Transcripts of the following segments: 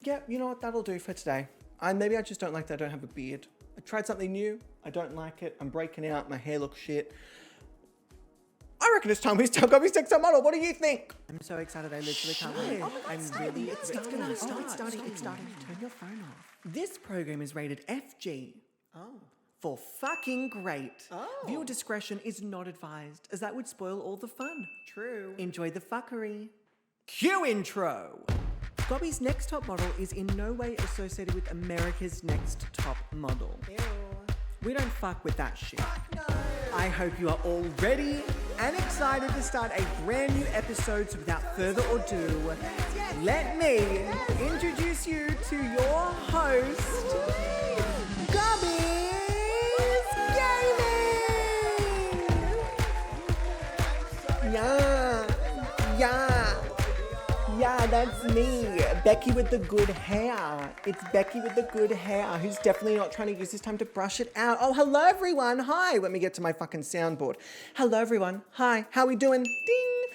Yeah, you know what? That'll do for today. Maybe I just don't like that I don't have a beard. I tried something new. I don't like it. I'm breaking out. My hair looks shit. I reckon it's time we start Gobby's next top model. What do you think? I'm so excited. I literally can't wait. Oh my God, I'm really... it's starting. It's starting. Turn your phone off. This program is rated FG. Oh. For fucking great. Oh. Viewer discretion is not advised, as that would spoil all the fun. True. Enjoy the fuckery. Cue intro. Gobby's next top model is in no way associated with America's Next Top Model. Ew. We don't fuck with that shit. Fuck no. I hope you are all ready and excited to start a brand new episode. So without further ado, let me introduce you to your host, GobbysGayming. Yeah, that's me. Becky with the good hair. It's Becky with the good hair who's definitely not trying to use this time to brush it out. Oh, hello everyone. Hi. Let me get to my fucking soundboard. Hello everyone. Hi. How we doing? Ding.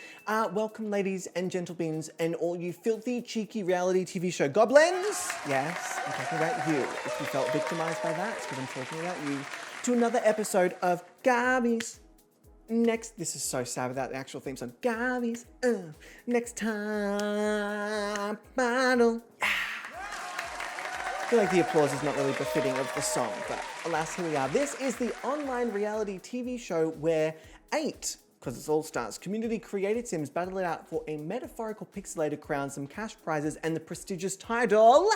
Welcome ladies and gentlebeans and all you filthy, cheeky reality TV show goblins. Yes, I'm talking about you. If you felt victimized by that, it's because I'm talking about you. To another episode of Gobby's Next, this is so sad without the actual theme song. Gobby's next time battle. I feel like the applause is not really befitting of the song, but alas, here we are. This is the online reality TV show where 8, because it's All Stars, community created Sims battle it out for a metaphorical pixelated crown, some cash prizes, and the prestigious title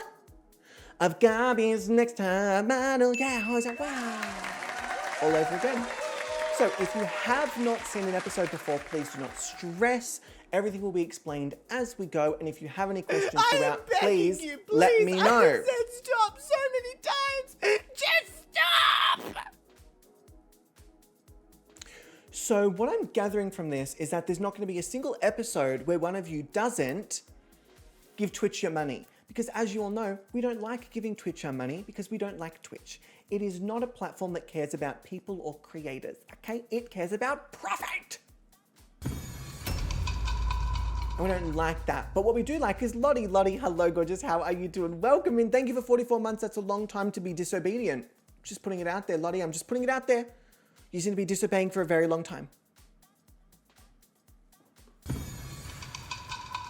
of Gobby's next time battle. Yeah, I was like, wow. All over again. So if you have not seen an episode before, please do not stress. Everything will be explained as we go. And if you have any questions throughout, please let me know. I said stop so many times. Just stop! So what I'm gathering from this is that there's not going to be a single episode where one of you doesn't give Twitch your money. Because as you all know, we don't like giving Twitch our money because we don't like Twitch. It is not a platform that cares about people or creators, okay? It cares about profit. And we don't like that. But what we do like is Lottie. Lottie, hello gorgeous, how are you doing? Welcome in, thank you for 44 months. That's a long time to be disobedient. Just putting it out there, Lottie, I'm just putting it out there. You seem to be disobeying for a very long time. Do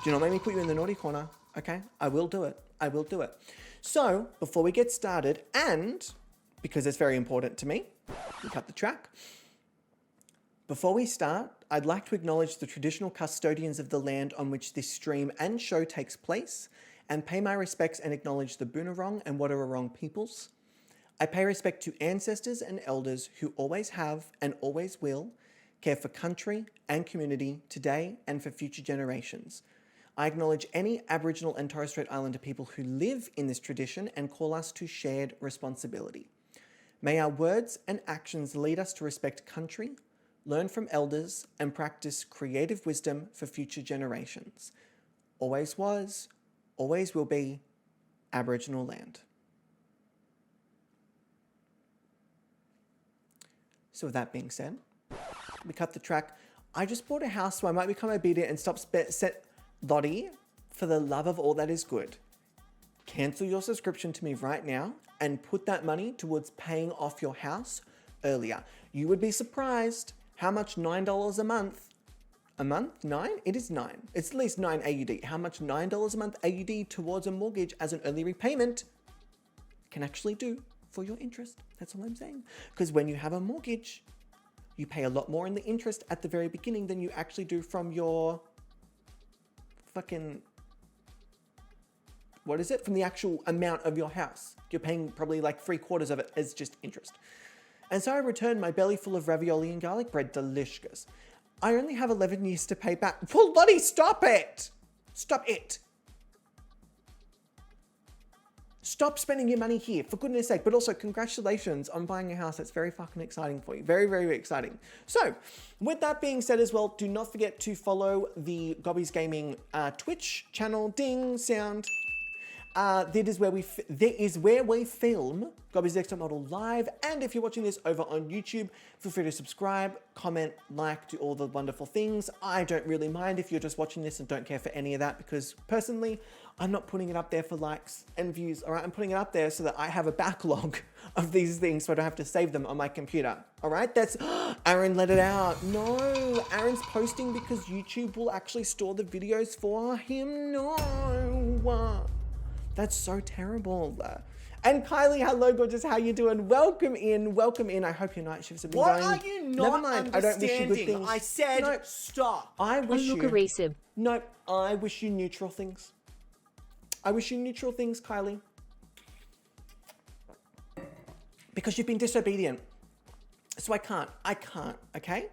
you not make me put you in the naughty corner? Okay, I will do it. I will do it. So before we get started, and because it's very important to me, we cut the track. Before we start, I'd like to acknowledge the traditional custodians of the land on which this stream and show takes place, and pay my respects and acknowledge the Boonwurrung and Wadawurrung peoples. I pay respect to ancestors and elders who always have and always will care for country and community today and for future generations. I acknowledge any Aboriginal and Torres Strait Islander people who live in this tradition and call us to shared responsibility. May our words and actions lead us to respect country, learn from elders, and practice creative wisdom for future generations. Always was, always will be, Aboriginal land. So with that being said, we cut the track. I just bought a house, so I might become obedient and stop Lottie, for the love of all that is good, cancel your subscription to me right now and put that money towards paying off your house earlier. You would be surprised how much $9 a month, 9? It is 9. It's at least 9 AUD. How much $9 a month AUD towards a mortgage as an early repayment can actually do for your interest. That's all I'm saying. Because when you have a mortgage, you pay a lot more in the interest at the very beginning than you actually do from your fucking, what is it? From the actual amount of your house. You're paying probably like 3/4 of it as just interest. And so I returned my belly full of ravioli and garlic bread. Delicious. I only have 11 years to pay back. Well, Lottie, stop it. Stop it. Stop spending your money here, for goodness sake. But also, congratulations on buying a house. That's very fucking exciting for you. Very, very exciting. So, with that being said as well, do not forget to follow the GobbysGayming Twitch channel. Ding, sound. That is where we film Gobby's Next Top Model live. And if you're watching this over on YouTube, feel free to subscribe, comment, like, do all the wonderful things. I don't really mind if you're just watching this and don't care for any of that, because personally, I'm not putting it up there for likes and views, all right? I'm putting it up there so that I have a backlog of these things so I don't have to save them on my computer, all right? That's, Aaron let it out. No, Aaron's posting because YouTube will actually store the videos for him. No, that's so terrible. And Kylie, hello gorgeous, how you doing? Welcome in, welcome in. I hope your night shifts have been going. What are you not Never mind, I don't wish you good things. I said No, stop. I wish you... Aggressive. No, I wish you neutral things. I wish you neutral things, Kylie. Because you've been disobedient. So I can't, okay?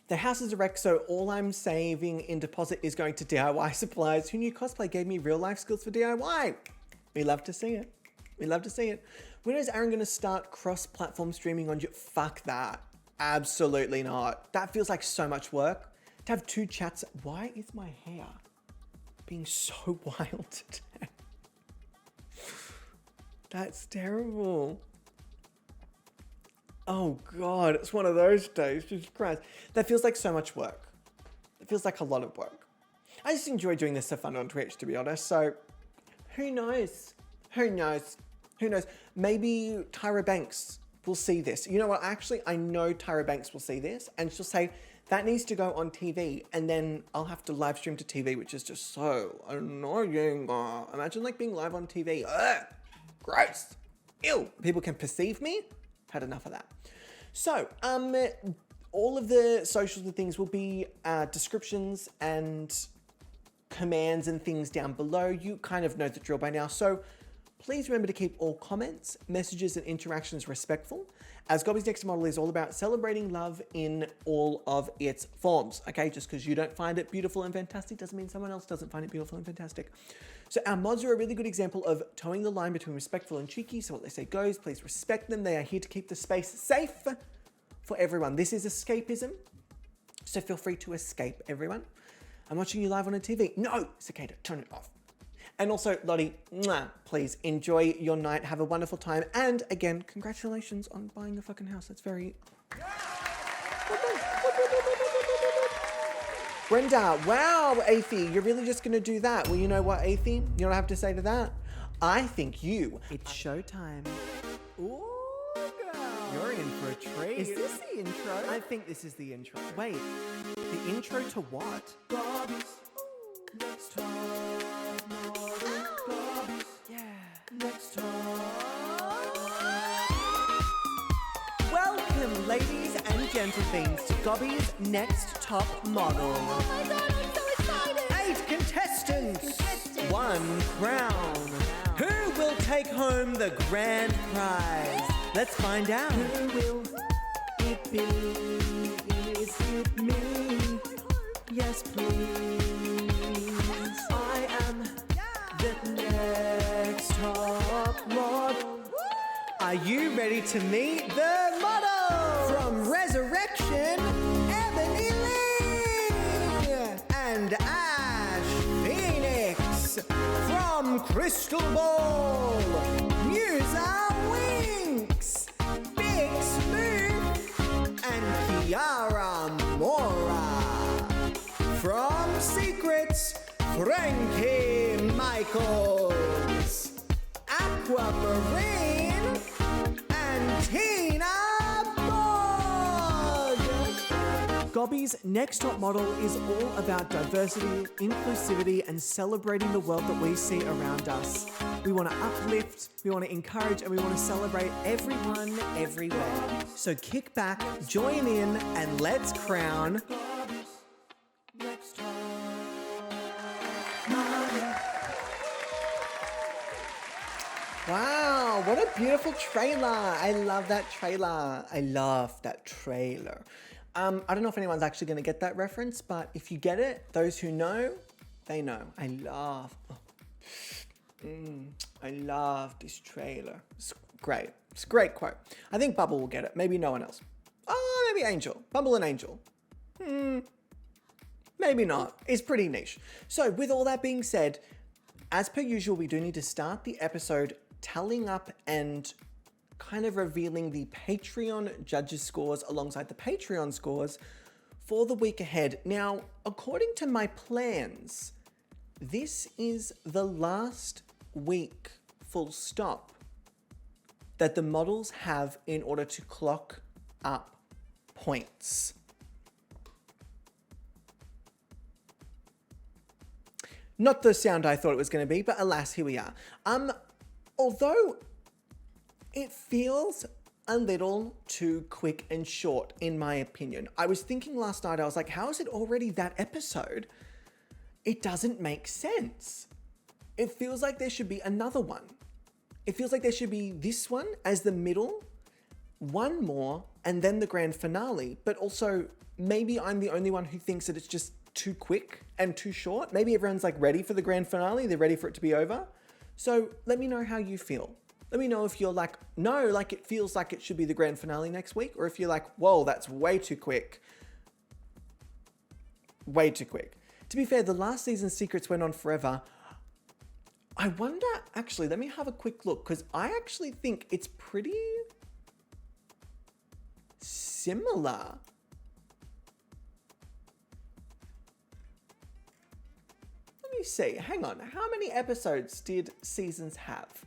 The house is a wreck, so all I'm saving in deposit is going to DIY supplies. Who knew cosplay gave me real life skills for DIY? We love to see it. We love to see it. When is Aaron gonna start cross-platform streaming on YouTube? Fuck that. Absolutely not. That feels like so much work. To have two chats. Why is my hair being so wild today? That's terrible. Oh God, it's one of those days, Jesus Christ. That feels like so much work. It feels like a lot of work. I just enjoy doing this for fun on Twitch, to be honest, so who knows? Who knows? Who knows? Maybe Tyra Banks will see this. You know what, actually, I know Tyra Banks will see this, and she'll say, that needs to go on TV, and then I'll have to live stream to TV, which is just so annoying. Imagine like being live on TV. Ugh, gross. Ew. People can perceive me. Had enough of that. So, all of the socials and things will be descriptions and commands and things down below. You kind of know the drill by now. So please remember to keep all comments, messages, and interactions respectful, as Gobby's Next Model is all about celebrating love in all of its forms, okay? Just because you don't find it beautiful and fantastic doesn't mean someone else doesn't find it beautiful and fantastic. So our mods are a really good example of towing the line between respectful and cheeky, so what they say goes. Please respect them. They are here to keep the space safe for everyone. This is escapism, so feel free to escape, everyone. I'm watching you live on a TV. No, cicada, turn it off. And also, Lottie, mwah, please enjoy your night. Have a wonderful time. And again, congratulations on buying a fucking house. That's very... Brenda, wow, Athie, you're really just gonna do that? Well, you know what, Athie? You know what I have to say to that? I think it's showtime. Ooh, girl. You're in for a treat. Is this the intro? I think this is the intro. Wait, the intro to what? Gobby's Next Top Model. Gobby's Next Top. Welcome, ladies and gentlemen, to Gobby's Next Top Model. Oh my god, I'm so excited! 8 contestants, 1 crown. Who will take home the grand prize? Let's find out. Who will it be? Is it me? Yes, please. I am the next top model. Are you ready to meet the model? From Resurrection, Ebony Lee and Ash Phoenix. From Crystal Ball, Musa Winks, Big Smooth, and Kiara Mora. From Secrets, Frankie Michaels, Aquamarine, and Tina Bog. Gobby's Next Top Model is all about diversity, inclusivity, and celebrating the world that we see around us. We want to uplift, we want to encourage, and we want to celebrate everyone, everywhere. So kick back, join in, and let's crown Next Top Model. Wow, what a beautiful trailer. I love that trailer. I love that trailer. I don't know if anyone's actually going to get that reference, but if you get it, those who know, they know. I love this trailer. It's great. It's a great quote. I think Bubble will get it. Maybe no one else. Oh, maybe Angel. Bubble and Angel. Maybe not. It's pretty niche. So with all that being said, As per usual, we do need to start the episode tallying up and kind of revealing the Patreon judges scores alongside the Patreon scores for the week ahead. Now, according to my plans, this is the last week, full stop, that the models have in order to clock up points. Not the sound I thought it was going to be, but alas, here we are. Although it feels a little too quick and short, in my opinion. I was thinking last night, I was like, how is it already that episode? It doesn't make sense. It feels like there should be another one. It feels like there should be this one as the middle, one more, and then the grand finale. But also, maybe I'm the only one who thinks that it's just too quick and too short. Maybe everyone's like ready for the grand finale. They're ready for it to be over. So let me know how you feel. Let me know if you're like, no, like it feels like it should be the grand finale next week. Or if you're like, whoa, that's way too quick. Way too quick. To be fair, the last season's secrets went on forever. I wonder, actually, let me have a quick look, because I actually think it's pretty similar. Let me see, hang on, how many episodes did seasons have?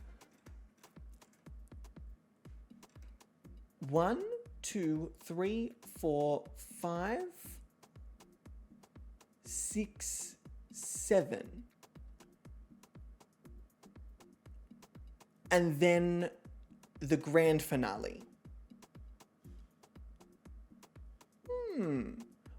1, 2, 3, 4, 5, 6, 7. And then the grand finale.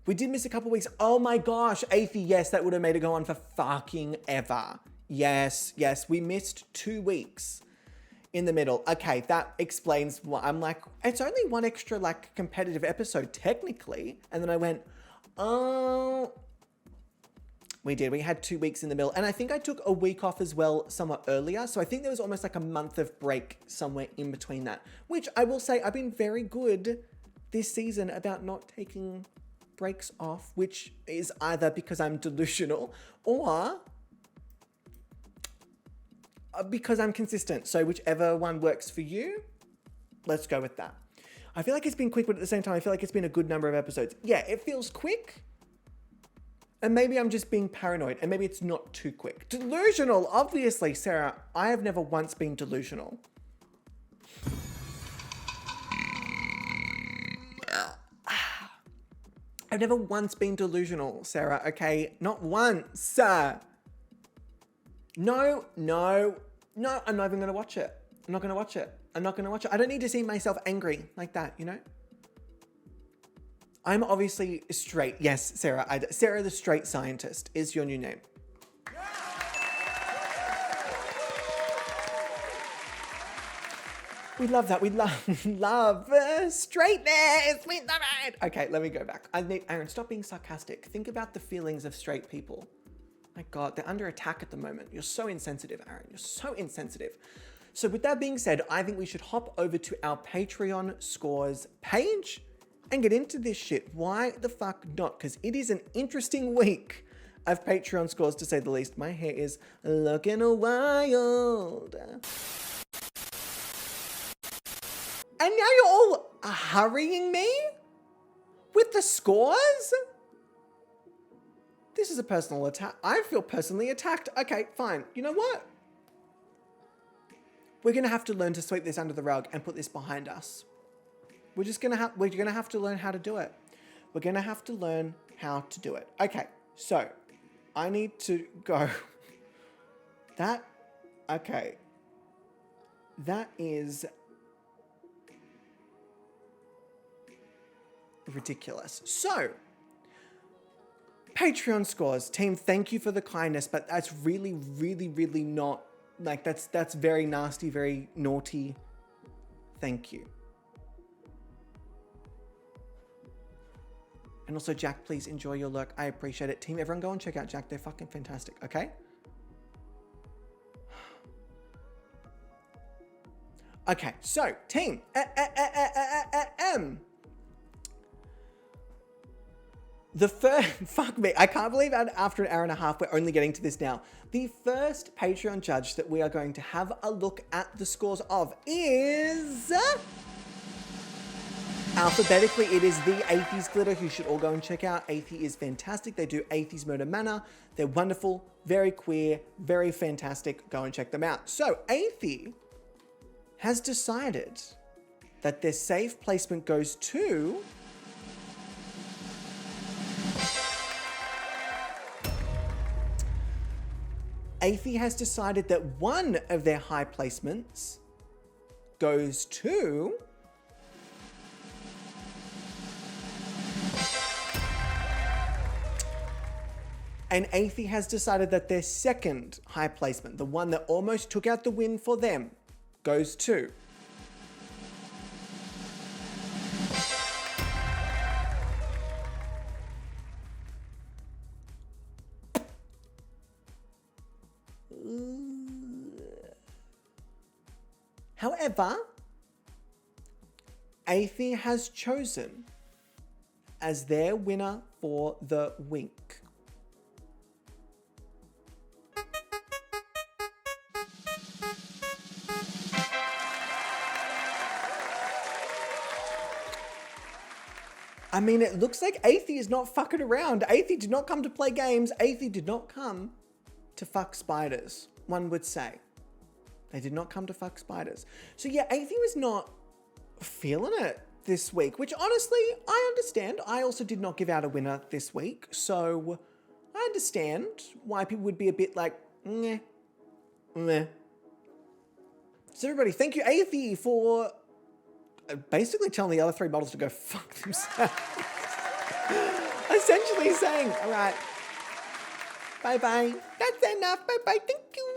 We did miss a couple weeks. Oh my gosh, Athie, yes, that would have made it go on for fucking ever. Yes, we missed 2 weeks in the middle. Okay, that explains why. I'm like, it's only one extra like competitive episode technically. And then I went, oh, we did. We had 2 weeks in the middle. And I think I took a week off as well somewhat earlier. So I think there was almost like a month of break somewhere in between that, which I will say I've been very good this season about not taking breaks off, which is either because I'm delusional or because I'm consistent. So whichever one works for you, let's go with that. I feel like it's been quick, but at the same time, I feel like it's been a good number of episodes. Yeah, it feels quick. And maybe I'm just being paranoid, and maybe it's not too quick. Delusional, obviously, Sarah. I have never once been delusional. I've never once been delusional, Sarah, okay? Not once. No, I'm not even going to watch it. I'm not going to watch it. I don't need to see myself angry like that, you know? I'm obviously straight. Yes, Sarah. Sarah the Straight Scientist is your new name. We love that. We love straightness. We love it. Okay, let me go back. Aaron, stop being sarcastic. Think about the feelings of straight people. My God, they're under attack at the moment. You're so insensitive, Aaron. You're so insensitive. So with that being said, I think we should hop over to our Patreon scores page and get into this shit. Why the fuck not? Because it is an interesting week of Patreon scores, to say the least. My hair is looking wild. And now you're all hurrying me with the scores? This is a personal attack. I feel personally attacked. Okay, fine. You know what? We're gonna have to learn to sweep this under the rug and put this behind us. We're gonna have to learn how to do it. We're gonna have to learn how to do it. Okay, so I need to go. Okay. That is ridiculous. So, Patreon scores. Team, thank you for the kindness, but that's really, really, really not, like, that's very nasty, very naughty. Thank you. And also, Jack, please enjoy your lurk. I appreciate it. Team, everyone go and check out Jack. They're fucking fantastic, okay? Okay, so, team. The first, fuck me, I can't believe after an hour and a half, we're only getting to this now. The first Patreon judge that we are going to have a look at the scores of is... Alphabetically, it is the Atheist Glitter, who you should all go and check out. Athie is fantastic. They do Athie's Murder Manor. They're wonderful, very queer, very fantastic. Go and check them out. So, Athie has decided that their safe placement goes to... Athie has decided that one of their high placements goes to... And Athie has decided that their second high placement, the one that almost took out the win for them, goes to... However, Athie has chosen as their winner for the week. I mean, it looks like Athie is not fucking around. Athie did not come to play games. Athie did not come to fuck spiders, one would say. They did not come to fuck spiders. So yeah, Athie was not feeling it this week, which honestly, I understand. I also did not give out a winner this week. So I understand why people would be a bit like, meh, meh. So everybody, thank you, Athie, for basically telling the other three models to go fuck themselves. Essentially saying, all right, bye-bye. That's enough. Bye-bye. Thank you.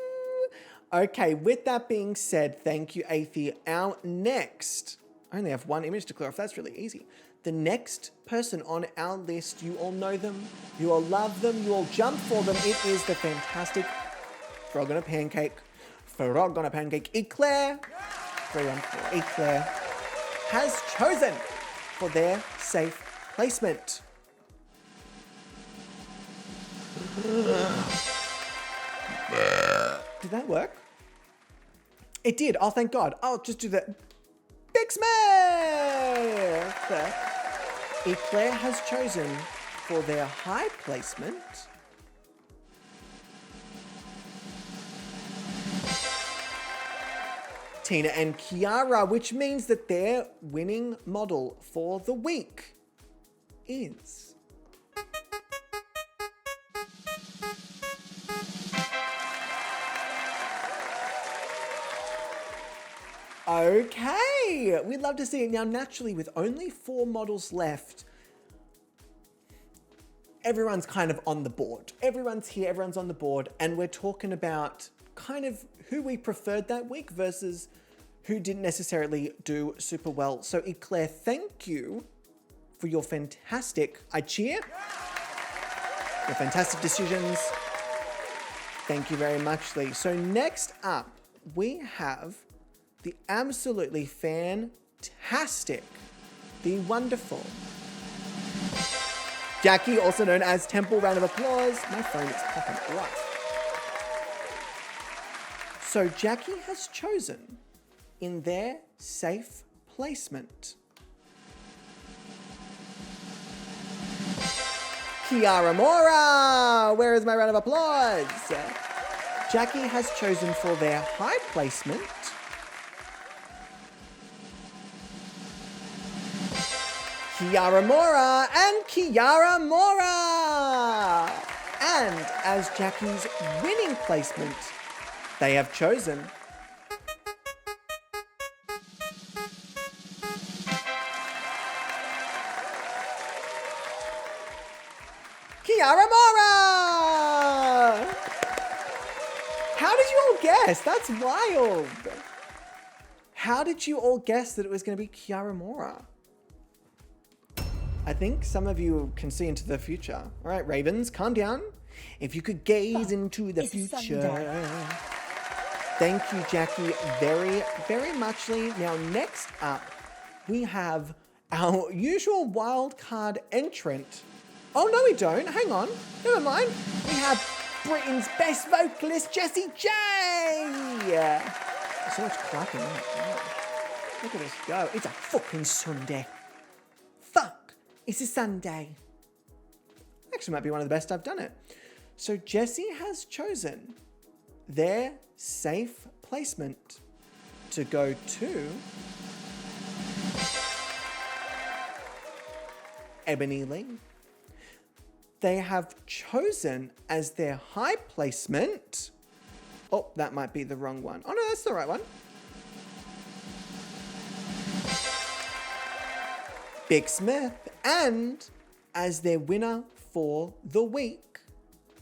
Okay, with that being said, thank you, Athie. Our next, I only have one image to clear off. That's really easy. The next person on our list, you all know them, you all love them, you all jump for them. It is the fantastic Frog on a Pancake, Eclair. 314. Eclair has chosen for their safe placement. Did that work? It did. Oh, thank God. I'll just do the Big Smith. Eclair has chosen for their high placement Tina and Kiara, which means that their winning model for the week is... Okay, we'd love to see it. Now, naturally, with only 4 models left, everyone's kind of on the board. Everyone's here, everyone's on the board, and we're talking about kind of who we preferred that week versus who didn't necessarily do super well. So, Eclair, thank you for your fantastic, I cheer, your fantastic decisions. Thank you very much, Lee. So, next up, we have the absolutely fantastic, the wonderful Jackie, also known as Temple. Round of applause. My phone is popping off. So Jackie has chosen in their safe placement Kiara Mora. Where is my round of applause? Jackie has chosen for their high placement Kiara Mora and Kiara Mora. And as Jackie's winning placement, they have chosen Kiara Mora. How did you all guess? That's wild. How did you all guess that it was going to be Kiara Mora? I think some of you can see into the future. All right, Ravens, calm down. If you could gaze into the future. Thank you, Jackie, very, very muchly. Now, next up, we have our usual wild card entrant Oh, no, we don't. Hang on. Never mind. We have Britain's best vocalist, Jessie J. There's so much clapping. Oh, my God. Look at us go. It's a fucking Sunday. Fuck. It's a Sunday. Actually, might be one of the best I've done it. So Jessie has chosen their safe placement to go to Ebony Lee. They have chosen as their high placement. Oh, that might be the wrong one. Oh, no, that's the right one. Big Smith. And as their winner for the week,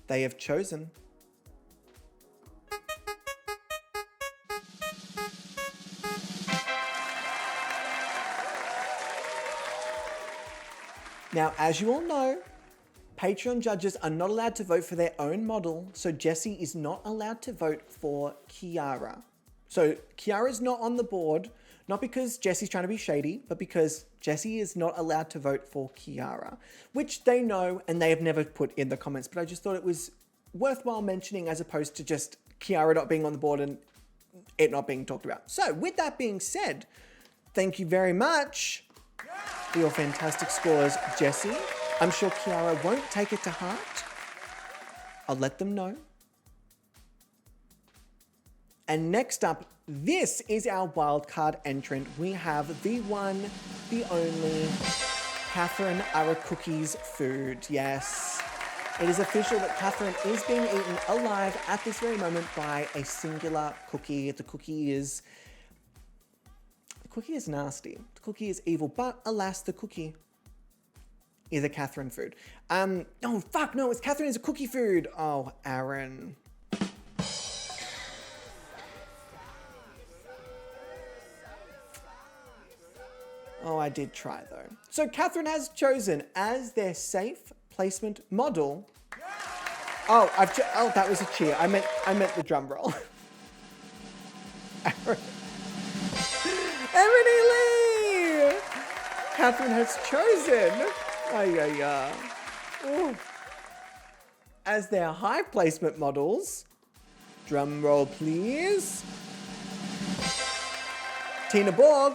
they have chosen Now, as you all know, Patreon judges are not allowed to vote for their own model, so Jessie is not allowed to vote for Kiara. So Kiara's not on the board, not because Jessie's trying to be shady, but because Jessie is not allowed to vote for Kiara, which they know and they have never put in the comments, but I just thought it was worthwhile mentioning as opposed to just Kiara not being on the board and it not being talked about. So with that being said, thank you very much for your fantastic scores, Jessie. I'm sure Kiara won't take it to heart. I'll let them know. And next up, this is our wildcard entrant. We have the one, the only, Catherine Cookies food. Yes, it is official that Catherine is being eaten alive at this very moment by a singular cookie. The cookie is nasty. The cookie is evil, but alas, the cookie is a Catherine food. Oh, fuck, no, it's Catherine is a cookie food. Oh, Aaron. Oh, I did try though. So Catherine has chosen as their safe placement model. Oh, that was a cheer. I meant the drum roll. Aaron. Ebony Lee! Catherine has chosen as their high placement models. Drum roll, please. Tina Borg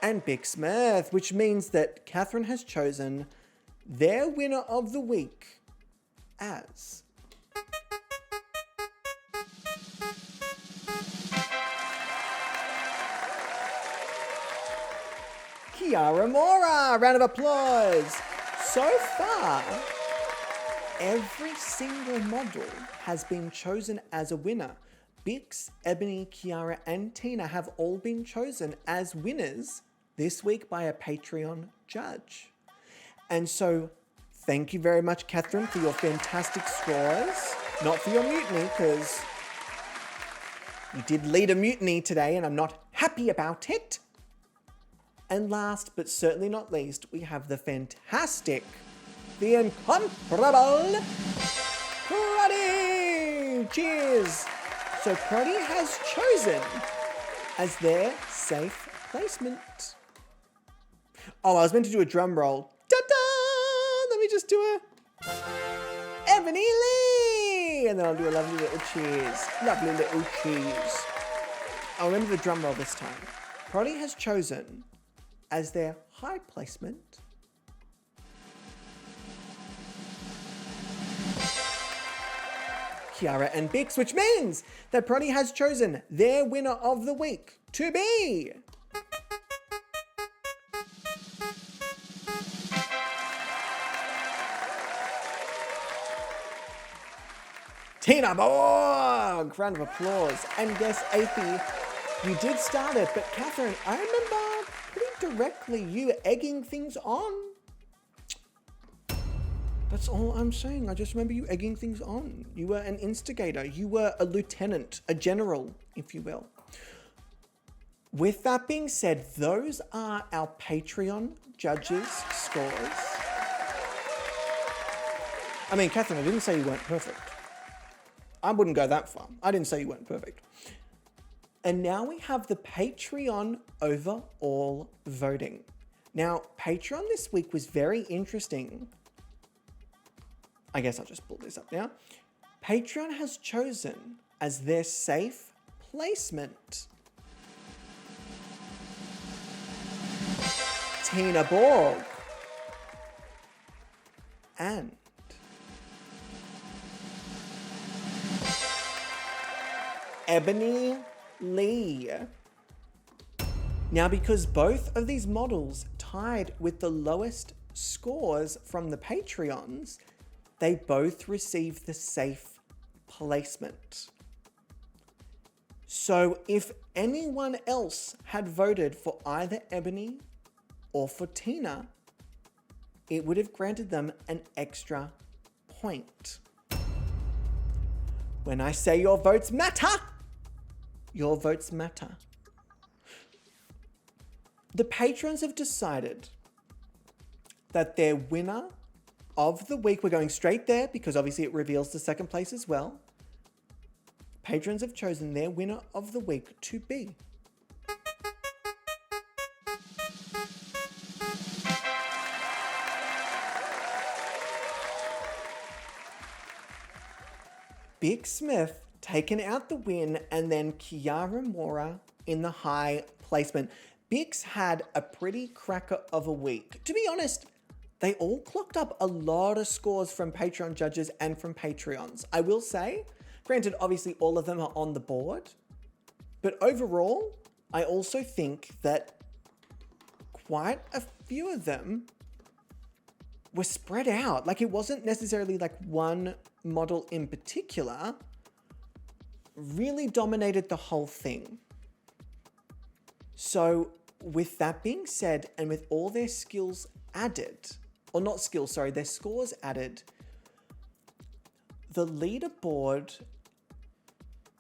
and Big Smith, which means that Catherine has chosen their winner of the week as Kiara Mora. Round of applause. So far, every single model has been chosen as a winner. Bix, Ebony, Kiara, and Tina have all been chosen as winners this week by a Patreon judge. And so, thank you very much, Catherine, for your fantastic scores. Not for your mutiny, because you did lead a mutiny today, and I'm not happy about it. And last, but certainly not least, we have the fantastic, the incomparable Pruddy! Cheers! So Pruddy has chosen as their safe placement. Oh, I was meant to do a drum roll. Ta-da! Let me just do a Ebony Lee! And then I'll do a lovely little cheers. Lovely little cheese. I'll remember the drum roll this time. Pruddy has chosen as their high placement Kiara and Bix, which means that Pruddy has chosen their winner of the week to be Tina Borg. Round of applause. And yes, Athie, you did start it, but Catherine, I remember pretty directly you egging things on. That's all I'm saying. I just remember you egging things on. You were an instigator. You were a lieutenant, a general, if you will. With that being said, those are our Patreon judges' scores. I mean, Catherine, I didn't say you weren't perfect. I wouldn't go that far. I didn't say you weren't perfect. And now we have the Patreon overall voting. Now, Patreon this week was very interesting I guess I'll just pull this up now. Patreon has chosen as their safe placement Tina Borg and Ebony Lee. Now, because both of these models tied with the lowest scores from the Patreons, they both received the safe placement. So if anyone else had voted for either Ebony or for Tina, it would have granted them an extra point. When I say your votes matter, your votes matter. The patrons have decided that their winner of the week, we're going straight there because obviously it reveals the second place as well. Patrons have chosen their winner of the week to be Big Smith taking out the win, and then Kiara Mora in the high placement. Bix had a pretty cracker of a week. To be honest, they all clocked up a lot of scores from Patreon judges and from Patreons. I will say, granted, obviously all of them are on the board, but overall, I also think that quite a few of them were spread out. Like, it wasn't necessarily like one model in particular really dominated the whole thing. So with that being said, and with all their skills added, or not skills, sorry, their scores added, the leaderboard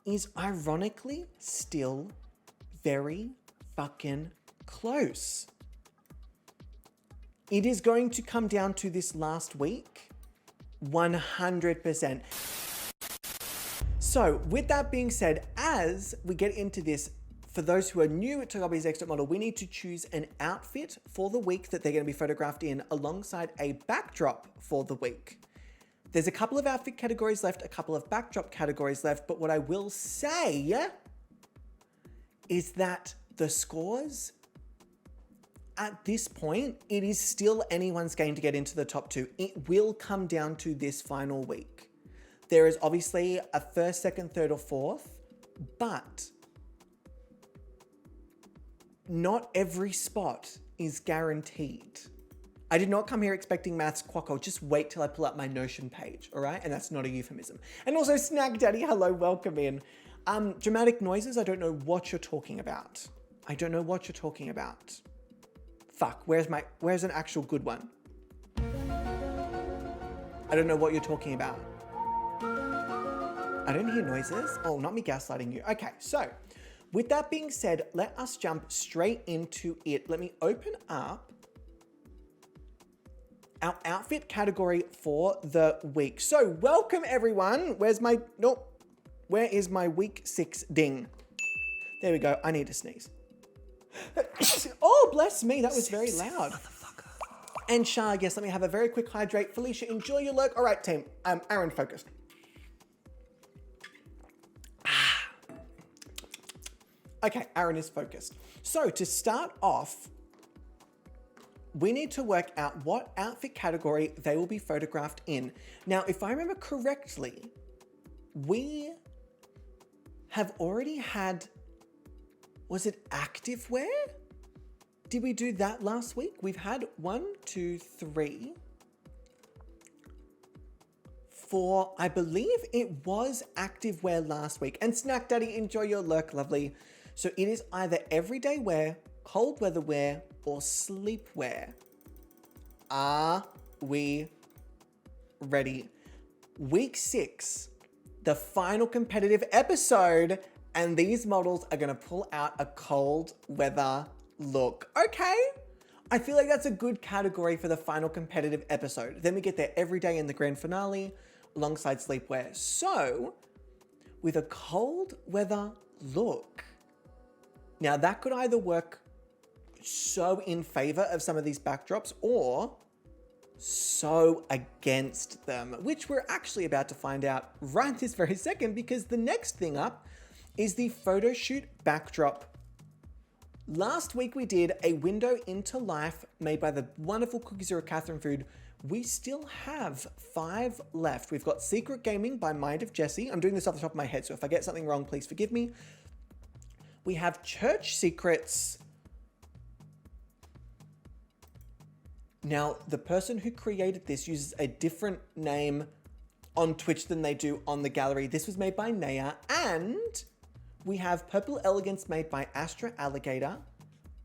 is ironically still very fucking close. It is going to come down to this last week, 100%. So with that being said, as we get into this, for those who are new to Gobby's Expert Model, we need to choose an outfit for the week that they're going to be photographed in alongside a backdrop for the week. There's a couple of outfit categories left, a couple of backdrop categories left, but what I will say is that the scores at this point, it is still anyone's game to get into the top two. It will come down to this final week. There is obviously a first, second, third, or fourth, but not every spot is guaranteed. I did not come here expecting maths quacko. Just wait till I pull up my Notion page, all right? And that's not a euphemism. And also, Snack Daddy, hello, welcome in. Dramatic noises, I don't know what you're talking about. I don't know what you're talking about. Fuck, where's an actual good one? I don't know what you're talking about. I don't hear noises. Oh, not me gaslighting you. Okay, so with that being said, let us jump straight into it. Let me open up our outfit category for the week. So welcome everyone. Where is my week 6 ding? There we go. I need to sneeze. Oh, bless me. That was very loud. And Shah, yes, let me have a very quick hydrate. Felicia, enjoy your lurk. All right, team. Aaron, focused. Okay, Aaron is focused. So to start off, we need to work out what outfit category they will be photographed in. Now, if I remember correctly, we have already had, was it activewear? Did we do that last week? We've had 1, 2, 3, 4, I believe it was activewear last week. And Snack Daddy, enjoy your lurk, lovely. So it is either everyday wear, cold weather wear, or sleepwear. Are we ready? Week 6, the final competitive episode, and these models are gonna pull out a cold weather look. Okay, I feel like that's a good category for the final competitive episode. Then we get their everyday in the grand finale alongside sleepwear. So with a cold weather look, now that could either work so in favor of some of these backdrops, or so against them, which we're actually about to find out right this very second, because the next thing up is the photo shoot backdrop. Last week we did a window into life made by the wonderful JUCIER Catherine Food. We still have 5 left. We've got Secret Gaming by Mind of Jessie. I'm doing this off the top of my head, so if I get something wrong, please forgive me. We have Church Secrets. Now, the person who created this uses a different name on Twitch than they do on the gallery. This was made by Naya, and we have Purple Elegance made by Astra Alligator,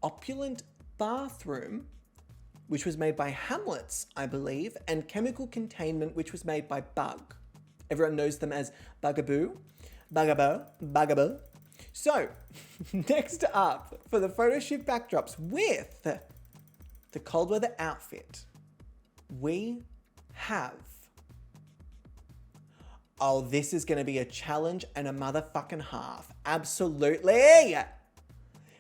Opulent Bathroom, which was made by Hamlets, I believe, and Chemical Containment, which was made by Bug. Everyone knows them as Bugaboo, Bugaboo, Bugaboo. So, next up for the photo shoot backdrops with the cold weather outfit, we have... Oh, this is going to be a challenge and a motherfucking half. Absolutely!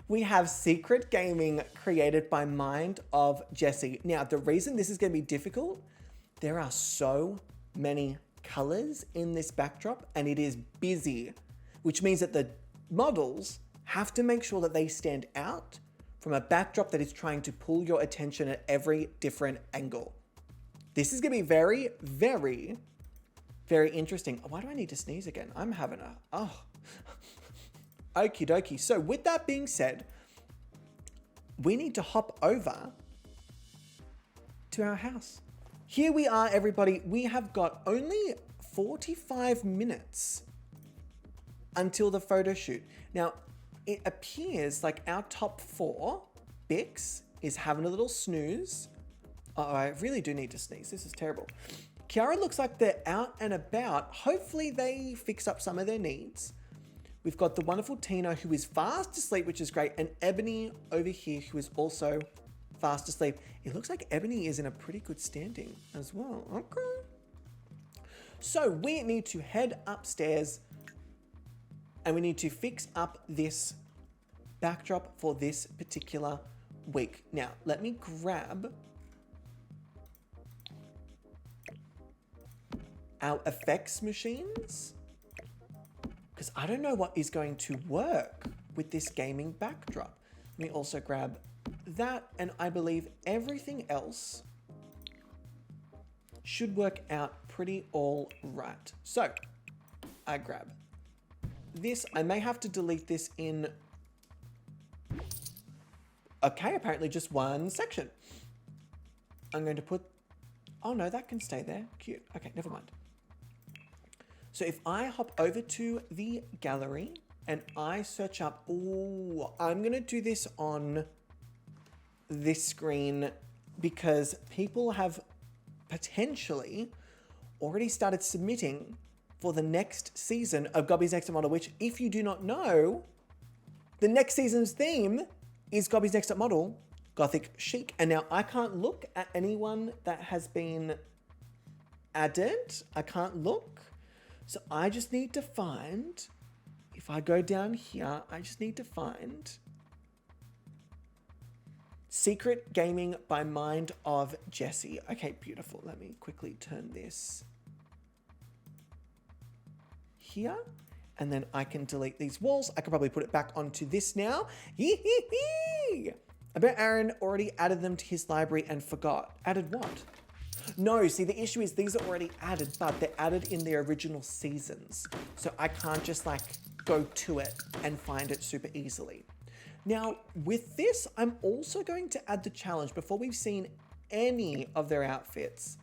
We have Secret Gaming created by Mind of Jessie. Now, the reason this is going to be difficult, there are so many colors in this backdrop and it is busy, which means that the models have to make sure that they stand out from a backdrop that is trying to pull your attention at every different angle. This is going to be very, very, very interesting. Why do I need to sneeze again? I'm having a... Oh. Okie dokie. So with that being said, we need to hop over to our house. Here we are, everybody. We have got only 45 minutes until the photo shoot. Now, it appears like our top 4, Bix, is having a little snooze. Oh, I really do need to sneeze. This is terrible. Kiara looks like they're out and about. Hopefully they fix up some of their needs. We've got the wonderful Tina, who is fast asleep, which is great, and Ebony over here, who is also fast asleep. It looks like Ebony is in a pretty good standing as well. Okay. So we need to head upstairs and we need to fix up this backdrop for this particular week. Now, let me grab our effects machines, because I don't know what is going to work with this gaming backdrop. Let me also grab that, and I believe everything else should work out pretty all right. So, I grab this. I may have to delete this in... Okay, apparently just one section. I'm going to put... Oh no, that can stay there. Cute. Okay, never mind. So if I hop over to the gallery and I search up... Oh, I'm going to do this on this screen because people have potentially already started submitting for the next season of Gobby's Next Top Model, which, if you do not know, the next season's theme is Gobby's Next Top Model, Gothic Chic. And now I can't look at anyone that has been added. I can't look. So I just need to find, if I go down here, I just need to find Secret Gaming by Mind of Jessie. Okay, beautiful. Let me quickly turn this here, and then I can delete these walls. I can probably put it back onto this now. I bet Aaron already added them to his library and forgot. Added what? No, see, the issue is these are already added, but they're added in their original seasons. So I can't just like go to it and find it super easily. Now, with this, I'm also going to add the challenge before we've seen any of their outfits.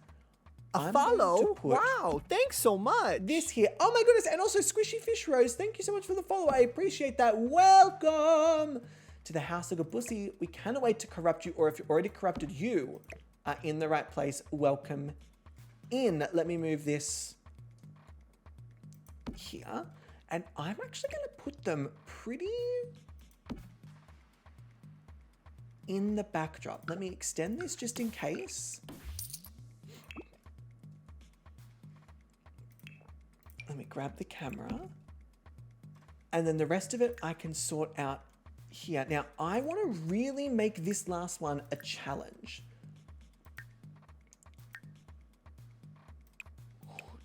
A follow? Wow, thanks so much. This here. Oh my goodness. And also Squishy Fish Rose. Thank you so much for the follow. I appreciate that. Welcome to the House of Gobussi. We cannot wait to corrupt you, or if you're already corrupted, you are in the right place. Welcome in. Let me move this here. And I'm actually going to put them pretty in the backdrop. Let me extend this just in case. Let me grab the camera. And then the rest of it I can sort out here. Now, I want to really make this last one a challenge.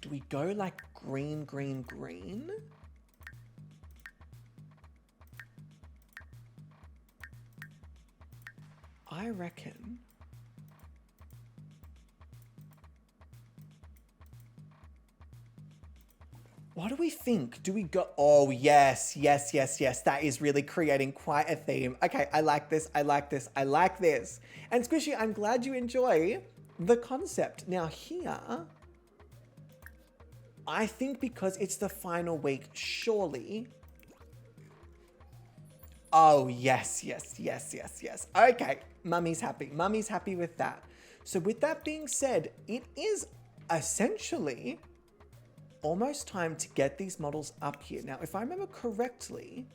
Do we go like green, green, green? I reckon. What do we think? Do we go? Oh, yes, yes, yes, yes. That is really creating quite a theme. Okay, I like this. I like this. I like this. And Squishy, I'm glad you enjoy the concept. Now here, I think because it's the final week, surely. Oh, yes, yes, yes, yes, yes. Okay, Mummy's happy. Mummy's happy with that. So with that being said, it is essentially almost time to get these models up here. Now, if I remember correctly,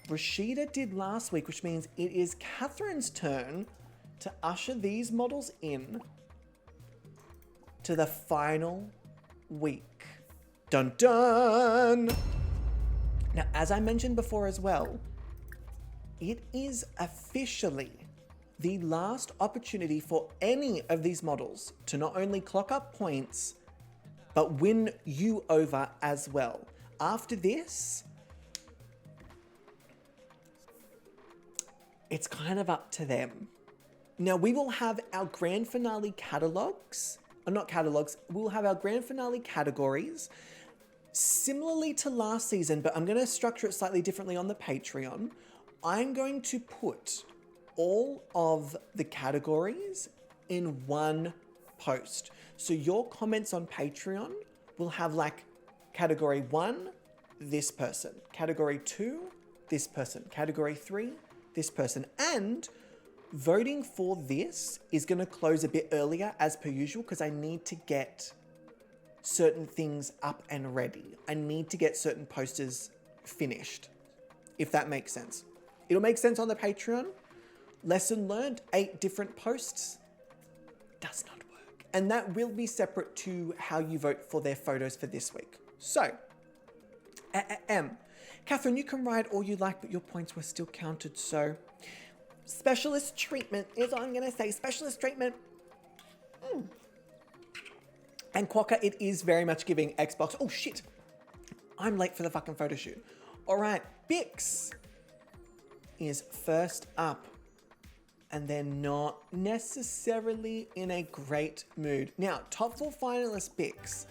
Rashida did last week, which means it is Catherine's turn to usher these models in to the final week. Dun dun! Now, as I mentioned before as well, it is officially the last opportunity for any of these models to not only clock up points, but win you over as well. After this, it's kind of up to them. Now, we will have our grand finale catalogs, or not catalogs, we'll have our grand finale categories, similarly to last season, but I'm going to structure it slightly differently on the Patreon. I'm going to put all of the categories in one post. So your comments on Patreon will have like category 1, this person, category 2, this person, category 3, this person, and voting for this is going to close a bit earlier as per usual because I need to get certain things up and ready. I need to get certain posters finished, if that makes sense. It'll make sense on the Patreon. Lesson learned, 8 different posts does not work. And that will be separate to how you vote for their photos for this week. So, Catherine, you can ride all you like, but your points were still counted, so specialist treatment is all I'm going to say. Specialist treatment. And Quokka, it is very much giving Xbox. Oh, shit. I'm late for the fucking photo shoot. All right, Bix is first up. And they're not necessarily in a great mood. Now, top 4 finalist Bix.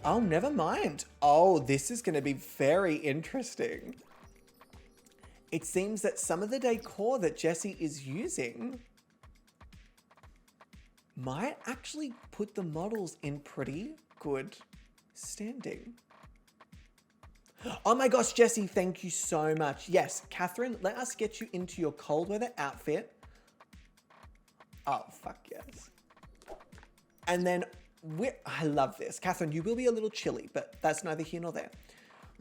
Oh, never mind. Oh, this is going to be very interesting. It seems that some of the decor that Jessie is using might actually put the models in pretty good standing. Oh my gosh, Jessie, thank you so much. Yes, Catherine, let us get you into your cold weather outfit. Oh, fuck yes. And then, I love this. Catherine, you will be a little chilly, but that's neither here nor there.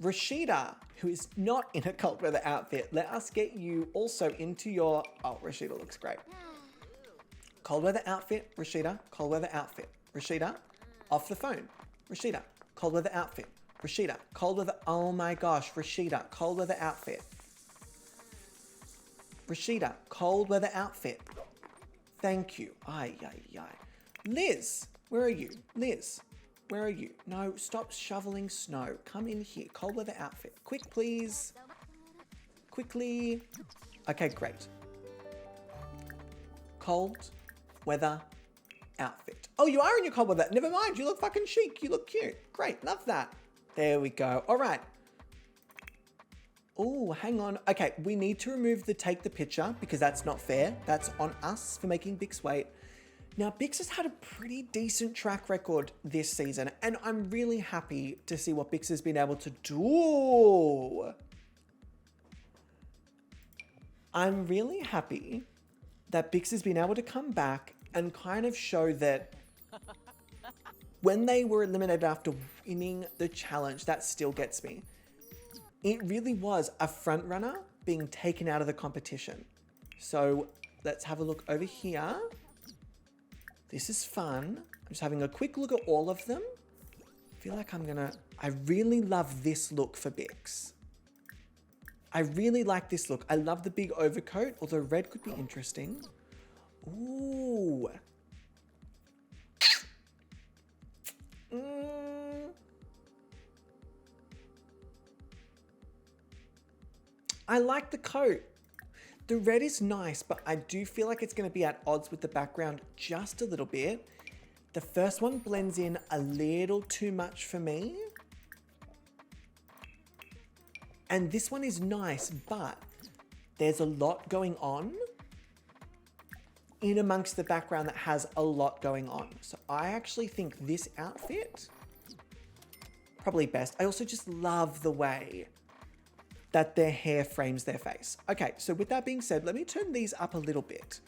Rashida, who is not in a cold weather outfit, let us get you also into your, oh, Rashida looks great. Cold weather outfit, Rashida, cold weather outfit. Rashida, off the phone. Rashida, cold weather outfit. Rashida, cold weather, oh my gosh, Rashida, cold weather outfit. Rashida, cold weather outfit. Thank you. Ay, ay, ay. Liz, where are you? Liz, where are you? No, stop shoveling snow. Come in here. Cold weather outfit. Quick, please. Quickly. Okay, great. Cold weather outfit. Oh, you are in your cold weather. Never mind. You look fucking chic. You look cute. Great. Love that. There we go. All right. Oh, hang on. Okay, we need to remove the take the picture because that's not fair. That's on us for making Bix wait. Now, Bix has had a pretty decent track record this season, and I'm really happy to see what Bix has been able to do. I'm really happy that Bix has been able to come back and kind of show that when they were eliminated after winning the challenge, that still gets me. It really was a front runner being taken out of the competition. So let's have a look over here. This is fun. I'm just having a quick look at all of them. I feel like I really love this look for Bix. I really like this look. I love the big overcoat, although red could be interesting. Ooh. I like the coat. The red is nice, but I do feel like it's going to be at odds with the background just a little bit. The first one blends in a little too much for me. And this one is nice, but there's a lot going on in amongst the background that has a lot going on. So I actually think this outfit, probably best. I also just love the way that their hair frames their face. Okay, so with that being said, let me turn these up a little bit.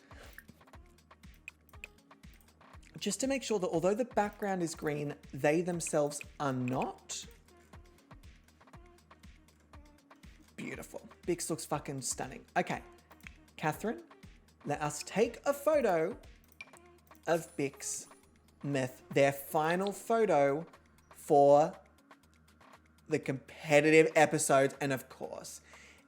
Just to make sure that although the background is green, they themselves are not. Beautiful. Bix looks fucking stunning. Okay, Catherine, let us take a photo of Bix Myth, their final photo for the competitive episodes. And of course,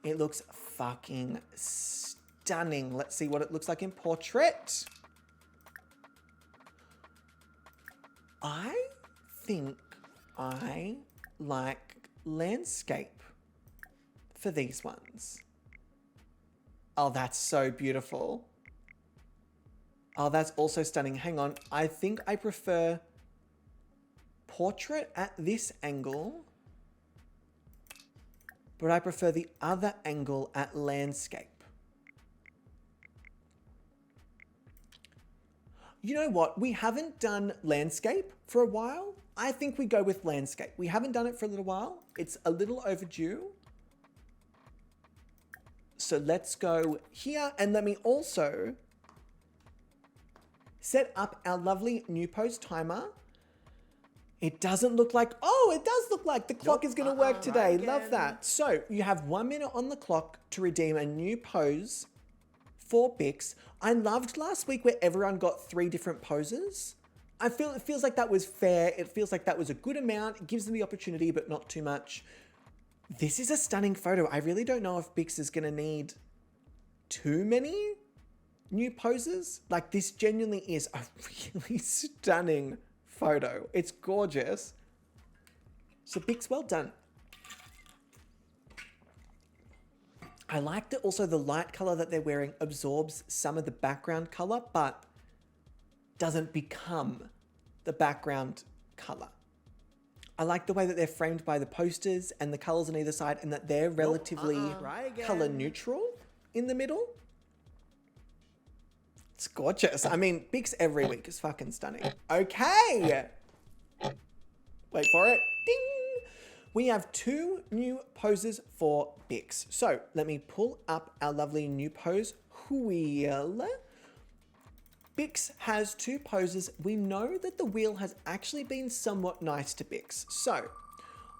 it looks fucking stunning. Let's see what it looks like in portrait. I think I like landscape for these ones. Oh, that's so beautiful. Oh, that's also stunning. Hang on. I think I prefer portrait at this angle, but I prefer the other angle at landscape. You know what? We haven't done landscape for a while. I think we go with landscape. We haven't done it for a little while. It's a little overdue. So let's go here, and let me also set up our lovely new pose timer. It doesn't look like, oh, it does look like the clock is going to work today. Love that. So you have 1 minute on the clock to redeem a new pose for Bix. I loved last week where everyone got 3 different poses. It feels like that was fair. It feels like that was a good amount. It gives them the opportunity, but not too much. This is a stunning photo. I really don't know if Bix is going to need too many new poses. Like, this genuinely is a really stunning photo. It's gorgeous. So Bix, well done. I like that also the light color that they're wearing absorbs some of the background color, but doesn't become the background color. I like the way that they're framed by the posters and the colors on either side, and that they're relatively color neutral in the middle. It's gorgeous. I mean, Bix every week is fucking stunning. Okay. Wait for it. Ding. We have 2 new poses for Bix. So let me pull up our lovely new pose wheel. Bix has 2 poses. We know that the wheel has actually been somewhat nice to Bix. So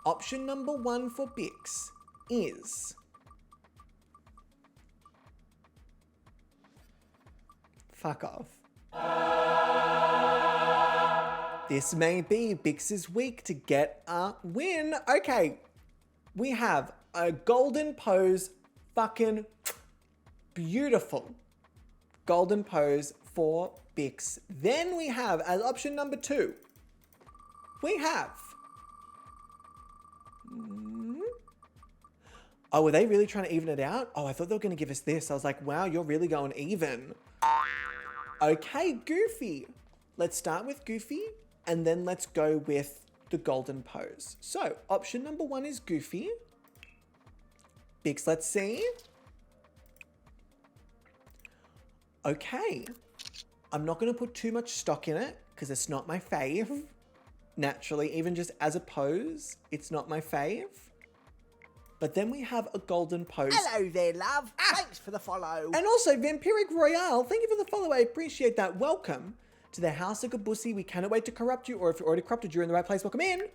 option number 1 for Bix is fuck off. This may be Bix's week to get a win. Okay, we have a golden pose, fucking beautiful golden pose for Bix. Then we have, as option number 2, we have... Oh, were they really trying to even it out? Oh, I thought they were going to give us this. I was like, wow, you're really going even. Okay, Goofy. Let's start with Goofy, and then let's go with the golden pose. So, option number 1 is Goofy. Bix, let's see. Okay. I'm not going to put too much stock in it because it's not my fave. Naturally, even just as a pose, it's not my fave. But then we have a golden pose. Hello there, love. Thanks for the follow. And also, Vampiric Royale, thank you for the follow. I appreciate that. Welcome to the House of Gobussi. We cannot wait to corrupt you, or if you're already corrupted, you're in the right place. Welcome in.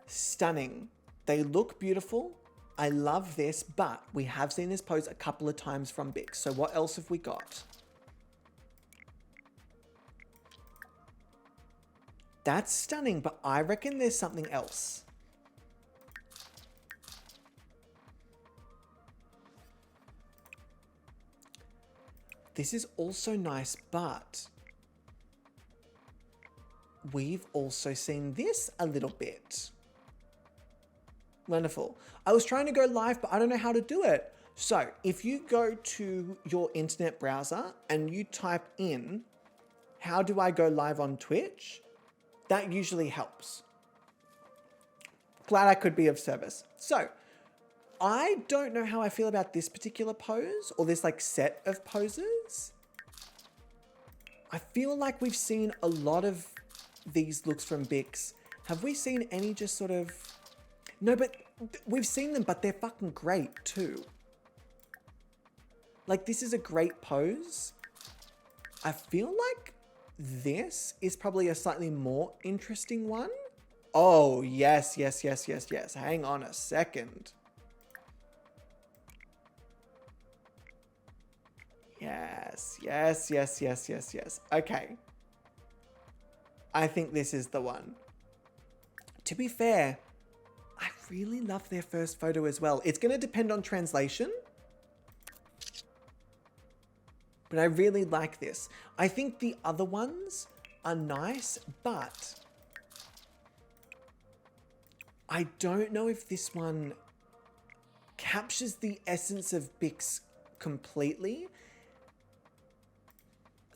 Stunning. They look beautiful. I love this, but we have seen this pose a couple of times from Bix. So what else have we got? That's stunning, but I reckon there's something else. This is also nice, but we've also seen this a little bit. Wonderful. I was trying to go live, but I don't know how to do it. So if you go to your internet browser and you type in, how do I go live on Twitch? That usually helps. Glad I could be of service. So I don't know how I feel about this particular pose or this like set of poses. I feel like we've seen a lot of these looks from Bix. Have we seen any just sort of... No, but we've seen them, but they're fucking great too. Like, this is a great pose. I feel like this is probably a slightly more interesting one. Oh, yes, yes, yes, yes, yes. Hang on a second. Yes, yes, yes, yes, yes, yes. Okay. I think this is the one. To be fair, I really love their first photo as well. It's going to depend on translation. But I really like this. I think the other ones are nice, but I don't know if this one captures the essence of Bix completely.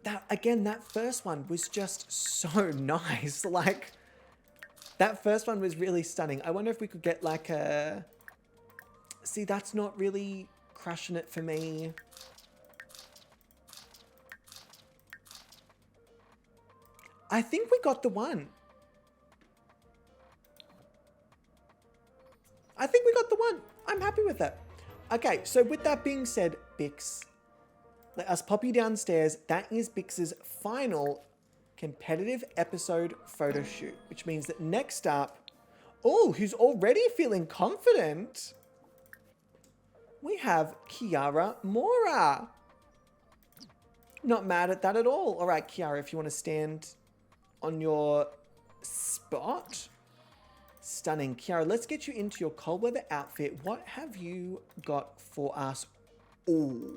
That, again, that first one was just so nice. Like, that first one was really stunning. I wonder if we could get like a... See, that's not really crushing it for me. I think we got the one. I think we got the one. I'm happy with that. Okay, so with that being said, Bix, let us pop you downstairs. That is Bix's final competitive episode photo shoot, which means that next up, oh, who's already feeling confident? We have Kiara Mora. Not mad at that at all. All right, Kiara, if you want to stand on your spot. Stunning. Kiara, let's get you into your cold weather outfit. What have you got for us? Oh,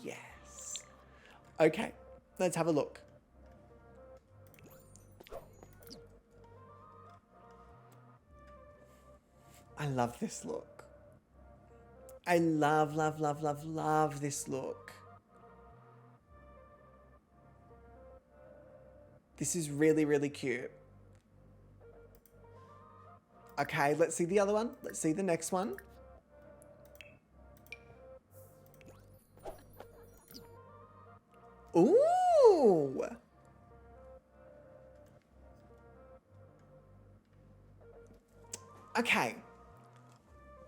yes. Okay, let's have a look. I love this look. I love, love, love, love, love this look. This is really, really cute. Okay, let's see the other one. Let's see the next one. Ooh! Okay.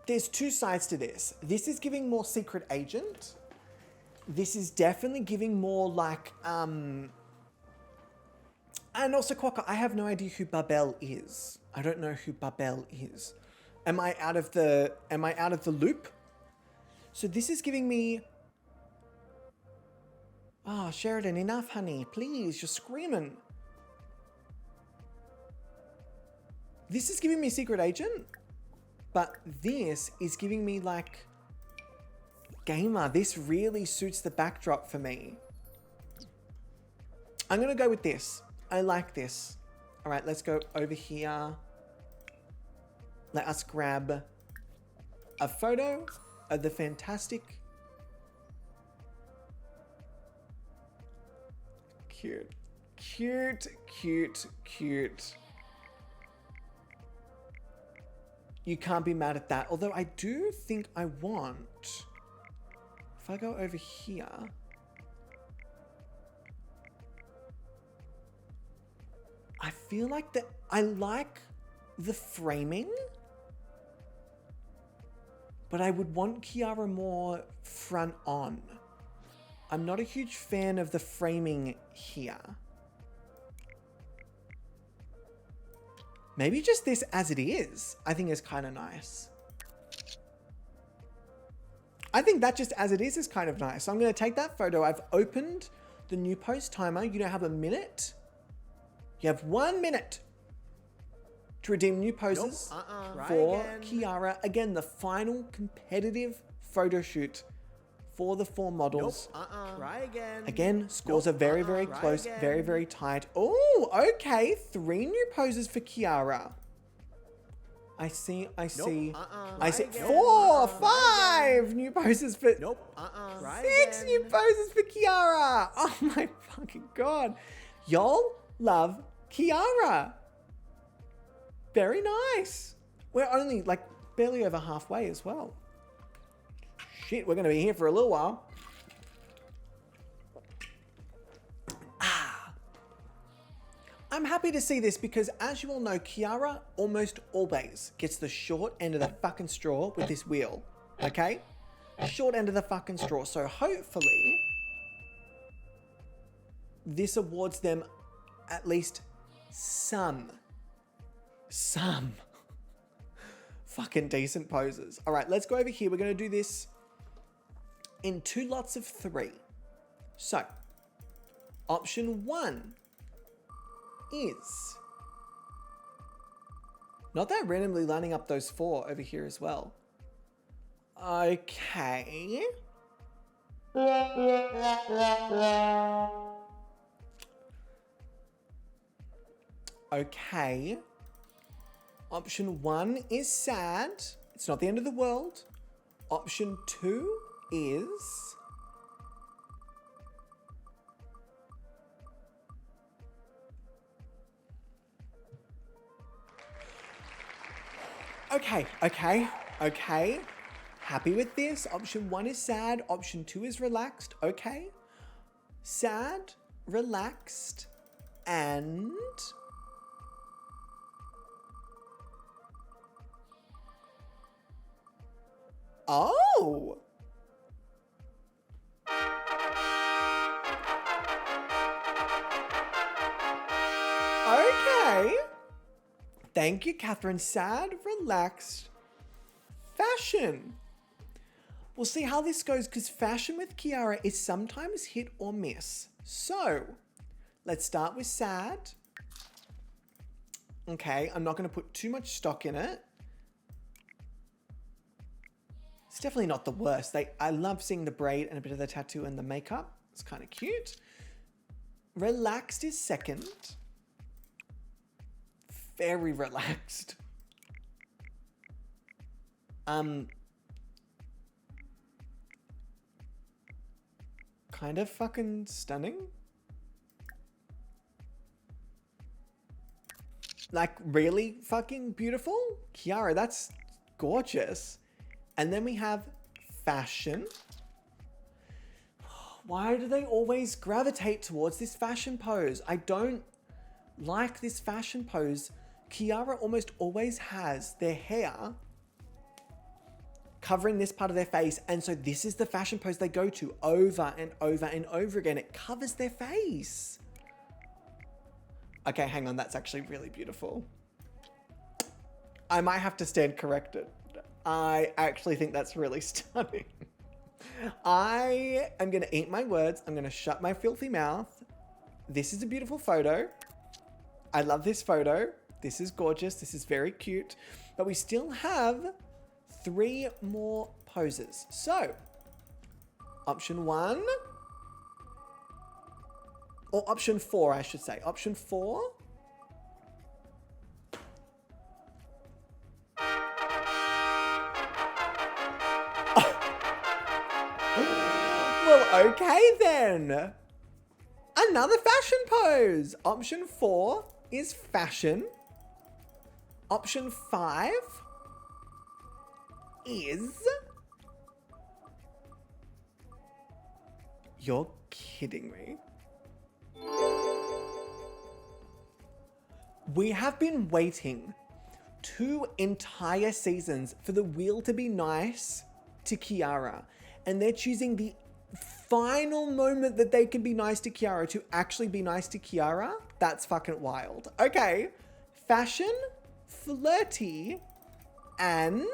There's two sides to this. This is giving more secret agent. This is definitely giving more like, and also, Quokka, I have no idea who Babel is. I don't know who Babel is. Am I out of the loop? So this is giving me... Oh, Sheridan, enough, honey. Please, you're screaming. This is giving me Secret Agent, but this is giving me, like, Gamer. This really suits the backdrop for me. I'm going to go with this. I like this. All right, let's go over here. Let us grab a photo of the fantastic... Cute. Cute, cute, cute. You can't be mad at that. Although I do think I want... If I go over here... I feel like that I like the framing, but I would want Kiara more front on. I'm not a huge fan of the framing here. Maybe just this as it is, I think is kind of nice. I think that just as it is kind of nice. So I'm going to take that photo. I've opened the new post timer. You don't have a minute. You have 1 minute to redeem new poses for Kiara. Again, the final competitive photo shoot for the 4 models. Try again. Again, scores are very, very close, very, very tight. Oh, okay. 3 new poses for Kiara. I see. Nope. I see Again. 4, 5 new poses for... Nope. Try 6 again. new poses for Kiara. Oh my fucking God. Y'all love Kiara. Very nice. We're only like barely over halfway as well. Shit, we're going to be here for a little while. I'm happy to see this because, as you all know, Kiara almost always gets the short end of the fucking straw with this wheel, okay? Short end of the fucking straw. So hopefully this awards them at least some fucking decent poses. All right, let's go over here. We're going to do this in 2 lots of 3. So, option 1 is not that randomly lining up those 4 over here as well. Okay. Okay. Option 1 is sad. It's not the end of the world. Option 2 is... Okay. Happy with this. Option 1 is sad. Option 2 is relaxed. Okay. Sad, relaxed, and... Oh! Okay. Thank you, Catherine. Sad, relaxed, fashion. We'll see how this goes because fashion with Kiara is sometimes hit or miss. So, let's start with sad. Okay, I'm not going to put too much stock in it. It's definitely not the worst. I love seeing the braid and a bit of the tattoo and the makeup. It's kind of cute. Relaxed is second. Very relaxed. Kind of fucking stunning. Like really fucking beautiful. Kiara, that's gorgeous. And then we have fashion. Why do they always gravitate towards this fashion pose? I don't like this fashion pose. Kiara almost always has their hair covering this part of their face. And so this is the fashion pose they go to over and over and over again. It covers their face. Okay, hang on. That's actually really beautiful. I might have to stand corrected. I actually think that's really stunning. I am going to eat my words. I'm going to shut my filthy mouth. This is a beautiful photo. I love this photo. This is gorgeous. This is very cute. But we still have 3 more poses. So, option 1. Or option 4, I should say. Option 4. Well, okay then. Another fashion pose. Option 4 is fashion. Option 5 is... You're kidding me. We have been waiting 2 entire seasons for the wheel to be nice to Kiara. And they're choosing the final moment that they can be nice to Kiara to actually be nice to Kiara. That's fucking wild. Okay. Fashion, flirty, and...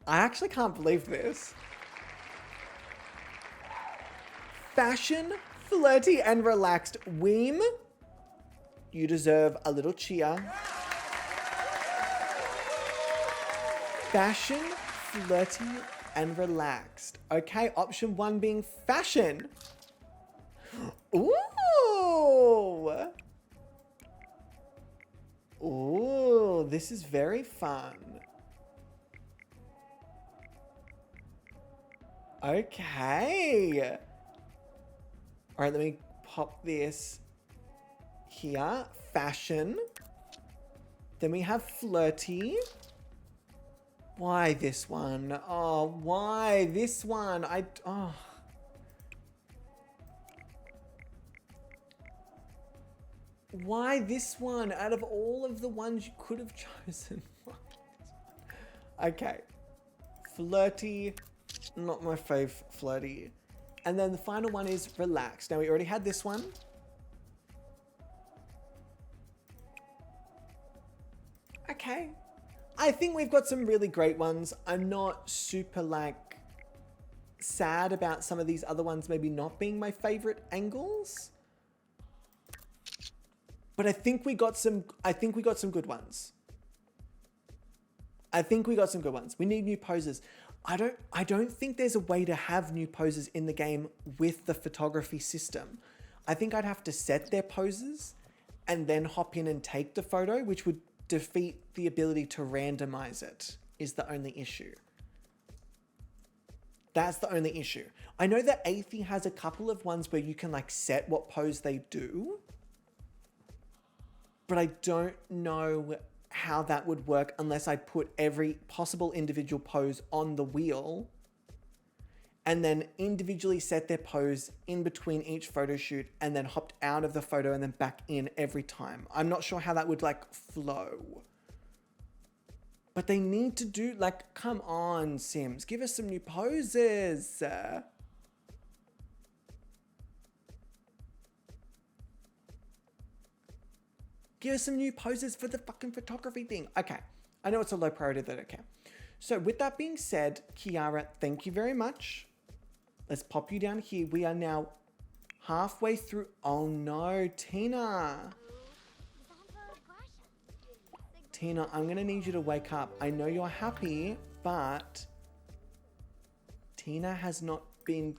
I actually can't believe this. Fashion, flirty, and relaxed. Weem, you deserve a little cheer. Fashion, flirty, and relaxed. Okay, option 1 being fashion. Ooh. Ooh, this is very fun. Okay. All right, let me pop this here. Fashion. Then we have flirty. Why this one? Oh, why this one? Oh. Why this one out of all of the ones you could have chosen? Okay. Flirty. Not my fave flirty. And then the final one is relax. Now we already had this one. Okay. I think we've got some really great ones. I'm not super like sad about some of these other ones maybe not being my favorite angles. But I think we got some good ones. We need new poses. I don't think there's a way to have new poses in the game with the photography system. I think I'd have to set their poses and then hop in and take the photo, which would defeat the ability to randomize it, is the only issue. That's the only issue. I know that Aethie has a couple of ones where you can like set what pose they do, but I don't know how that would work unless I put every possible individual pose on the wheel and then individually set their pose in between each photo shoot and then hopped out of the photo and then back in every time. I'm not sure how that would like flow. But they need to do like, come on, Sims, give us some new poses. Give us some new poses for the fucking photography thing. Okay. I know it's a low priority, that okay. So with that being said, Kiara, thank you very much. Let's pop you down here. We are now halfway through. Oh no, Tina. Tina, I'm going to need you to wake up. I know you're happy, but Tina has not been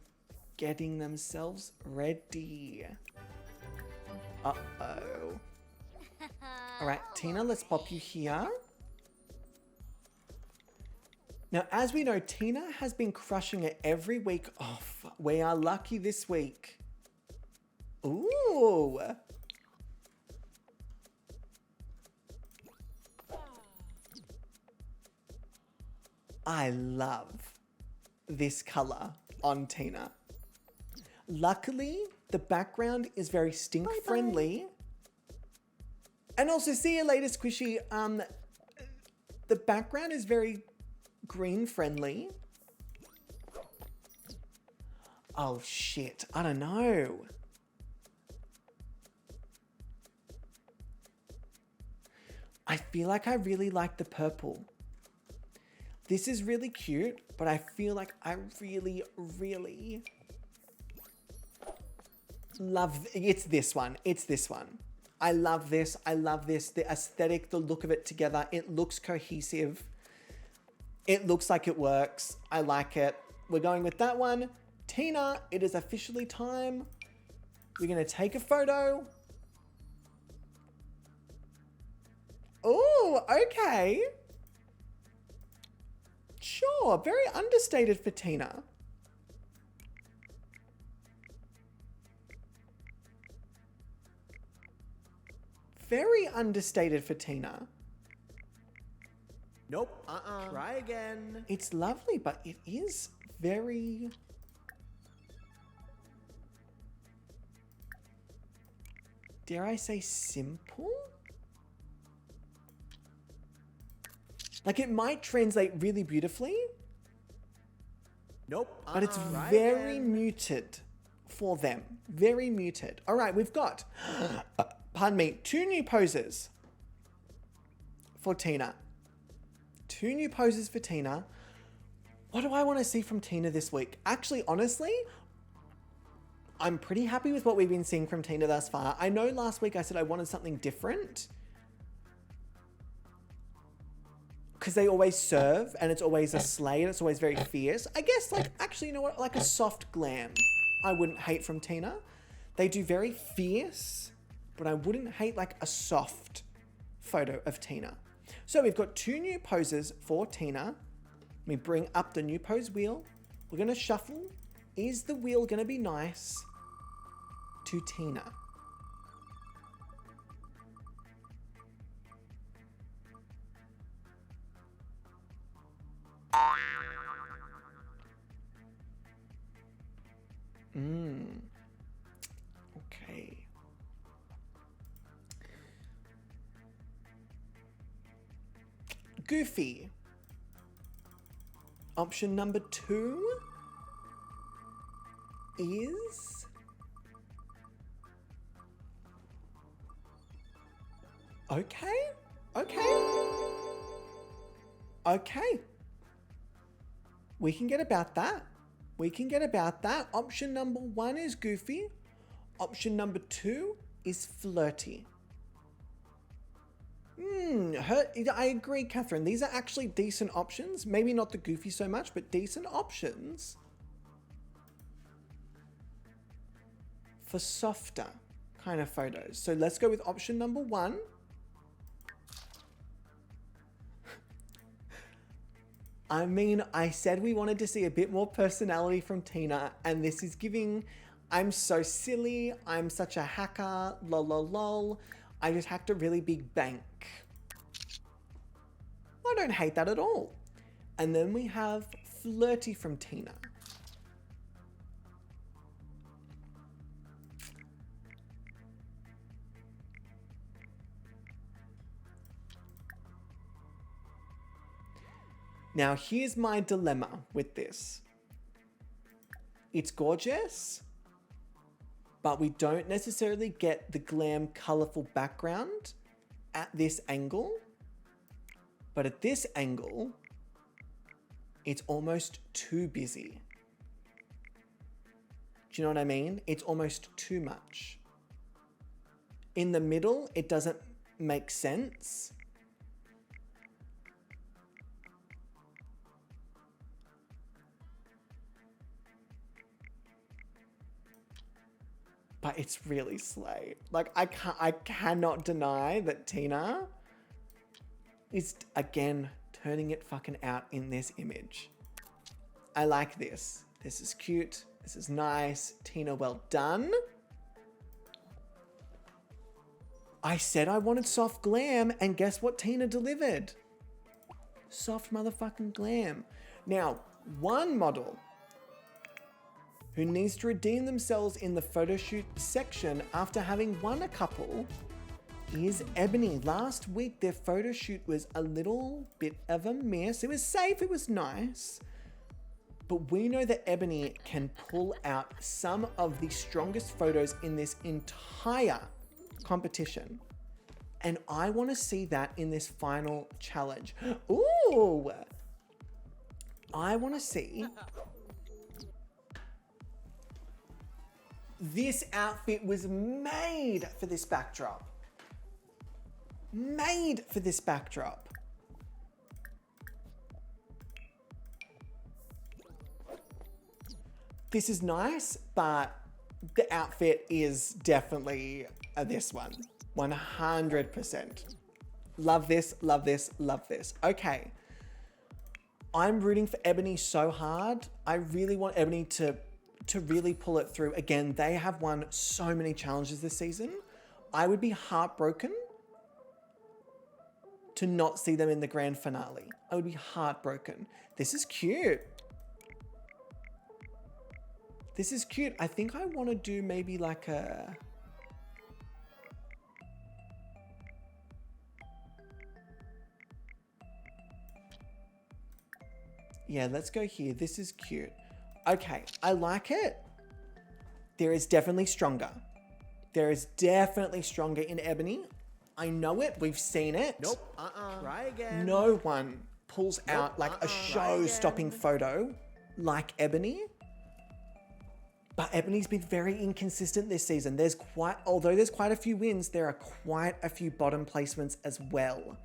getting themselves ready. Uh-oh. All right, Tina, let's pop you here. Now, as we know, Tina has been crushing it every week. Oh, we are lucky this week. Ooh. I love this color on Tina. Luckily, the background is very stink friendly. And also, see you later, Squishy. The background is very green friendly. Oh shit, I don't know. I feel like I really like the purple. This is really cute, but I feel like I really, really love, it's this one. It's this one. I love this. I love this. The aesthetic, the look of it together. It looks cohesive. It looks like it works. I like it. We're going with that one. Tina, it is officially time. We're going to take a photo. Oh, okay. Sure. Very understated for Tina. Very understated for Tina. Nope. Try again. It's lovely, but it is very... Dare I say simple? Like it might translate really beautifully. Nope. But it's very muted for them. Very muted. All right, we've got... pardon me, 2 new poses for Tina. 2 new poses for Tina. What do I want to see from Tina this week? Actually, honestly, I'm pretty happy with what we've been seeing from Tina thus far. I know last week I said I wanted something different, because they always serve and it's always a slay and it's always very fierce. I guess like, actually, you know what? Like a soft glam, I wouldn't hate from Tina. They do very fierce, but I wouldn't hate like a soft photo of Tina. So we've got 2 new poses for Tina. Let me bring up the new pose wheel. We're gonna shuffle. Is the wheel gonna be nice to Tina? Okay. Goofy. Option number 2 is okay. We can get about that. Option number 1 is goofy. Option number 2 is flirty. I agree, Catherine. These are actually decent options. Maybe not the goofy so much, but decent options for softer kind of photos. So let's go with option number 1. I mean, I said we wanted to see a bit more personality from Tina, and this is giving, I'm so silly, I'm such a hacker, lol lol lol, I just hacked a really big bank. I don't hate that at all. And then we have flirty from Tina. Now, here's my dilemma with this. It's gorgeous, but we don't necessarily get the glam, colorful background at this angle. But at this angle, it's almost too busy. Do you know what I mean? It's almost too much. In the middle, it doesn't make sense. But it's really slay. Like, I cannot deny that Tina is, again, turning it fucking out in this image. I like this. This is cute. This is nice. Tina, well done. I said I wanted soft glam, and guess what Tina delivered? Soft motherfucking glam. Now, one model who needs to redeem themselves in the photo shoot section after having won a couple is Ebony. Last week, their photo shoot was a little bit of a mess. It was safe, it was nice. But we know that Ebony can pull out some of the strongest photos in this entire competition. And I want to see that in this final challenge. Ooh! I want to see... This outfit was made for this backdrop. Made for this backdrop. This is nice, but the outfit is definitely this one. 100%. Love this, love this, love this. Okay. I'm rooting for Ebony so hard. I really want Ebony to really pull it through. Again, they have won so many challenges this season. I would be heartbroken to not see them in the grand finale. I would be heartbroken. This is cute. This is cute. I think I want to do maybe like a... Yeah, let's go here. This is cute. Okay, I like it. There is definitely stronger. There is definitely stronger in Ebony. I know it. We've seen it. Nope. Try again. No one pulls out like a show-stopping photo like Ebony. But Ebony's been very inconsistent this season. Although there's quite a few wins, there are quite a few bottom placements as well.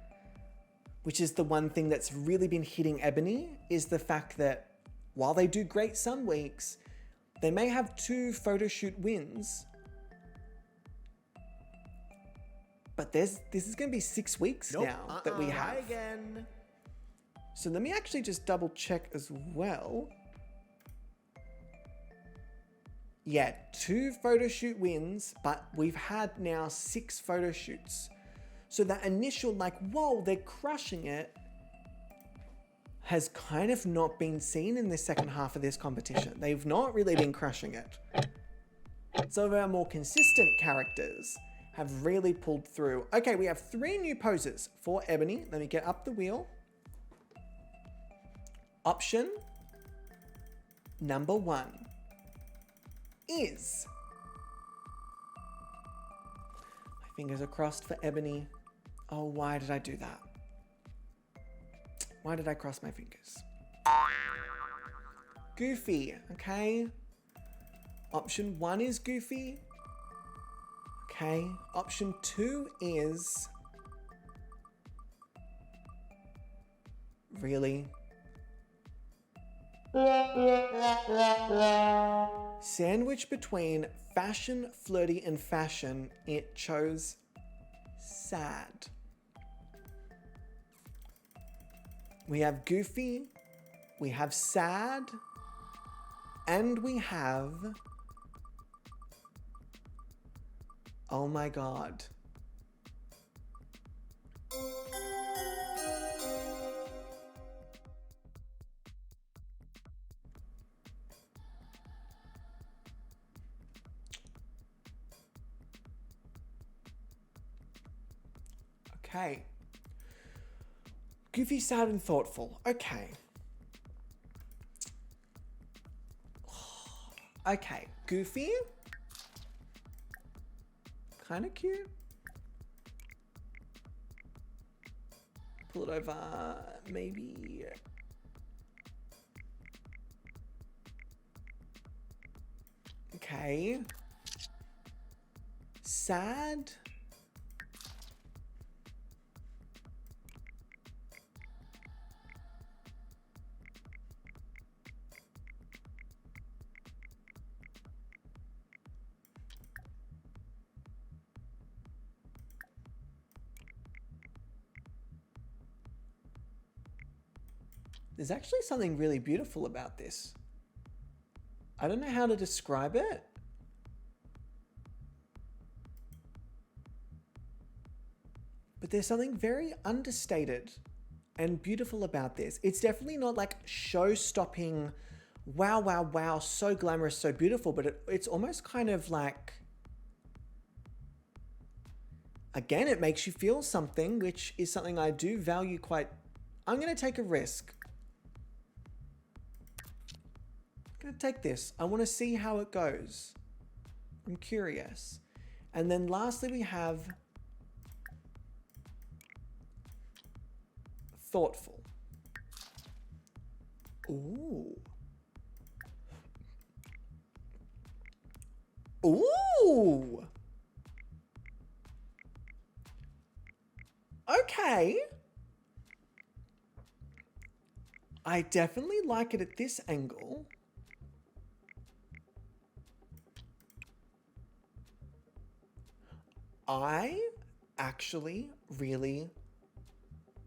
Which is the one thing that's really been hitting Ebony, is the fact that while they do great some weeks, they may have 2 photo shoot wins, But this is going to be 6 weeks now that we have. Try again. So let me actually just double check as well. Yeah, 2 photo shoot wins, but we've had now 6 photo shoots. So that initial like, whoa, they're crushing it, has kind of not been seen in the second half of this competition. They've not really been crushing it. Some of our more consistent characters have really pulled through. Okay, we have 3 new poses for Ebony. Let me get up the wheel. Option number 1 is... My fingers are crossed for Ebony. Oh, why did I do that? Why did I cross my fingers? Goofy, okay. Option 1 is Goofy. Okay, option 2 is... Really? Sandwich between fashion, flirty, and fashion, it chose sad. We have Goofy, we have sad, and we have... Oh my god. Okay. Goofy, sad, and thoughtful. Okay. Okay, Goofy. Kind of cute. Pull it over, maybe. Okay. Sad. There's actually something really beautiful about this. I don't know how to describe it. But there's something very understated and beautiful about this. It's definitely not like show-stopping, wow, wow, wow, so glamorous, so beautiful, but it's almost kind of like, again, it makes you feel something, which is something I do value quite. I'm going to take a risk. I'm going to take this. I want to see how it goes. I'm curious. And then lastly, we have thoughtful. Ooh. Ooh. Okay. I definitely like it at this angle. I actually really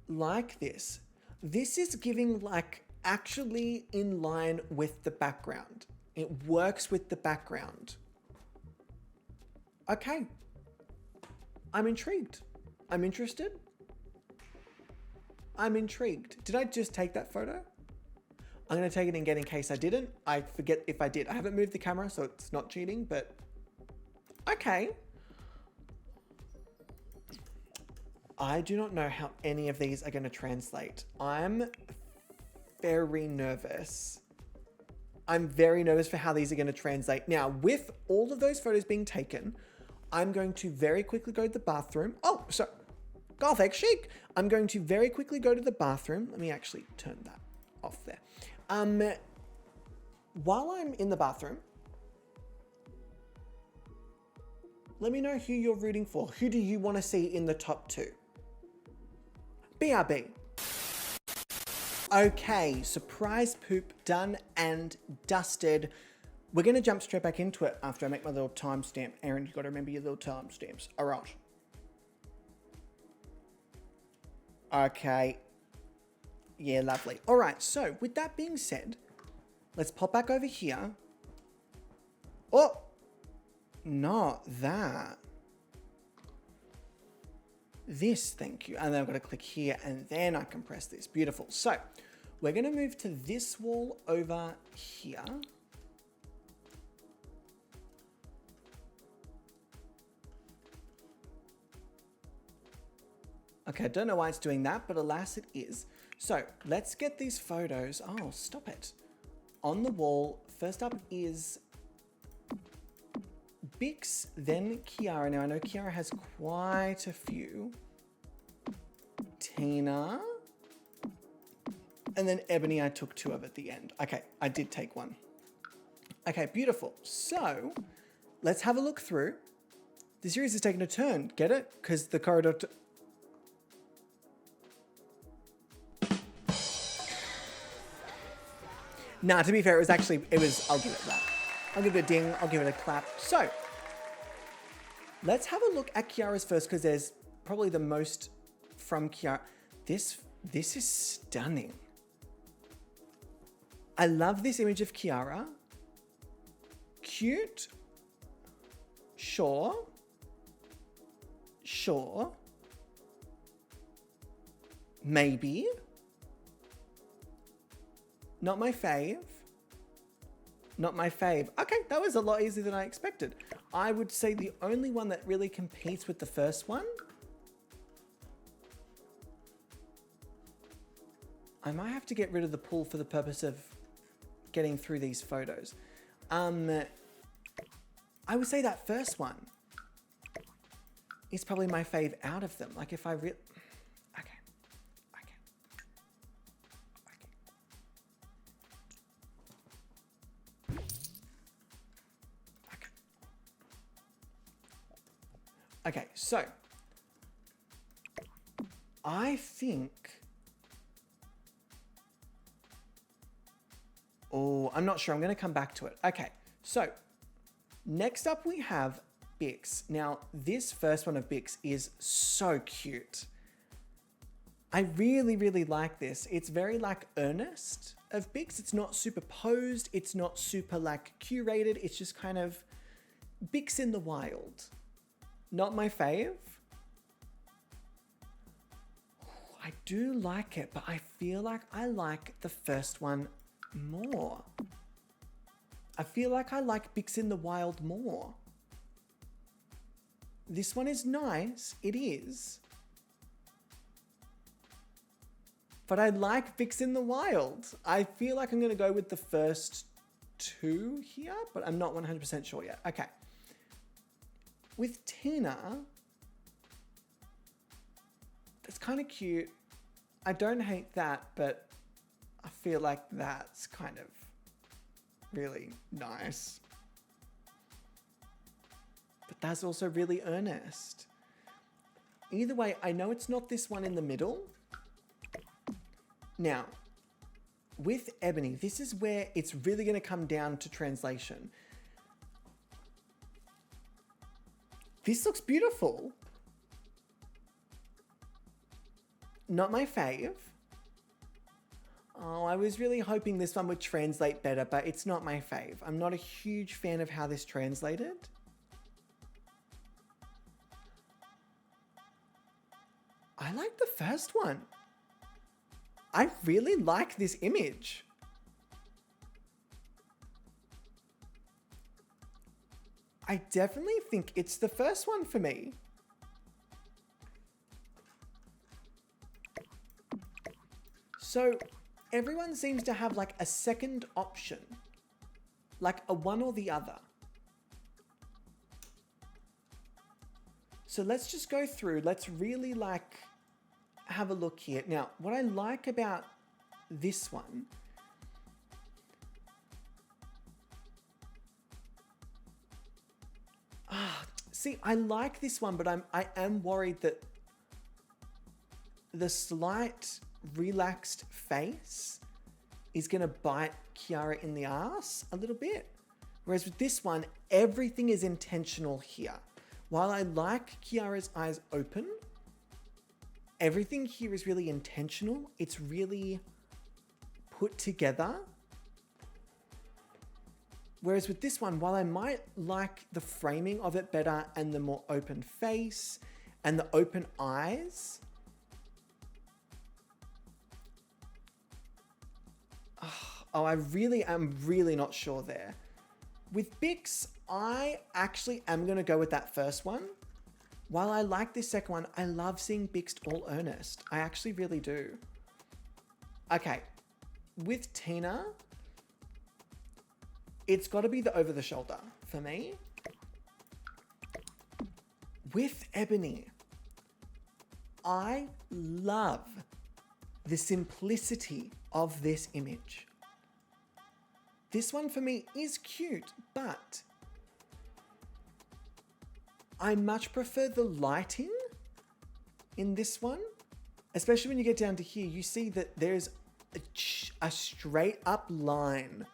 like this. This is giving like actually in line with the background. It works with the background. Okay. I'm intrigued. I'm interested. I'm intrigued. Did I just take that photo? I'm going to take it again in case I didn't. I forget if I did. I haven't moved the camera, so it's not cheating, but okay. I do not know how any of these are going to translate. I'm very nervous. I'm very nervous for how these are going to translate. Now, with all of those photos being taken, I'm going to very quickly go to the bathroom. Oh, so Gothic chic. I'm going to very quickly go to the bathroom. Let me actually turn that off there. While I'm in the bathroom, let me know who you're rooting for. Who do you want to see in the top 2? BRB. Okay, surprise poop done and dusted. We're going to jump straight back into it after I make my little timestamp. Aaron, you've got to remember your little timestamps. All right. Okay. Yeah, lovely. All right, so with that being said, let's pop back over here. Oh, not that. This, thank you. And then I've got to click here and then I can press this. Beautiful. So we're going to move to this wall over here. Okay, I don't know why it's doing that, but alas it is. So let's get these photos. Oh, stop it. On the wall, first up is Bix, then Kiara. Now I know Kiara has quite a few. Tina. And then Ebony, I took 2 of at the end. Okay, I did take 1. Okay, beautiful. So let's have a look through. The series is taking a turn. Get it? Because the corridor... Nah, to be fair, I'll give it that. I'll give it a ding, I'll give it a clap. So, let's have a look at Kiara's first, because there's probably the most from Kiara. This is stunning. I love this image of Kiara. Cute. Sure. Sure. Maybe. Not my fave. Not my fave. Okay, that was a lot easier than I expected. I would say the only one that really competes with the first one. I might have to get rid of the pool for the purpose of getting through these photos. I would say that first one is probably my fave out of them. Like if I really... Okay, so I think, I'm not sure. I'm going to come back to it. Okay, so next up we have Bix. Now, this first one of Bix is so cute. I really, really like this. It's very like earnest of Bix. It's not super posed. It's not super like curated. It's just kind of Bix in the wild. Not my fave. I do like it, but I feel like I like the first one more. I feel like I like Bix in the Wild more. This one is nice, it is. But I like Bix in the Wild. I feel like I'm gonna go with the first 2 here, but I'm not 100% sure yet. Okay. With Tina, that's kind of cute. I don't hate that, but I feel like that's kind of really nice. But that's also really earnest. Either way, I know it's not this one in the middle. Now, with Ebony, this is where it's really going to come down to translation. This looks beautiful. Not my fave. Oh, I was really hoping this one would translate better, but it's not my fave. I'm not a huge fan of how this translated. I like the first one. I really like this image. I definitely think it's the first one for me. So everyone seems to have like a second option, like a one or the other. So let's just go through. Let's really like have a look here. Now, what I like about this one, see, I like this one, but I am worried that the slight relaxed face is gonna bite Kiara in the ass a little bit. Whereas with this one, everything is intentional here. While I like Kiara's eyes open, everything here is really intentional. It's really put together. Whereas with this one, while I might like the framing of it better and the more open face and the open eyes, oh, I really am not sure there. With Bix, I actually am going to go with that first one. While I like this second one, I love seeing Bixed all earnest. I actually really do. Okay, with Tina, it's got to be the over the shoulder for me. With Ebony, I love the simplicity of this image. This one for me is cute, but I much prefer the lighting in this one. Especially when you get down to here, you see that there's a straight up line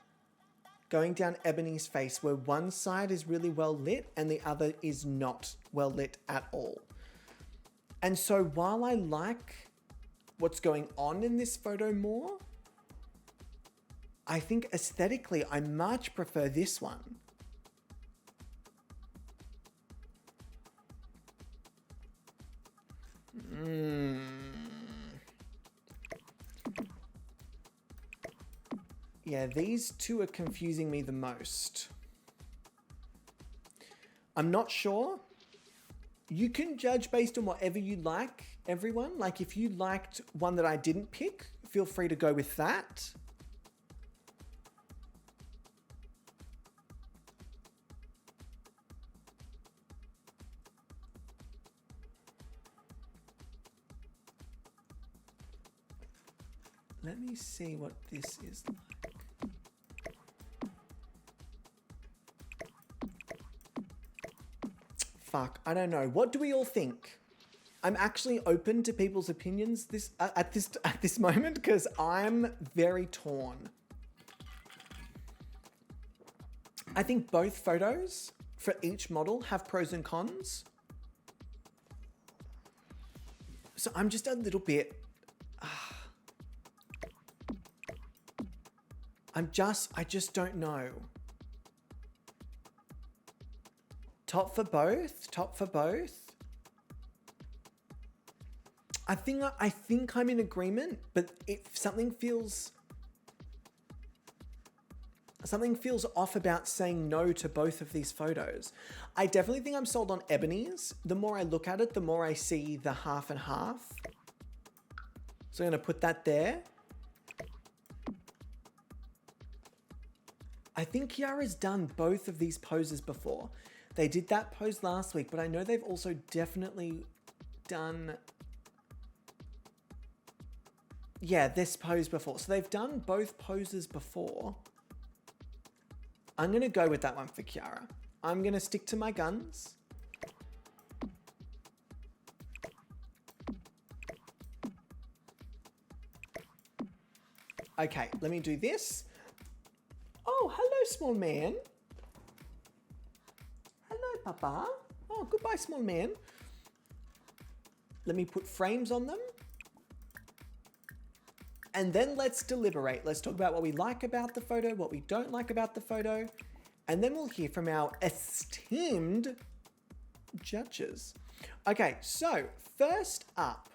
going down Ebony's face where one side is really well lit and the other is not well lit at all. And so while I like what's going on in this photo more, I think aesthetically I much prefer this one. Yeah, these two are confusing me the most. I'm not sure. You can judge based on whatever you like, everyone. Like if you liked one that I didn't pick, feel free to go with that. Let me see what this is like. Fuck, I don't know. What do we all think? I'm actually open to people's opinions at this moment because I'm very torn. I think both photos for each model have pros and cons. So I'm just a little bit... I just don't know. Top for both. I think I'm in agreement, but if something feels off about saying no to both of these photos. I definitely think I'm sold on Ebony's. The more I look at it, the more I see the half and half. So I'm gonna put that there. I think Kiara's done both of these poses before. They did that pose last week, but I know they've also definitely done, yeah, this pose before. So they've done both poses before. I'm going to go with that one for Kiara. I'm going to stick to my guns. Okay, let me do this. Oh, hello, small man. Hello, Papa. Oh, goodbye, small man. Let me put frames on them. And then let's deliberate. Let's talk about what we like about the photo, what we don't like about the photo. And then we'll hear from our esteemed judges. Okay, so first up,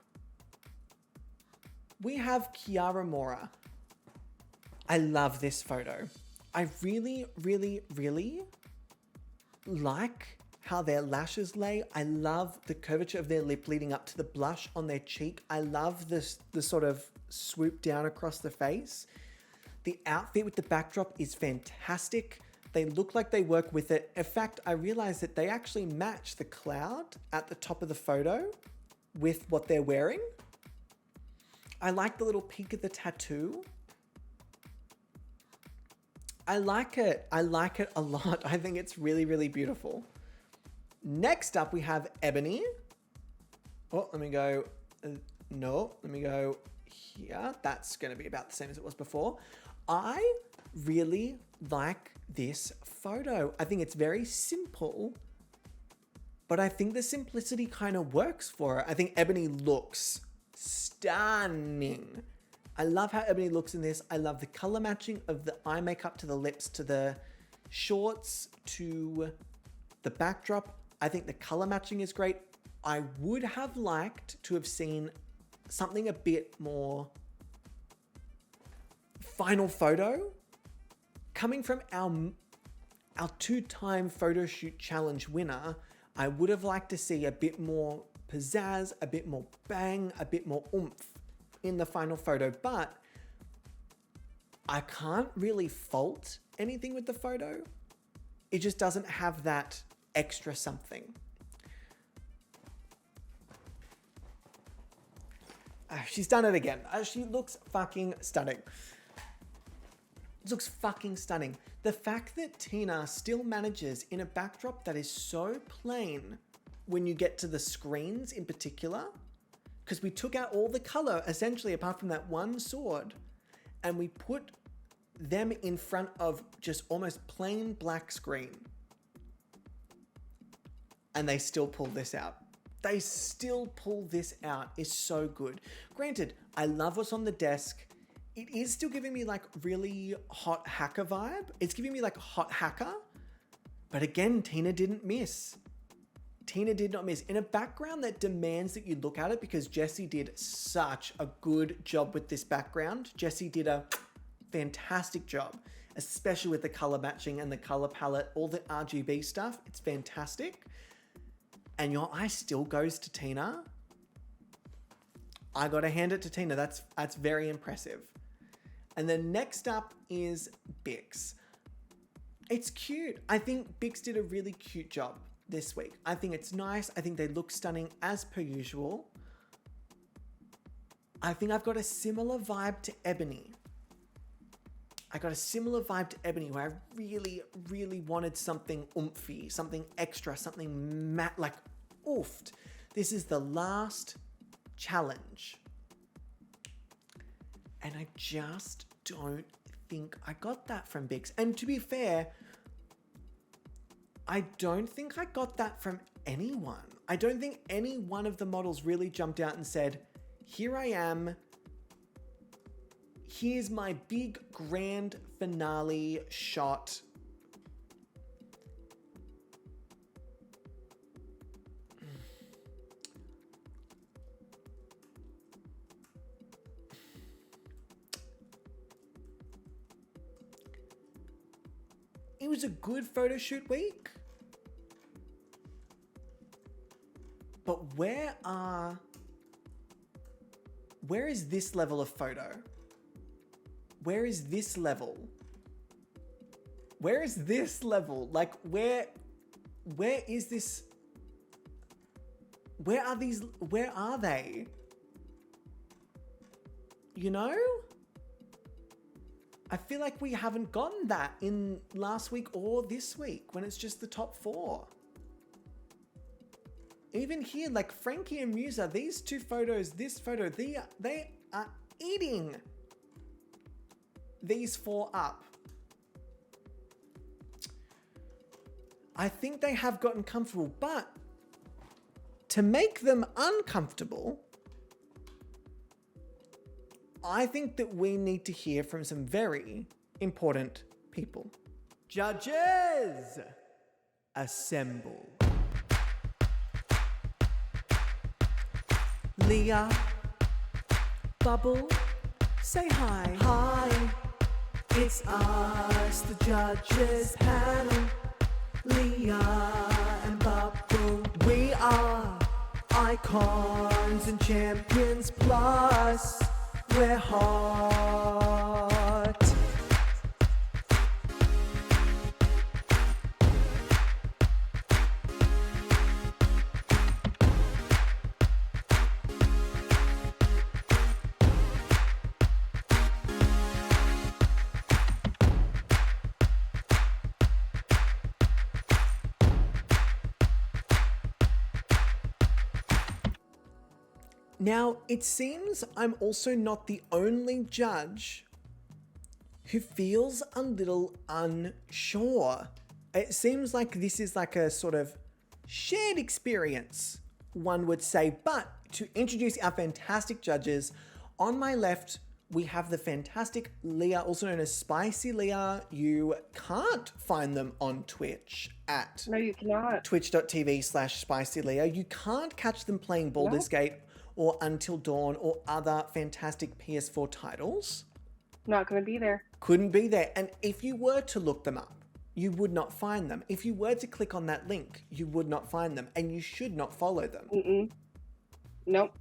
we have Kiara Mora. I love this photo. I really, really, really like how their lashes lay. I love the curvature of their lip leading up to the blush on their cheek. I love the sort of swoop down across the face. The outfit with the backdrop is fantastic. They look like they work with it. In fact, I realized that they actually match the cloud at the top of the photo with what they're wearing. I like the little peak of the tattoo. I like it. I like it a lot. I think it's really, really beautiful. Next up, we have Ebony. Oh, let me go. No, let me go here. That's going to be about the same as it was before. I really like this photo. I think it's very simple, but I think the simplicity kind of works for it. I think Ebony looks stunning. I love how Ebony looks in this. I love the color matching of the eye makeup to the lips, to the shorts, to the backdrop. I think the color matching is great. I would have liked to have seen something a bit more final photo coming from our two-time photo shoot challenge winner. I would have liked to see a bit more pizzazz, a bit more bang, a bit more oomph in the final photo, but I can't really fault anything with the photo. It just doesn't have that extra something. She's done it again. She looks fucking stunning. Looks fucking stunning. The fact that Tina still manages in a backdrop that is so plain when you get to the screens in particular, because we took out all the color essentially apart from that one sword and we put them in front of just almost plain black screen. And they still pull this out. They still pull this out. Is so good. Granted, I love what's on the desk. It is still giving me like really hot hacker vibe. It's giving me like hot hacker. But again, Tina didn't miss. Tina did not miss. In a background that demands that you look at it, because Jessie did such a good job with this background. Jessie did a fantastic job, especially with the color matching and the color palette, all the RGB stuff. It's fantastic. And your eye still goes to Tina. I gotta hand it to Tina. That's very impressive. And then next up is Bix. It's cute. I think Bix did a really cute job this week. I think it's nice. I think they look stunning as per usual. I think I've got a similar vibe to Ebony. I got a similar vibe to Ebony where I really, really wanted something oomphy, something extra, something matte, like oofed. This is the last challenge. And I just don't think I got that from Bix. And to be fair, I don't think I got that from anyone. I don't think any one of the models really jumped out and said, here I am. Here's my big grand finale shot. It was a good photo shoot week. But where is this level of photo? Where is this level? Where is this level? Like where is this? Where are these? Where are they? You know? I feel like we haven't gotten that in last week or this week when it's just the top 4. Even here, like Frankie and Musa, these two photos, this photo, they are eating these 4 up. I think they have gotten comfortable, but to make them uncomfortable, I think that we need to hear from some very important people. Judges, assemble. Leah, Bubble, say hi. Hi, it's us, the judges panel. Leah and Bubble, we are icons and champions, plus we're hot. Now, it seems I'm also not the only judge who feels a little unsure. It seems like this is like a sort of shared experience, one would say, but to introduce our fantastic judges. On my left, we have the fantastic Leah, also known as Spicy Leah. You can't find them on Twitch at No, you cannot. twitch.tv/Spicy Leah. You can't catch them playing Baldur's Gate or Until Dawn or other fantastic PS4 titles. Not going to be there. Couldn't be there. And if you were to look them up, you would not find them. If you were to click on that link, you would not find them, and you should not follow them. Nope.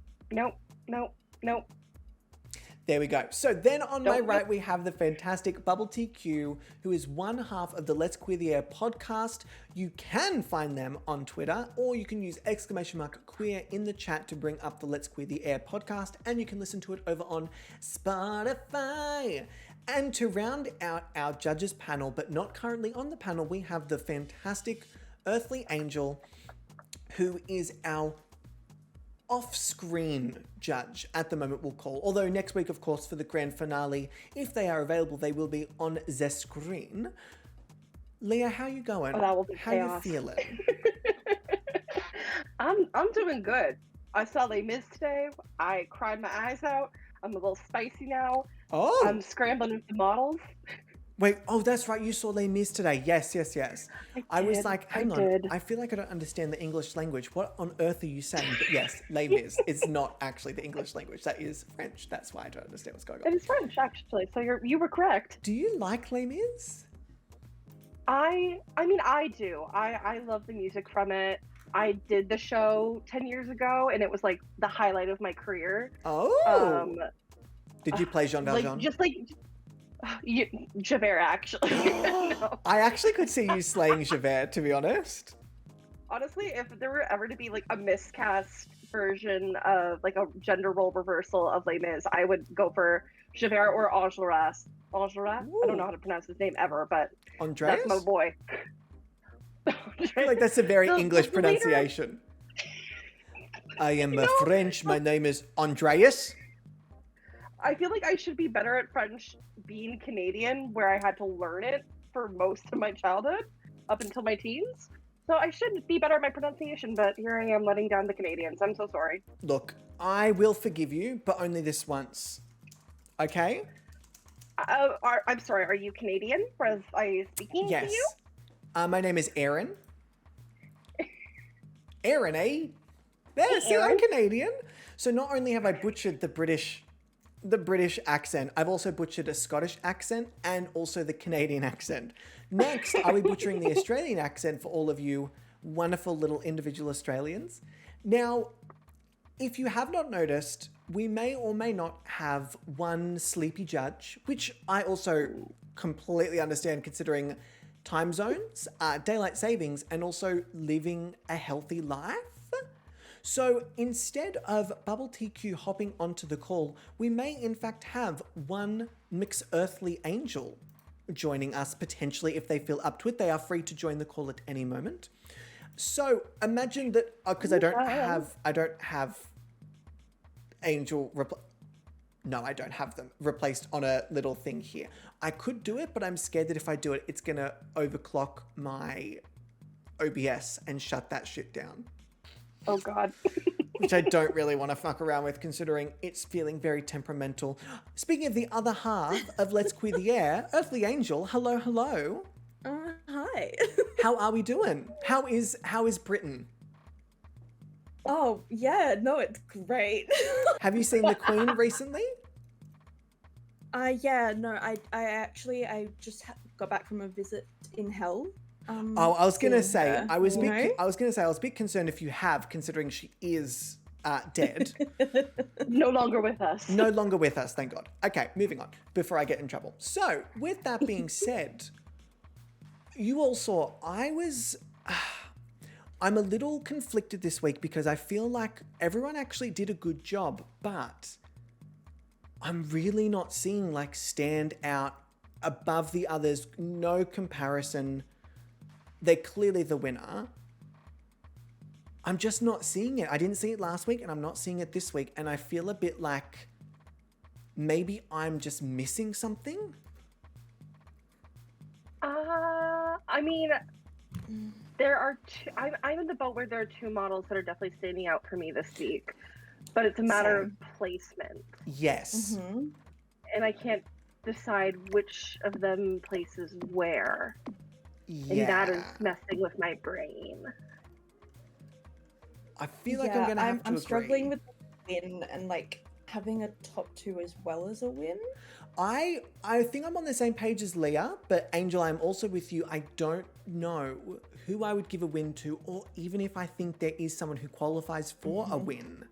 There we go. So then on my right, we have the fantastic lgbtq, who is one half of the Let's Queer the Air podcast. You can find them on Twitter, or you can use !queer in the chat to bring up the Let's Queer the Air podcast, and you can listen to it over on Spotify. And to round out our judges panel, but not currently on the panel, we have the fantastic Earthly Angel, who is our off-screen judge at the moment, we'll call. Although next week, of course, for the grand finale, if they are available, they will be on the screen. Leah, how you going? Oh, that will be how chaos. you feeling? I'm doing good. I saw Les Mis today. I cried my eyes out. I'm a little spicy now. Oh, I'm scrambling with the models. wait. Oh, that's right. You saw Les Mis today. Yes. I was did. like, I hang on. did. I feel like I don't understand the English language. What on earth are you saying? But yes, Les Mis. It's not actually the English language. That is French. That's why I don't understand what's going It on. is French, actually. So you were correct. Do you like Les Mis? I mean, I do. I love the music from it. I did the show 10 years ago, and it was like the highlight of my career. Oh. Did you play Jean Valjean? Javert, actually. No. I actually could see you slaying Javert, to be honest. Honestly, if there were ever to be like a miscast version of like a gender role reversal of Les Mis, I would go for Javert or Enjolras. Enjolras? I don't know how to pronounce his name ever, but Andreas? that's my boy. I feel like that's a very English the leader- pronunciation. I am French. My name is Andreas. I feel like I should be better at French being Canadian, where I had to learn it for most of my childhood, up until my teens. So I should be better at my pronunciation, but here I am letting down the Canadians. I'm so sorry. Look, I will forgive you, but only this once. Okay? I'm sorry, are you Canadian? Was I speaking to Yes. you? My name is Aaron. Aaron, eh? Yeah, see, I'm Aaron. Canadian. So not only have I butchered the British accent, I've also butchered a Scottish accent and also the Canadian accent. Next, I'll be butchering the Australian accent for all of you wonderful little individual Australians. Now, if you have not noticed, we may or may not have one sleepy judge, which I also completely understand considering time zones, daylight savings, and also living a healthy life. So instead of lgbtq hopping onto the call, we may in fact have one Mix Earthly Angel joining us potentially if they feel up to it. They are free to join the call at any moment. So imagine that, because I don't have Angel no, I don't have them replaced on a little thing here. I could do it, but I'm scared that if I do it, it's gonna overclock my OBS and shut that shit down. Oh God. Which I don't really want to fuck around with, considering it's feeling very temperamental. Speaking of the other half of Let's Queer the Air, Earthly Angel, hello. Hi. How are we doing? How is Britain? Oh, yeah, no, it's great. Have you seen the Queen recently? Yeah, no, I just got back from a visit in hell. Oh, I was gonna seeing say her, I was you know? I was a bit concerned if you have, considering she is dead. No longer with us. No longer with us, thank God. Okay, moving on before I get in trouble. So, with that being said, you all saw I'm a little conflicted this week because I feel like everyone actually did a good job, but I'm really not seeing like stand out above the others. No comparison. They're clearly the winner. I'm just not seeing it. I didn't see it last week and I'm not seeing it this week. And I feel a bit like maybe I'm just missing something. I mean, there are two. I'm in the boat where there are two models that are definitely standing out for me this week. but it's a matter Same. of placement. Yes. Mm-hmm. And I can't decide which of them places where. And that is Yeah. messing with my brain. I feel like I'm gonna have to I'm agree. struggling with the win and like having a top 2 as well as a win. I think I'm on the same page as Leah, but Angel, I'm also with you. I don't know who I would give a win to, or even if I think there is someone who qualifies for a win.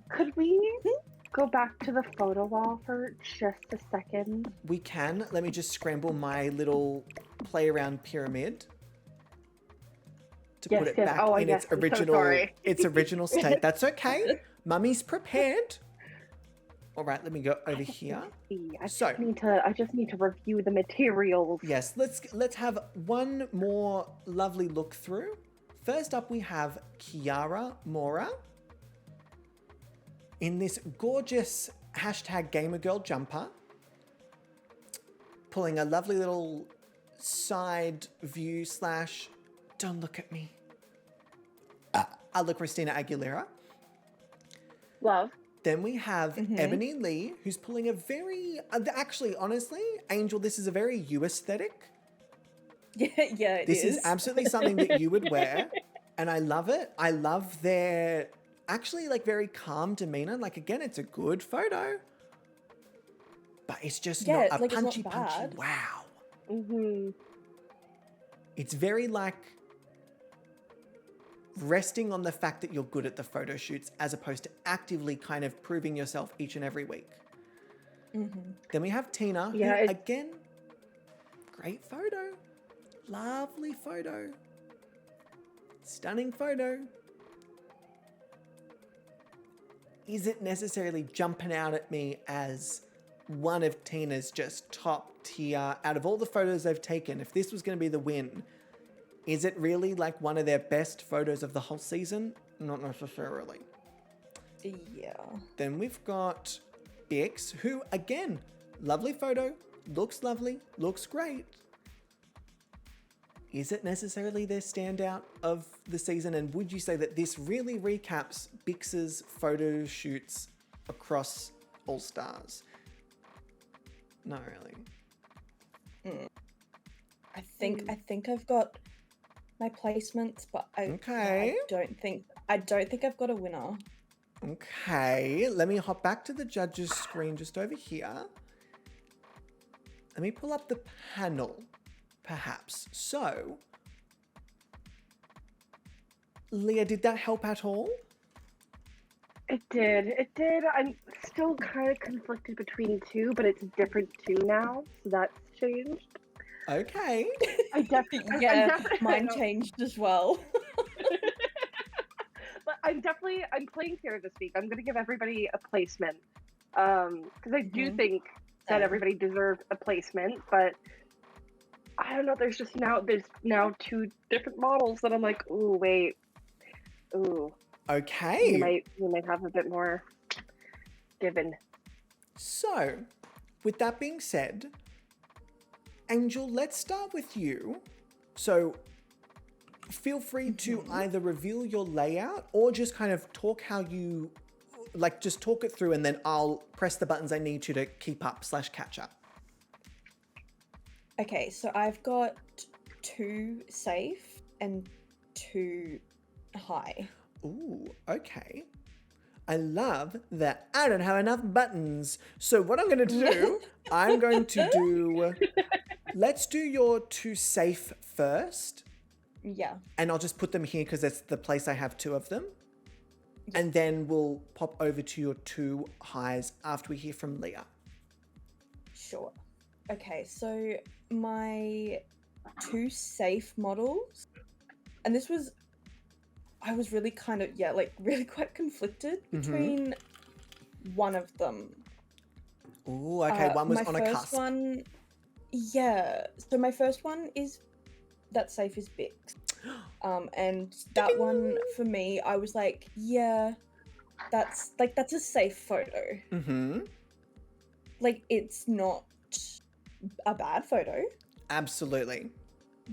Could we go back to the photo wall for just a second? We can. Let me just scramble my little play around pyramid to put it back in its I'm so original sorry. state. That's okay. Mummy's prepared. All right, let me go over here. I So- just need to review the materials. Yes, let's have one more lovely look through. First up, we have Kiara Mora in this gorgeous #gamergirl jumper, pulling a lovely little side view / don't look at me. I look Christina Aguilera. Love. Then we have Ebony Lee, who's pulling a very, actually, honestly, Angel, this is a very you aesthetic. Yeah, This is absolutely something that you would wear, and I love it. I love their actually like very calm demeanor. Like again, it's a good photo, but it's just Yeah, not a like, it's not punchy. bad. Wow. Mm-hmm. It's very like resting on the fact that you're good at the photo shoots as opposed to actively kind of proving yourself each and every week. Then we have Tina, who Yeah, again, great photo. Lovely photo. Stunning photo. Is it necessarily jumping out at me as one of Tina's just top tier out of all the photos they've taken? If this was going to be the win, is it really like one of their best photos of the whole season? Not necessarily. Yeah. Then we've got Bix, who again, lovely photo, looks lovely, looks great. Is it necessarily their standout of the season? And would you say that this really recaps Bix's photo shoots across All Stars? Not really. I think I've got my placements, but Okay. I don't think I've got a winner. Okay, let me hop back to the judges screen just over here. Let me pull up the panel, perhaps. So, Leah, did that help at all? It did. I'm still kind of conflicted between 2, but it's different 2 now, so that's changed. Okay. I definitely. Yeah, mine changed as well. But I'm playing fair this week. I'm gonna give everybody a placement. Because I do think that Same. everybody deserved a placement, but I don't know, there's now 2 different models that I'm like, ooh, wait. Ooh. Okay. You might have a bit more given. So, with that being said, Angel, let's start with you. So, feel free to either reveal your layout or just kind of talk how you, like just talk it through and then I'll press the buttons I need to keep up / catch up. Okay, so I've got 2 safe and 2 high. Ooh, okay. I love that I don't have enough buttons. So what I'm going to do, I'm going to do, let's do your 2 safe first. Yeah. And I'll just put them here because that's the place I have 2 of them. And then we'll pop over to your 2 highs after we hear from Leah. Sure. Okay, so my 2 safe models, and I was really kind of, really quite conflicted between one of them. Ooh, okay, one was my on a first cusp. one, yeah. So my first one is that safe is Bix. And that one for me, I was like, yeah, that's a safe photo. Mm-hmm. Like, it's not a bad photo, Absolutely.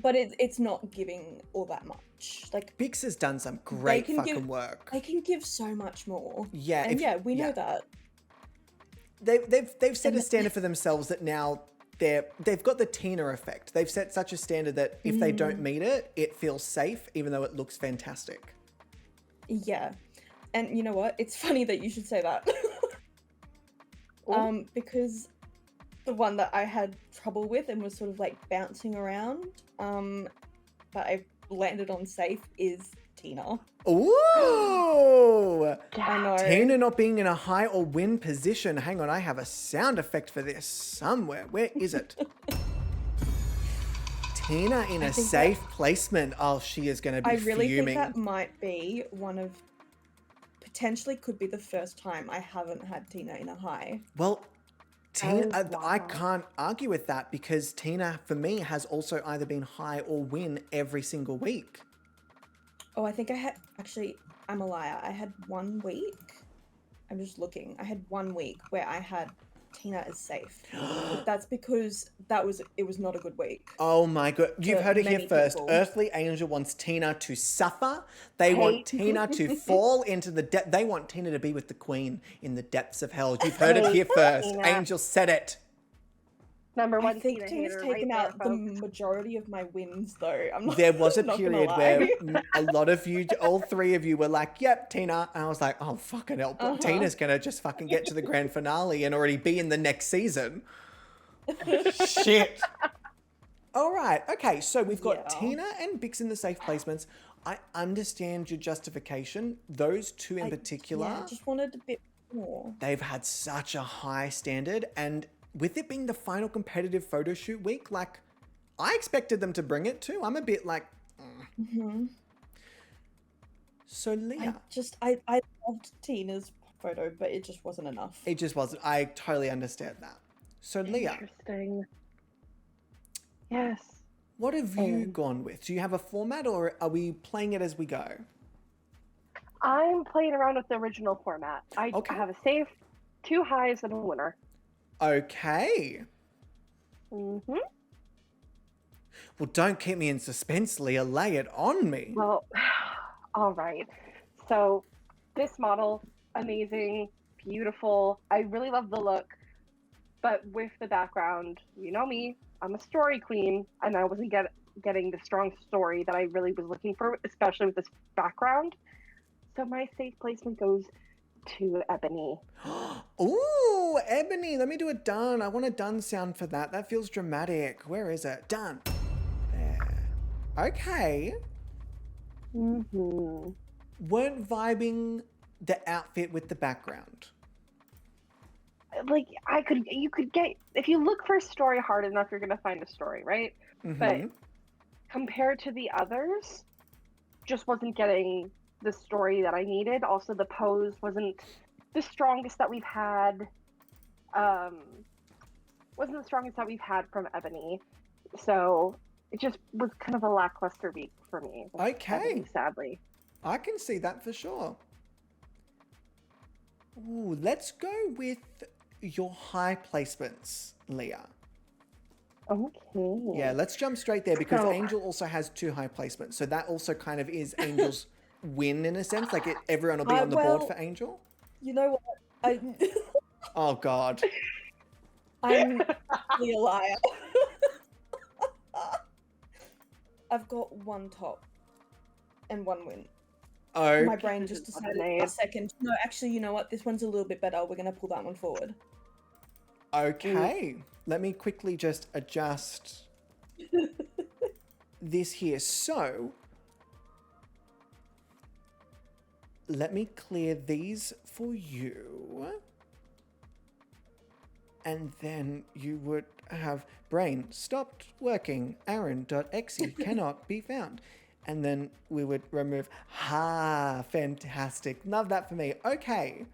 but it's not giving all that much. much. Like, Bix has done some great can fucking give- work. they can give so much more. Yeah, And yeah, we know yeah. that. They've set And a standard for themselves that now they've got the Tina effect. They've set such a standard that if they don't meet it, it feels safe, even though it looks fantastic. Yeah. And you know what? It's funny that you should say that. Because the one that I had trouble with and was sort of like bouncing around, but I landed on safe is Tina. Ooh! I know. Tina not being in a high or win position. Hang on, I have a sound effect for this somewhere. Where is it? Tina in a safe placement. Oh, she is going to be I really fuming. think that might be one of, potentially could be the first time I haven't had Tina in a high. Well, Tina, Oh, I wow. can't argue with that because Tina, for me, has also either been high or win every single week. Oh, I think I had, actually, I'm a liar. I had 1 week. I'm just looking. I had 1 week where I had Tina as safe. But that's because it was not a good week. Oh my god, you've For heard it here many first. people. Earthly Angel wants Tina to suffer. They want Tina to fall into the depth. They want Tina to be with the queen in the depths of hell. You've heard it here first. Tina. Angel said it. Number I one think Tina Tina's hater taken right out there, the folks. majority of my wins, though. I'm not, There was a not gonna period lie. where a lot of you, all three of you were like, yep, Tina. And I was like, oh, fucking hell. Tina's going to just fucking get to the grand finale and already be in the next season. Shit. All right. Okay. So we've got Yeah. Tina and Bix in the safe placements. I understand your justification. Those two in particular, Yeah, I just wanted a bit more. they've had such a high standard. And with it being the final competitive photo shoot week, like, I expected them to bring it too. I'm a bit like, So Leah, I loved Tina's photo, but it just wasn't enough. it just wasn't. I totally understand that. So Leah, Interesting. Yes. what have you gone with? Do you have a format or are we playing it as we go? I'm playing around with the original format. I Okay. have a safe, 2 highs, and a winner. Okay. Mm-hmm. Well, don't keep me in suspense, Leah. Lay it on me. Well, all right. So this model, amazing, beautiful. I really love the look, but with the background, you know me, I'm a story queen, and I wasn't getting the strong story that I really was looking for, especially with this background. So my safe placement goes to Ebony. Ooh, Ebony. Let me do a done. I want a done sound for that. That feels dramatic. Where is it? Done. There. Okay. Mm-hmm. Weren't vibing the outfit with the background. Like you could get, if you look for a story hard enough, you're gonna find a story, right? But compared to the others, just wasn't getting the story that I needed. Also, the pose wasn't the strongest that we've had. Wasn't the strongest that we've had from Ebony. So it just was kind of a lackluster week for me. with Okay. Ebony, sadly. I can see that for sure. Ooh, let's go with your high placements, Leah. Okay. Yeah, let's jump straight there because So- Angel also has 2 high placements. So that also kind of is Angel's win in a sense. Like everyone will be on the board well- for Angel. You know what? Oh, God. I'm really a liar. I've got 1 top and 1 win. Oh, My brain just This is decided lemonade. a second. No, actually, you know what? This one's a little bit better. We're going to pull that one forward. okay. Let me quickly just adjust this here. So, let me clear these for you. And then you would have brain stopped working. Aaron.exe cannot be found. And then we would remove, fantastic. Love that for me. Okay.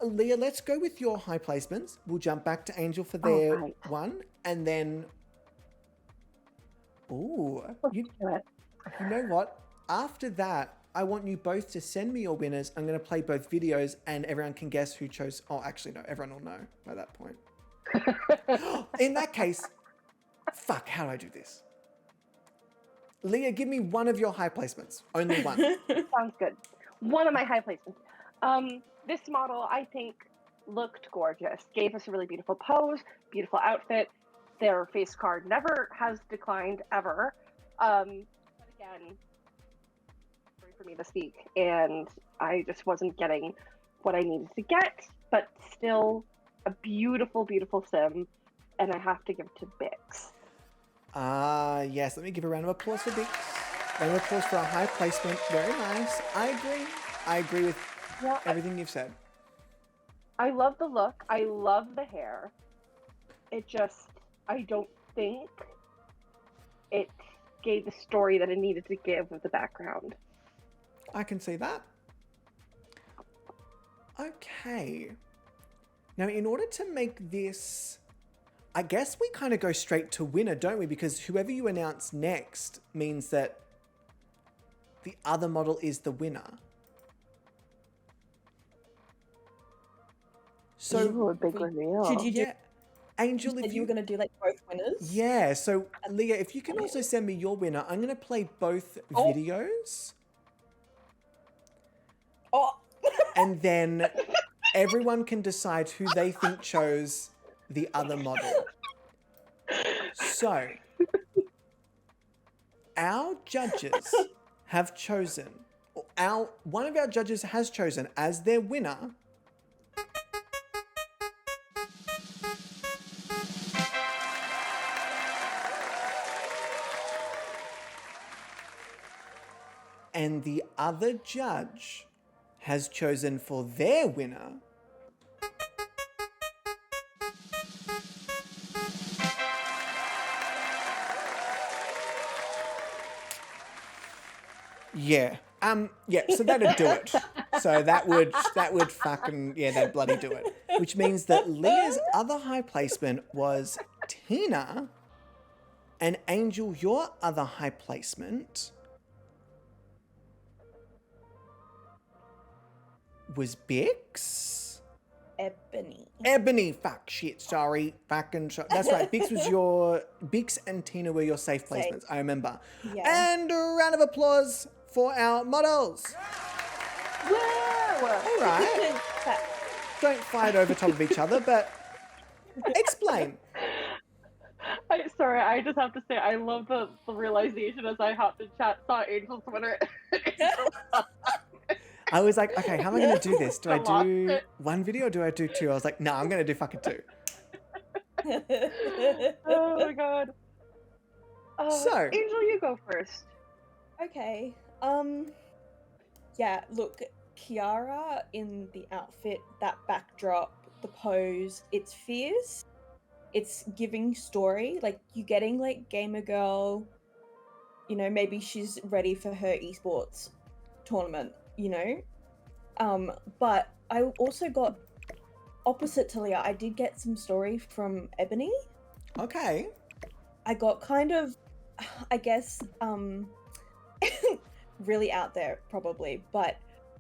Leah, let's go with your high placements. We'll jump back to Angel for their Alright. one. And then, ooh, you Do it. know what? After that, I want you both to send me your winners. I'm going to play both videos and everyone can guess who chose. Oh, actually, no. Everyone will know by that point. In that case, fuck, how do I do this? Leah, give me one of your high placements. Only one. Sounds good. One of my high placements. This model, I think, looked gorgeous. Gave us a really beautiful pose, beautiful outfit. Their face card never has declined ever. But again, for me to speak, and I just wasn't getting what I needed to get. But still, a beautiful, beautiful sim, and I have to give it to Bix. Yes. Let me give a round of applause for Bix. Round of applause for a high placement. Very nice. I agree. I agree with everything you've said. I love the look. I love the hair. It just, I don't think it gave the story that it needed to give with the background. I can see that. Okay. Now, in order to make this, I guess we kind of go straight to winner, don't we? Because whoever you announce next means that the other model is the winner. So, Ooh, a big reveal. Should you do? yeah. Angel, You if said you were gonna do like both winners. Yeah, so Leah, if you can also send me your winner, I'm going to play both videos. Oh. And then everyone can decide who they think chose the other model. So, our judges have chosen, one of our judges has chosen as their winner and the other judge has chosen for their winner so that'd do it. So that would fucking, that'd bloody do it. Which means that Leah's other high placement was Tina, and Angel, your other high placement was Bix? Ebony, fuck, shit, sorry, that's right, Bix and Tina were your safe placements, I remember. Yeah. And a round of applause for our models. Whoa! All right, don't fight over top of each other, but explain. Sorry, I just have to say, I love the realization as I hopped in chat, saw Angel's winner. I was like, okay, how am I going to do this? Do I do one video or do I do two? I was like, no, I'm going to do fucking two. Oh my god. So, Angel, you go first. Okay. Yeah, look, Kiara in the outfit, that backdrop, the pose, it's fierce. It's giving story. Like, you're getting, like, gamer girl, you know, maybe she's ready for her esports tournament, you know? But I also got, opposite to Leah, I did get some story from Ebony. Okay. I got kind of, I guess, really out there probably, but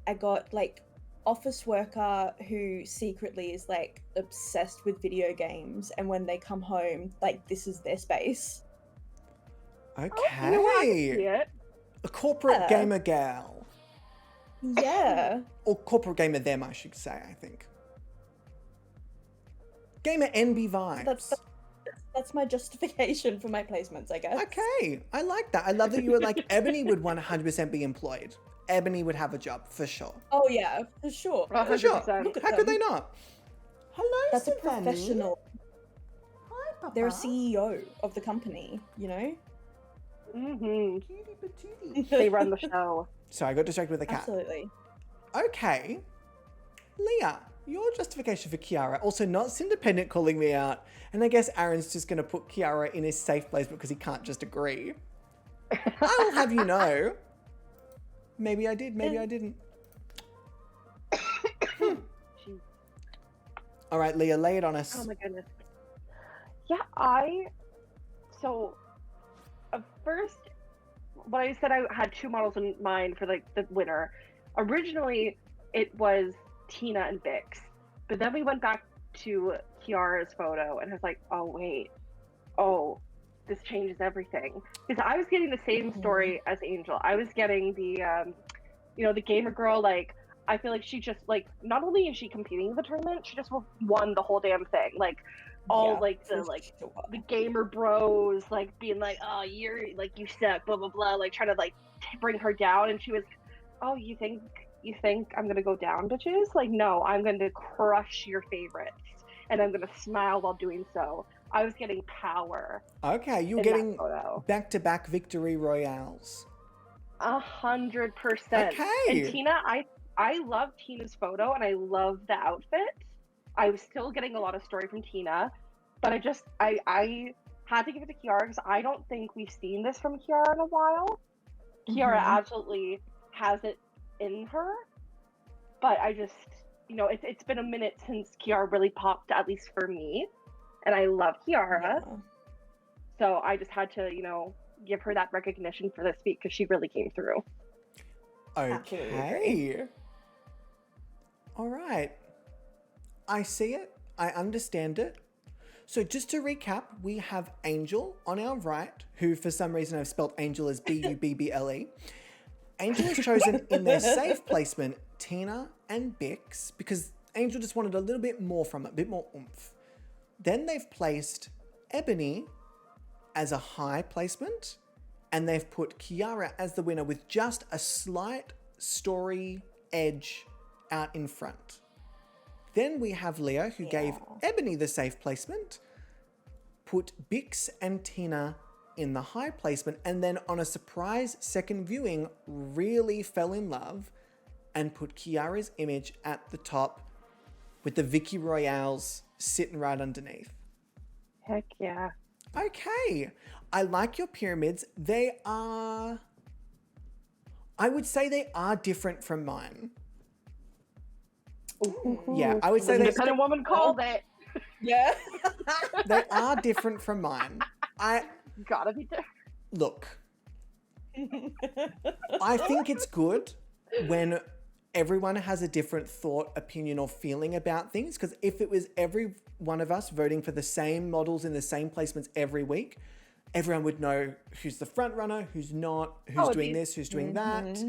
I got like office worker who secretly is like obsessed with video games, and when they come home, like this is their space. Okay. You know what? I can see it. A corporate gamer gal. Yeah. Or corporate gamer them, I should say, I think. Gamer NB vibes. That's my justification for my placements, I guess. Okay, I like that. I love that you were like, Ebony would 100% be employed. Ebony would have a job, for sure. Oh yeah, for sure. For sure. 100%. Look at How could them. they not? Hello, That's a Savannah. professional. Hi, Papa. They're a CEO of the company, you know? Mm-hmm. Cutie patootie. They run the show. So I got distracted with the cat. Absolutely. Okay. Leah, your justification for Kiara, also not independent calling me out. And I guess Aaron's just going to put Kiara in his safe place because he can't just agree. I'll have you know. Maybe I did, maybe I didn't. All right, Leah, lay it on us. Oh my goodness. Yeah, first, when I said I had two models in mind for like the winner, originally it was Tina and Bix, but then we went back to Kiara's photo and I was like, oh wait, this changes everything. Because I was getting the same story as Angel. I was getting the, the gamer girl, like, I feel like she just, like, not only is she competing in the tournament, she just won the whole damn thing. Like, all, the gamer bros, like, being like, oh, you're, like, you suck, blah, blah, blah, like, trying to, like, bring her down. And she was, oh, you think I'm gonna go down, bitches? Like, no, I'm gonna crush your favorites. And I'm gonna smile while doing so. I was getting power. Okay, you're getting back-to-back victory royales. 100%. Okay. And Tina, I love Tina's photo and I love the outfit. I was still getting a lot of story from Tina, but I had to give it to Kiara because I don't think we've seen this from Kiara in a while. Kiara absolutely has it in her, but I just, it's been a minute since Kiara really popped, at least for me, and I love Kiara. Yeah. So I just had to, give her that recognition for this week because she really came through. Okay. All right. I see it. I understand it. So just to recap, we have Angel on our right, who for some reason I've spelled Angel as B-U-B-B-L-E. Angel has chosen in their safe placement Tina and Bix because Angel just wanted a little bit more from it, a bit more oomph. Then they've placed Ebony as a high placement, and they've put Kiara as the winner with just a slight story edge out in front. Then we have Leah, who gave Ebony the safe placement, put Bix and Tina in the high placement, and then on a surprise second viewing, really fell in love and put Kiara's image at the top with the Vicky Royales sitting right underneath. Heck yeah. Okay. I like your pyramids. I would say they are different from mine. Ooh. Yeah, I would say the independent woman called it. Yeah. They are different from mine. Gotta be different. Look, I think it's good when everyone has a different thought, opinion, or feeling about things. Because if it was every one of us voting for the same models in the same placements every week, everyone would know who's the front runner, who's not, who's doing this, who's doing that.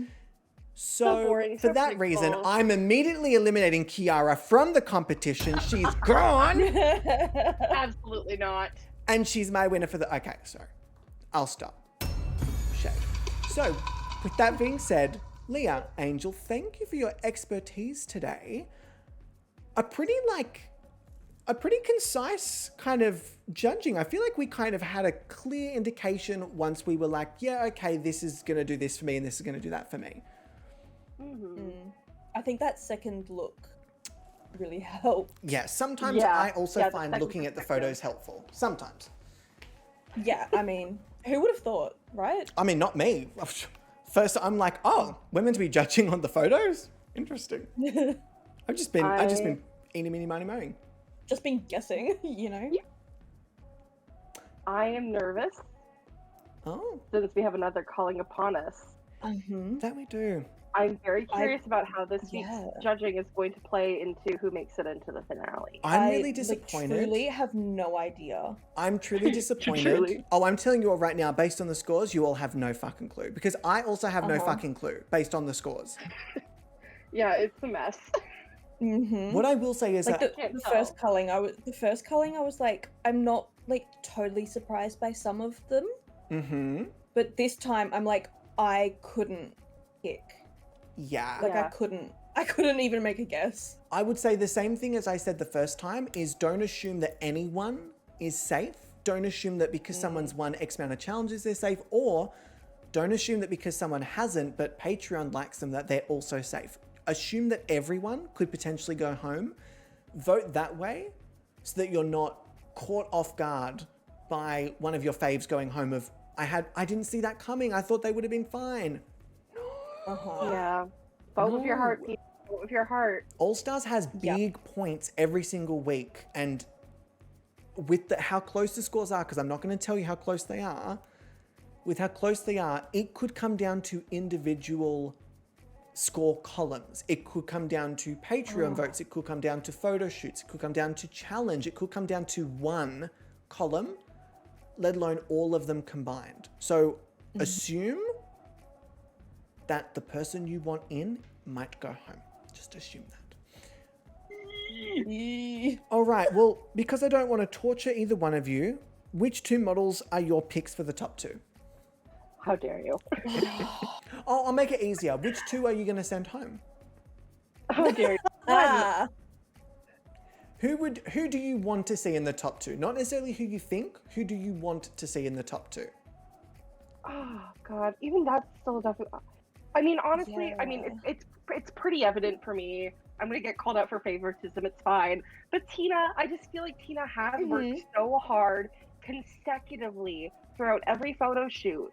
So boring, for that reason, I'm immediately eliminating Kiara from the competition. She's gone. Absolutely not. And she's my winner for the... Okay, sorry. I'll stop. Shade. So, with that being said, Leah, Angel, thank you for your expertise today. A pretty concise kind of judging. I feel like we kind of had a clear indication once we were like, yeah, okay, this is going to do this for me and this is going to do that for me. I think that second look really helped. Yeah, sometimes I also find looking at the photos helpful. Sometimes. Yeah, I mean, who would have thought, right? I mean, not me. First, I'm like, oh, we're meant to be judging on the photos? Interesting. I've just been eeny, meeny, miny, moeing. Just been guessing, Yeah. I am nervous. Oh. Since we have another calling upon us. That we do. I'm very curious about how this week's judging is going to play into who makes it into the finale. I'm really disappointed. I truly have no idea. I'm truly disappointed. Oh, I'm telling you all right now, based on the scores, you all have no fucking clue. Because I also have no fucking clue, based on the scores. Yeah, it's a mess. What I will say is like that... the first culling, I was like, I'm not, like, totally surprised by some of them. But this time, I'm like, I couldn't pick. Yeah. Like, I couldn't even make a guess. I would say the same thing as I said the first time is don't assume that anyone is safe. Don't assume that because someone's won X amount of challenges, they're safe. Or don't assume that because someone hasn't, but Patreon likes them, that they're also safe. Assume that everyone could potentially go home. Vote that way so that you're not caught off guard by one of your faves going home of, I didn't see that coming. I thought they would have been fine. Yeah. Vote with your heart, people. Vote with your heart. All Stars has big points every single week. And with how close the scores are, because I'm not going to tell you how close they are, with how close they are, it could come down to individual score columns. It could come down to Patreon votes. It could come down to photo shoots. It could come down to challenge. It could come down to one column. let alone all of them combined. So assume that the person you want in might go home. Just assume that. All right, well, because I don't want to torture either one of you, which 2 models are your picks for the top 2? How dare you? I'll make it easier. Which 2 are you going to send home? How dare you? Ah, Who do you want to see in the top 2? Not necessarily who you think. Who do you want to see in the top 2? Oh God, even that's still definitely. I mean, honestly, I mean, it's pretty evident for me. I'm gonna get called out for favoritism. It's fine. But Tina, I just feel like Tina has worked so hard consecutively throughout every photo shoot.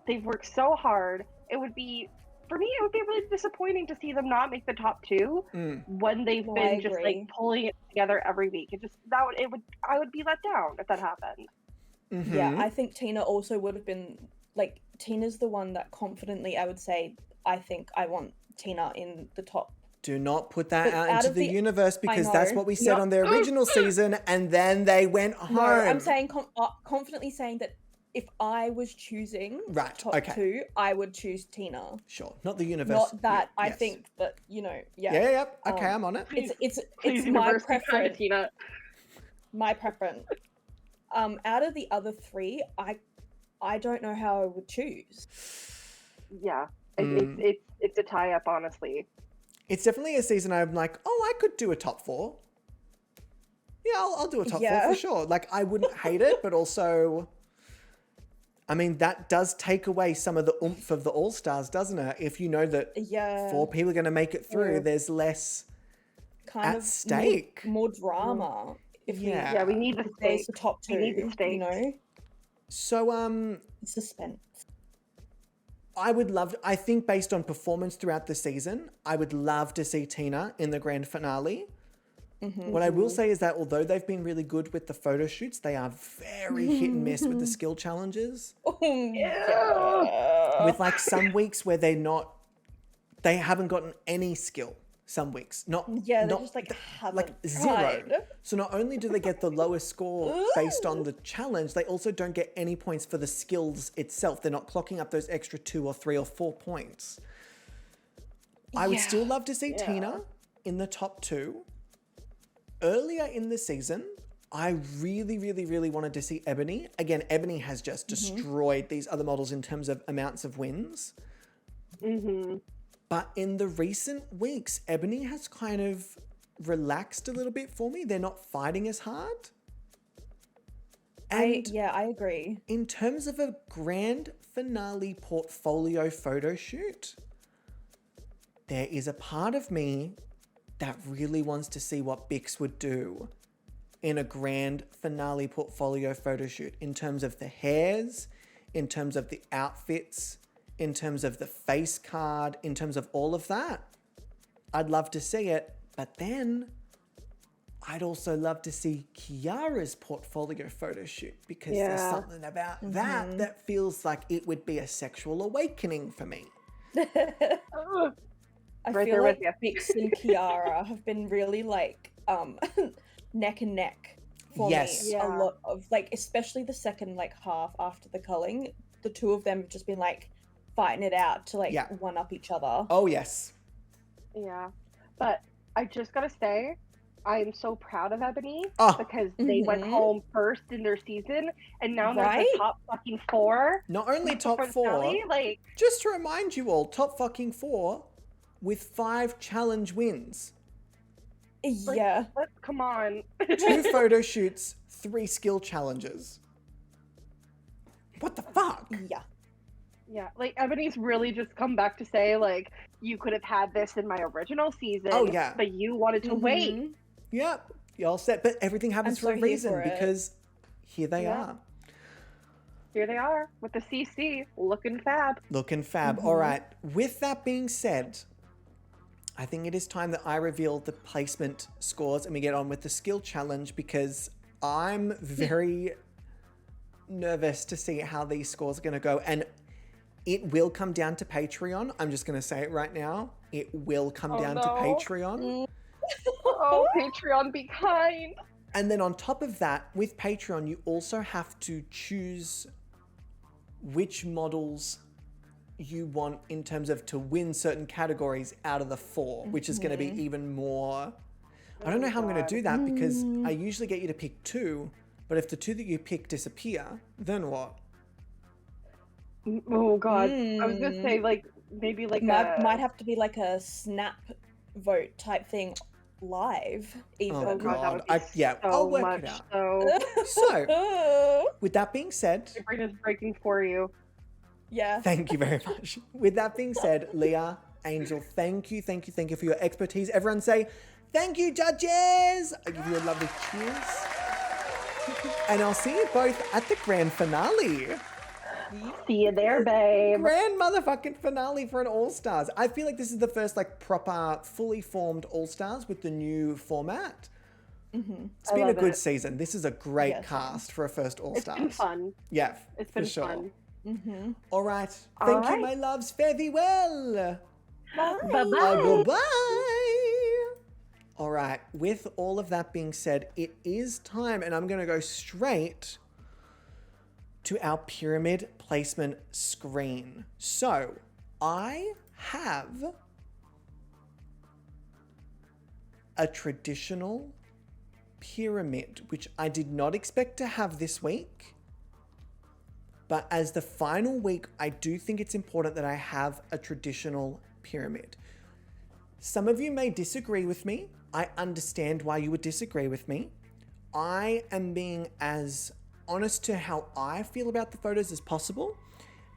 They've worked so hard. It would be, for me, it would be really disappointing to see them not make the top 2 when they've been just like pulling it together every week. I would be let down if that happened. Yeah, I think Tina also would have been like, Tina's the one that confidently I would say, I think I want Tina in the top. Do not put that But out out into of the the- universe, because I that's know. what we said on the original season, and then they went home. No, I'm saying confidently saying that if I was choosing Right, top okay. 2, I would choose Tina. Sure, not the universe. Not that I Yes. think that, you know, Yeah. Okay, I'm on it. It's Please, my universe, be kind to preference. Tina. My preference. Out of the other 3, I don't know how I would choose. Yeah, it's a tie up, honestly. It's definitely a season I'm like, oh, I could do a top 4. Yeah, I'll do a top 4 for sure. Like, I wouldn't hate it, but also, I mean, that does take away some of the oomph of the All-Stars, doesn't it? If you know that 4 people are going to make it through, there's less kind at of stake. more drama. If Yeah. We need the there's stakes. the top 2, We need the stakes. you know, So, suspense. I think based on performance throughout the season, I would love to see Tina in the grand finale. What I will say is that although they've been really good with the photo shoots, they are very hit and miss with the skill challenges. With like some weeks where they haven't gotten any skill. Some weeks, They're just like haven't zero. tried. So not only do they get the lowest score based on the challenge, they also don't get any points for the skills itself. They're not clocking up those extra 2 or 3 or 4 points. I would still love to see Tina in the top 2. Earlier in the season, I really, really, really wanted to see Ebony. Again, Ebony has just destroyed these other models in terms of amounts of wins. But in the recent weeks, Ebony has kind of relaxed a little bit for me. They're not fighting as hard. And I agree. in terms of a grand finale portfolio photo shoot, there is a part of me that really wants to see what Bix would do in a grand finale portfolio photo shoot in terms of the hairs, in terms of the outfits, in terms of the face card, in terms of all of that. I'd love to see it, but then I'd also love to see Kiara's portfolio photo shoot, because there's something about that feels like it would be a sexual awakening for me. I Right feel there like with Bix and Kiara have been really like neck and neck for me. Yeah. A lot of like, especially the second like half after the culling, the 2 of them have just been like fighting it out to like one up each other. Oh yes. Yeah, but I just gotta say, I am so proud of Ebony Oh. because they went home first in their season, and now they're the top fucking 4. Not only top for the 4, finale, like, just to remind you all, top fucking 4 with 5 challenge wins. Yeah. come on. 2 photo shoots, 3 skill challenges. What the fuck? Yeah. Yeah, like Ebony's really just come back to say, like, you could have had this in my original season, but you wanted to wait. Yep, you're all set. But everything happens I'm for a so here reason, for it. because here they Yeah. are. Here they are with the CC looking fab. Looking fab. All right, with that being said, I think it is time that I reveal the placement scores and we get on with the skill challenge, because I'm very nervous to see how these scores are going to go. And it will come down to Patreon. I'm just going to say it right now. It will come down to Patreon. Oh, Patreon, be kind. And then on top of that, with Patreon, you also have to choose which models you want in terms of to win certain categories out of the 4, which is going to be even more. I don't know how I'm going to do that because I usually get you to pick 2, but if the 2 that you pick disappear, then what? Oh god. I was gonna say like maybe like Might have to be like a snap vote type thing live. Even. Oh god, that would God. be Yeah, so I'll work much it out. so. So, with that being said, My brain is breaking for you. Yeah. thank you very much. With that being said, Leah, Angel, thank you for your expertise. Everyone say, thank you, judges. I give you a lovely cheers. And I'll see you both at the grand finale. See you there, babe. Grand motherfucking finale for an All-Stars. I feel like this is the first like proper, fully formed All-Stars with the new format. It's been a good season. This is a great cast for a first All-Stars. It's been fun. Yeah, It's been for sure. fun. All right. Thank you, right. my loves. Fare thee well. Bye-bye. Goodbye. All right. With all of that being said, it is time, and I'm going to go straight to our pyramid placement screen. So I have a traditional pyramid, which I did not expect to have this week. But as the final week, I do think it's important that I have a traditional pyramid. Some of you may disagree with me. I understand why you would disagree with me. I am being as honest to how I feel about the photos as possible.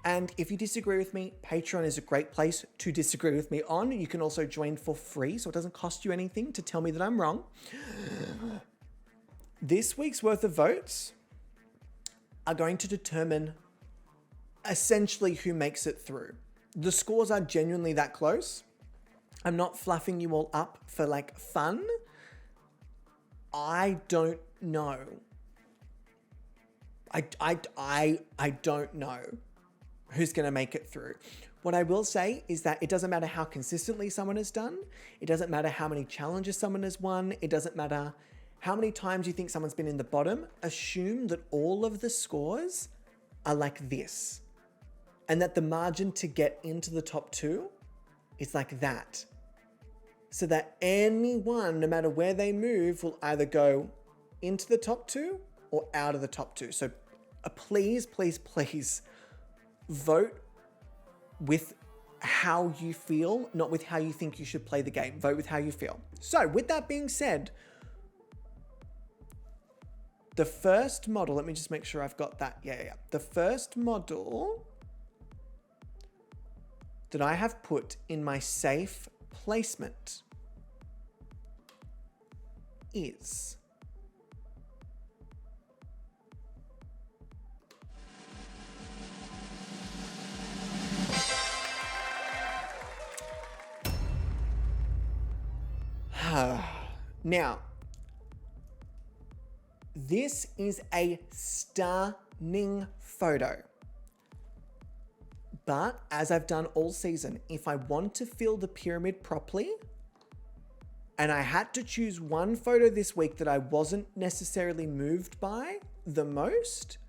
And if you disagree with me, Patreon is a great place to disagree with me on. You can also join for free, so it doesn't cost you anything to tell me that I'm wrong. This week's worth of votes are going to determine essentially who makes it through. The scores are genuinely that close. I'm not fluffing you all up for like fun. I don't know. I don't know who's going to make it through. What I will say is that it doesn't matter how consistently someone has done. It doesn't matter how many challenges someone has won. It doesn't matter how many times you think someone's been in the bottom. Assume that all of the scores are like this. And that the margin to get into the top 2 is like that. So that anyone, no matter where they move, will either go into the top 2 or out of the top 2. So please, please, please vote with how you feel, not with how you think you should play the game. Vote with how you feel. So with that being said, the first model, let me just make sure I've got that. Yeah. The first model that I have put in my safe placement is now, this is a stunning photo. But as I've done all season, if I want to fill the pyramid properly, and I had to choose one photo this week that I wasn't necessarily moved by the most,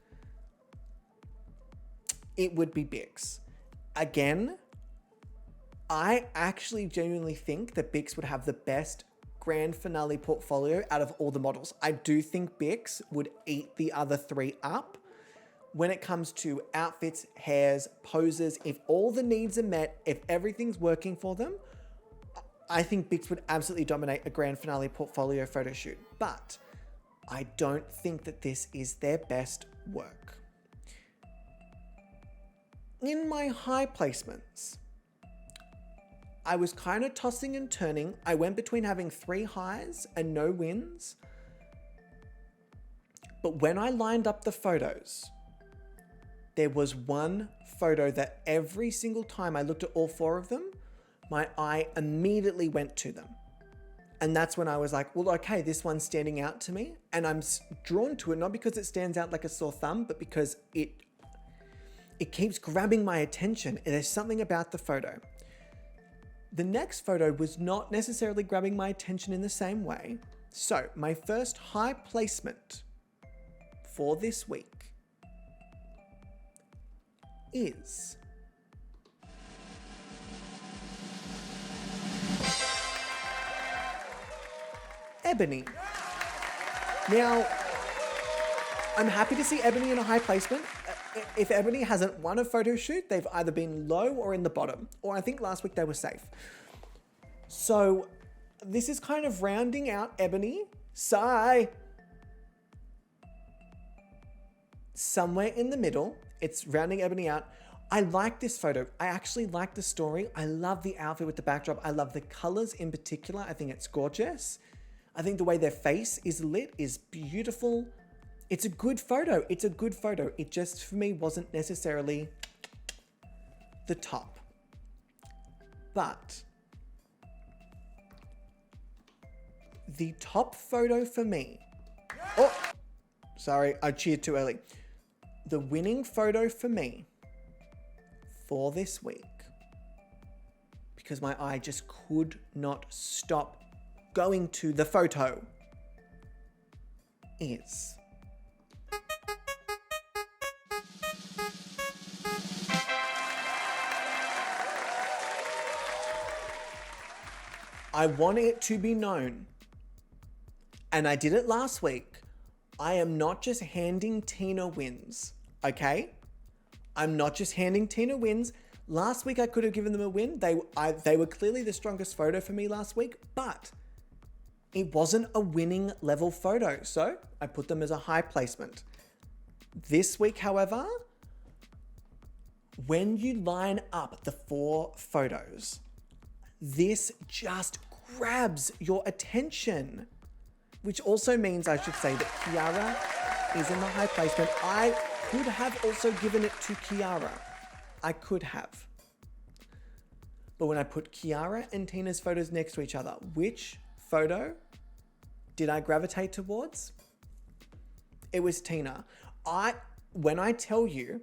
it would be Bix. Again, I actually genuinely think that Bix would have the best grand finale portfolio out of all the models. I do think Bix would eat the other 3 up. When it comes to outfits, hairs, poses, if all the needs are met, if everything's working for them, I think Bix would absolutely dominate a grand finale portfolio photo shoot. But I don't think that this is their best work. In my high placements, I was kind of tossing and turning. I went between having 3 highs and no wins. But when I lined up the photos, there was one photo that every single time I looked at all 4 of them, my eye immediately went to them. And that's when I was like, well, okay, this one's standing out to me. And I'm drawn to it, not because it stands out like a sore thumb, but because it keeps grabbing my attention. And there's something about the photo. The next photo was not necessarily grabbing my attention in the same way, So my first high placement for this week is Ebony. Now, I'm happy to see Ebony in a high placement. If Ebony hasn't won a photo shoot, they've either been low or in the bottom, or I think last week they were safe. So this is kind of rounding out Ebony. Sigh. Somewhere in the middle, it's rounding Ebony out. I like this photo. I actually like the story. I love the outfit with the backdrop. I love the colors in particular. I think it's gorgeous. I think the way their face is lit is beautiful. It's a good photo. It's a good photo. It just, for me, wasn't necessarily the top. But the top photo for me... Oh, sorry, I cheered too early. The winning photo for me for this week, because my eye just could not stop going to the photo, is I want it to be known, and I did it last week, I am not just handing Tina wins, okay? I'm not just handing Tina wins. Last week I could have given them a win. They were clearly the strongest photo for me last week, but it wasn't a winning level photo, so I put them as a high placement. This week, however, when you line up the 4 photos, this just grabs your attention, which also means I should say that Kiara is in the high placement. I could have also given it to Kiara. I could have. But when I put Kiara and Tina's photos next to each other, which photo did I gravitate towards? It was Tina. When I tell you,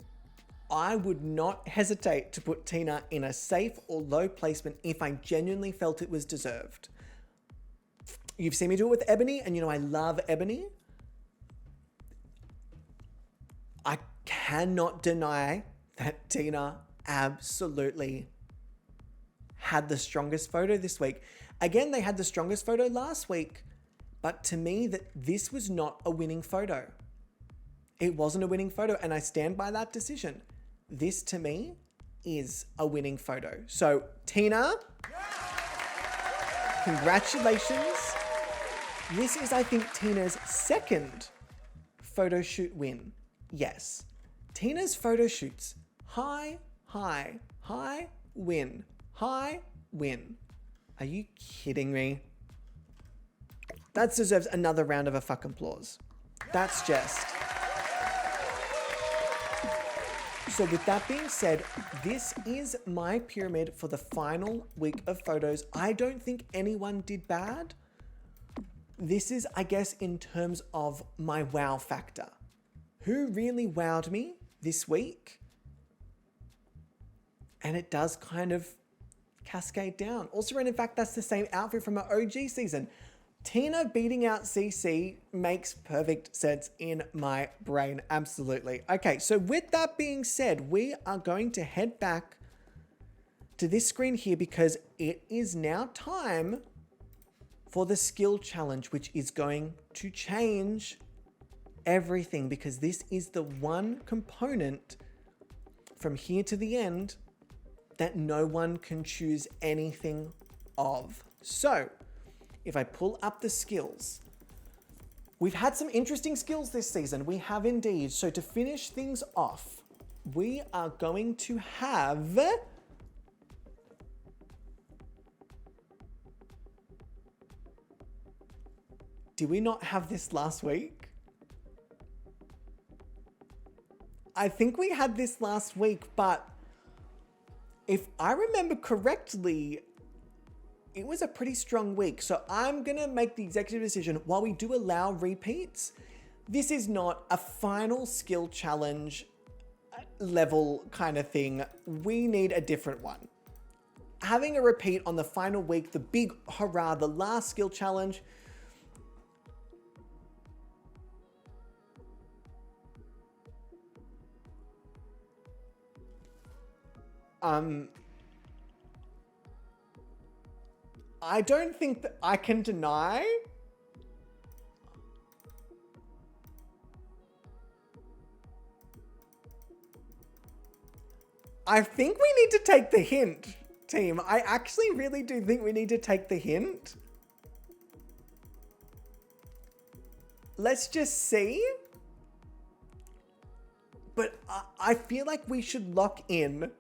I would not hesitate to put Tina in a safe or low placement if I genuinely felt it was deserved. You've seen me do it with Ebony, and you know I love Ebony. I cannot deny that Tina absolutely had the strongest photo this week. Again, they had the strongest photo last week, but to me, this was not a winning photo. It wasn't a winning photo, and I stand by that decision. This, to me, is a winning photo. So, Tina, congratulations. This is, I think, Tina's second photo shoot win. Yes. Tina's photo shoots. High, win. High, win. Are you kidding me? That deserves another round of a fucking applause. That's just... So with that being said, this is my pyramid for the final week of photos. I don't think anyone did bad. This is, I guess, in terms of my wow factor. Who really wowed me this week? And it does kind of cascade down. Also, and in fact, that's the same outfit from our OG season. Tina beating out CC makes perfect sense in my brain. Absolutely. Okay, so with that being said, we are going to head back to this screen here because it is now time for the skill challenge, which is going to change everything because this is the one component from here to the end that no one can choose anything of. So, if I pull up the skills, we've had some interesting skills this season. We have indeed. So to finish things off, we are going to have... Did we not have this last week? I think we had this last week, but if I remember correctly, it was a pretty strong week. So I'm going to make the executive decision. While we do allow repeats, this is not a final skill challenge level kind of thing. We need a different one. Having a repeat on the final week, the big hurrah, the last skill challenge, I don't think that I can deny. I think we need to take the hint, team. I actually really do think we need to take the hint. Let's just see. But I feel like we should lock in.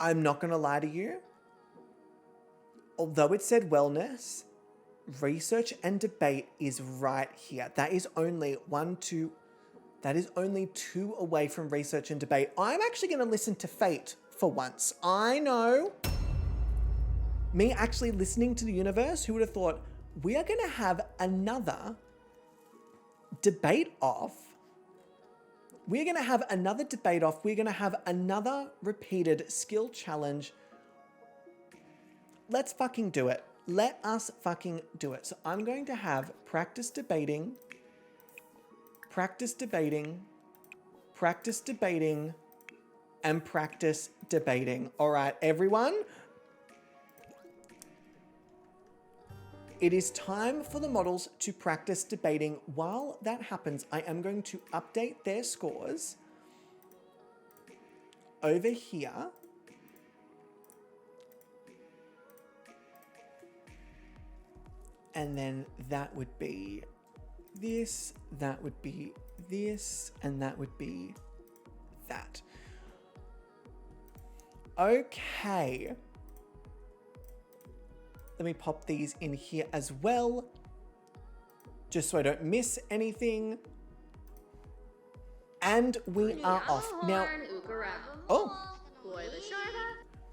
I'm not going to lie to you. Although it said wellness, research and debate is right here. That is only that is only 2 away from research and debate. I'm actually going to listen to fate for once. I know. Me actually listening to the universe, who would have thought we are going to have another debate off. We're going to have another debate off. We're going to have another repeated skill challenge. Let's fucking do it. Let us fucking do it. So I'm going to have practice debating, practice debating, practice debating, and practice debating. All right, everyone. It is time for the models to practice debating. While that happens, I am going to update their scores over here. And then that would be this, that would be this, and that would be that. Okay. Let me pop these in here as well, just so I don't miss anything. And we are off. Now, oh,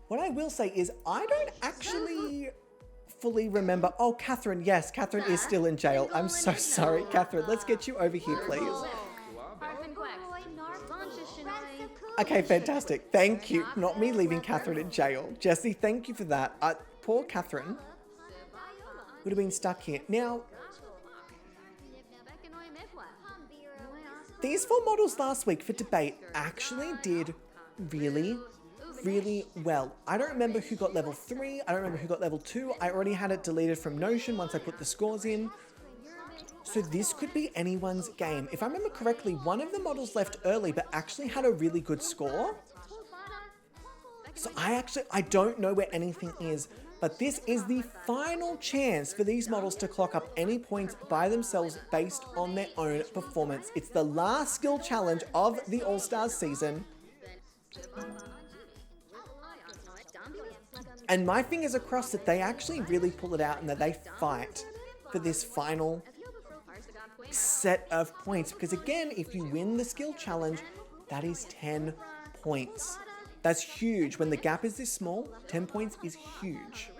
what I will say is I don't actually fully remember. Oh, Catherine, yes, Catherine is still in jail. I'm so sorry, Catherine. Let's get you over here, please. Okay, fantastic. Thank you. Not me leaving Catherine in jail. Jesse, thank you for that. Poor Catherine would have been stuck here. Now, these 4 models last week for debate actually did really well. I don't remember who got level 3. I don't remember who got level 2. I already had it deleted from Notion once I put the scores in. So this could be anyone's game. If I remember correctly, one of the models left early but actually had a really good score. So I don't know where anything is, but this is the final chance for these models to clock up any points by themselves based on their own performance. It's the last skill challenge of the All-Stars season. And my fingers are crossed that they actually really pull it out and that they fight for this final set of points. Because again, if you win the skill challenge, that is 10 points. That's huge. When the gap is this small, 10 points is huge.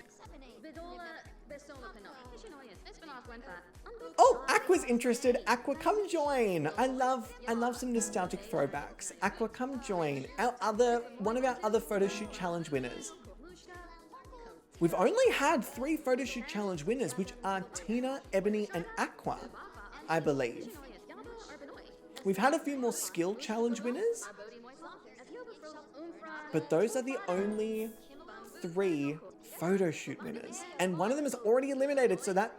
Oh, Aqua's interested. Aqua, come join. I love some nostalgic throwbacks. Aqua, come join. One of our other photo shoot challenge winners. We've only had 3 photo shoot challenge winners, which are Tina, Ebony, and Aqua, I believe. We've had a few more skill challenge winners, but those are the only 3 photo shoot winners. And one of them is already eliminated, so that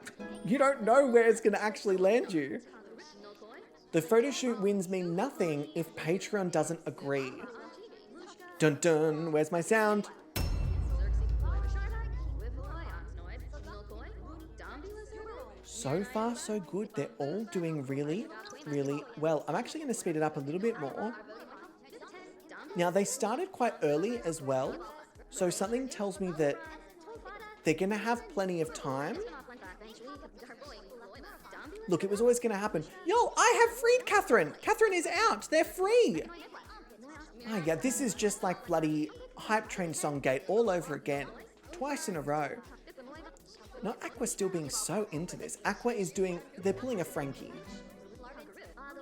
you don't know where it's going to actually land you. The photo shoot wins mean nothing if Patreon doesn't agree. Dun dun, where's my sound? So far, so good. They're all doing really well. I'm actually going to speed it up a little bit more. Now, they started quite early as well, so something tells me that they're going to have plenty of time. Look, it was always going to happen. Yo, I have freed Catherine. Catherine is out. They're free. Oh, yeah, this is just like bloody Hype Train Song Gate all over again. Twice in a row. No, Aqua's still being so into this. Aqua is they're pulling a Frankie.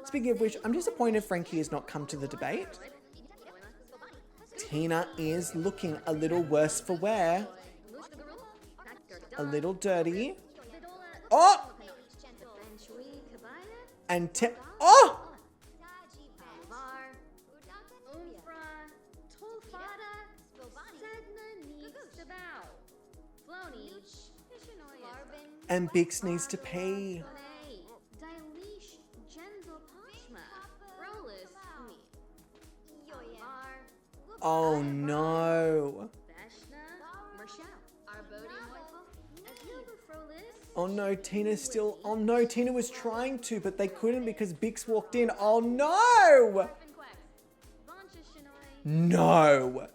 Speaking of which, I'm disappointed Frankie has not come to the debate. Tina is looking a little worse for wear. A little dirty. Oh! And oh! And Bix needs to pee. Oh no. Oh no, Tina's still. Oh no, Tina was trying to, but they couldn't because Bix walked in. Oh no! No!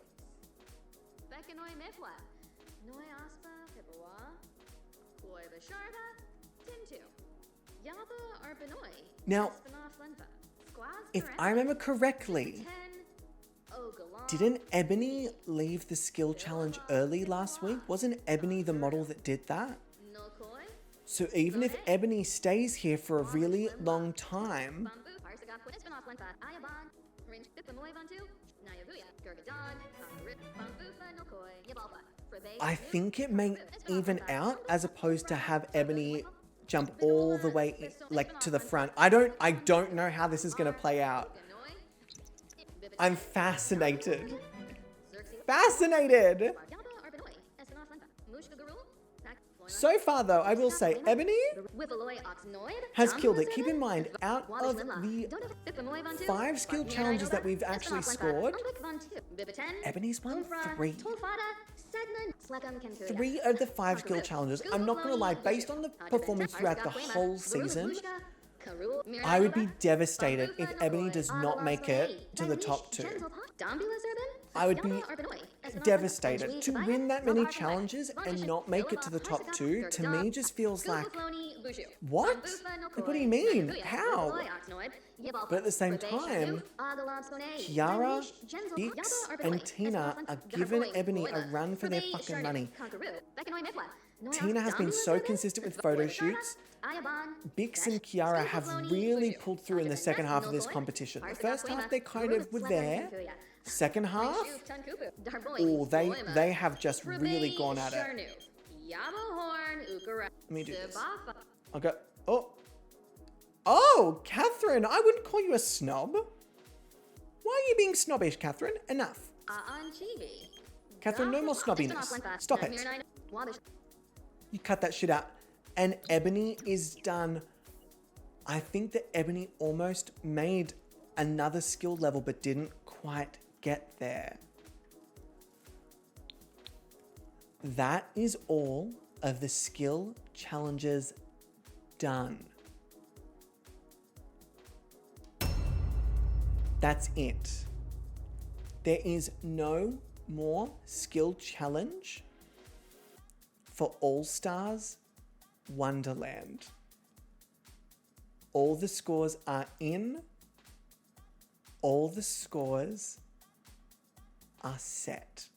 Now, if I remember correctly, didn't Ebony leave the skill challenge early last week? Wasn't Ebony the model that did that? So even if Ebony stays here for a really long time, I think it may even out as opposed to have Ebony jump all the way like to the front. I don't know how this is going to play out. I'm fascinated. Fascinated. So far though, I will say Ebony has killed it. Keep in mind, out of the 5 skill challenges that we've actually scored, Ebony's won 3. 3 of the 5 skill challenges. I'm not gonna lie, based on the performance throughout the whole season, I would be devastated if Ebony does not make it to the top 2. I would be devastated. To win that many challenges and not make it to the top 2, to me just feels like, what? Like, what do you mean? How? But at the same time, Kiara, Bix, and Tina are giving Ebony a run for their fucking money. Tina has been so consistent with photo shoots. Bix and Kiara have really pulled through in the second half of this competition. The first half, they kind of were there. Second half, oh, they have just really gone at it. Let me do this. I'll go, oh, Catherine, I wouldn't call you a snob. Why are you being snobbish, Catherine? Enough. Catherine, no more snobbiness. Stop it. You cut that shit out. And Ebony is done. I think that Ebony almost made another skill level but didn't quite get there. That is all of the skill challenges done. That's it. There is no more skill challenge for All Stars Wonderland. All the scores are in. All the scores are set.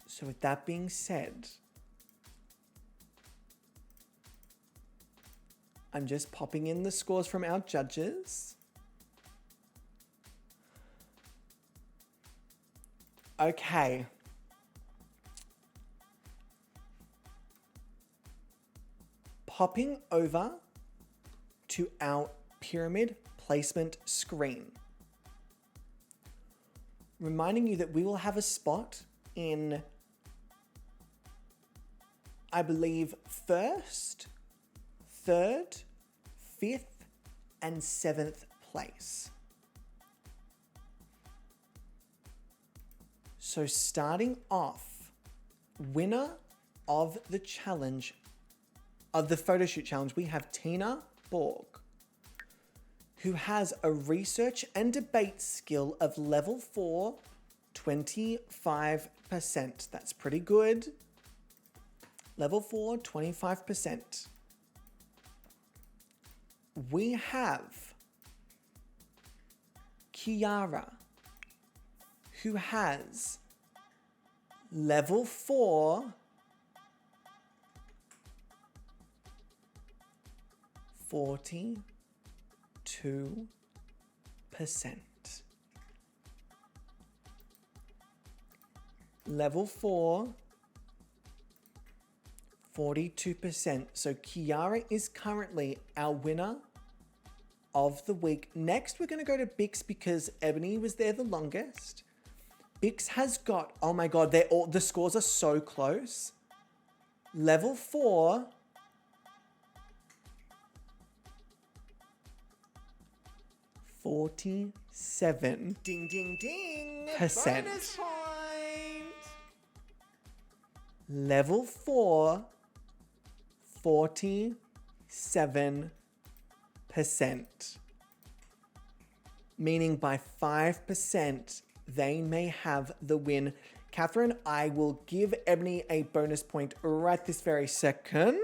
So with that being said, I'm just popping in the scores from our judges. Okay. Popping over to our pyramid placement screen. Reminding you that we will have a spot in, I believe, 1st, 3rd, 5th, and 7th place. So starting off, winner of the challenge, of the photo shoot challenge, we have Tina Borg, who has a research and debate skill of level 4, 25%. That's pretty good. Level 4, 25%. We have Kiara, who has level 4, 42%. Level 4, 42%. So Kiara is currently our winner of the week. Next, we're going to go to Bix because Ebony was there the longest. Bix has got, oh my God, the scores are so close. Level 4. $47. Ding, ding, ding. Percent. Bonus point. Level 4, 47%. Meaning by 5%, they may have the win. Catherine, I will give Ebony a bonus point right this very second.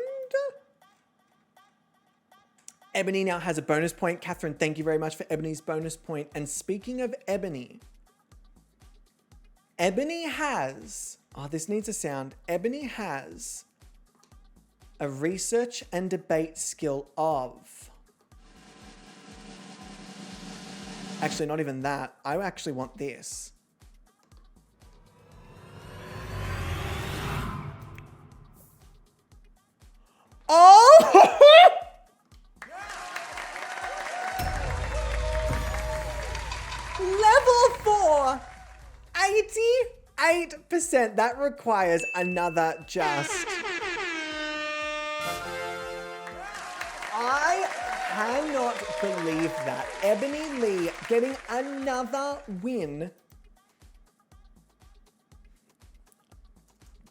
Ebony now has a bonus point. Catherine, thank you very much for Ebony's bonus point. And speaking of Ebony, Ebony has, oh, this needs a sound. Ebony has a research and debate skill of, actually not even that. I actually want this. Oh! Level 4, 88%. That requires another just. I cannot believe that. Ebony Lee getting another win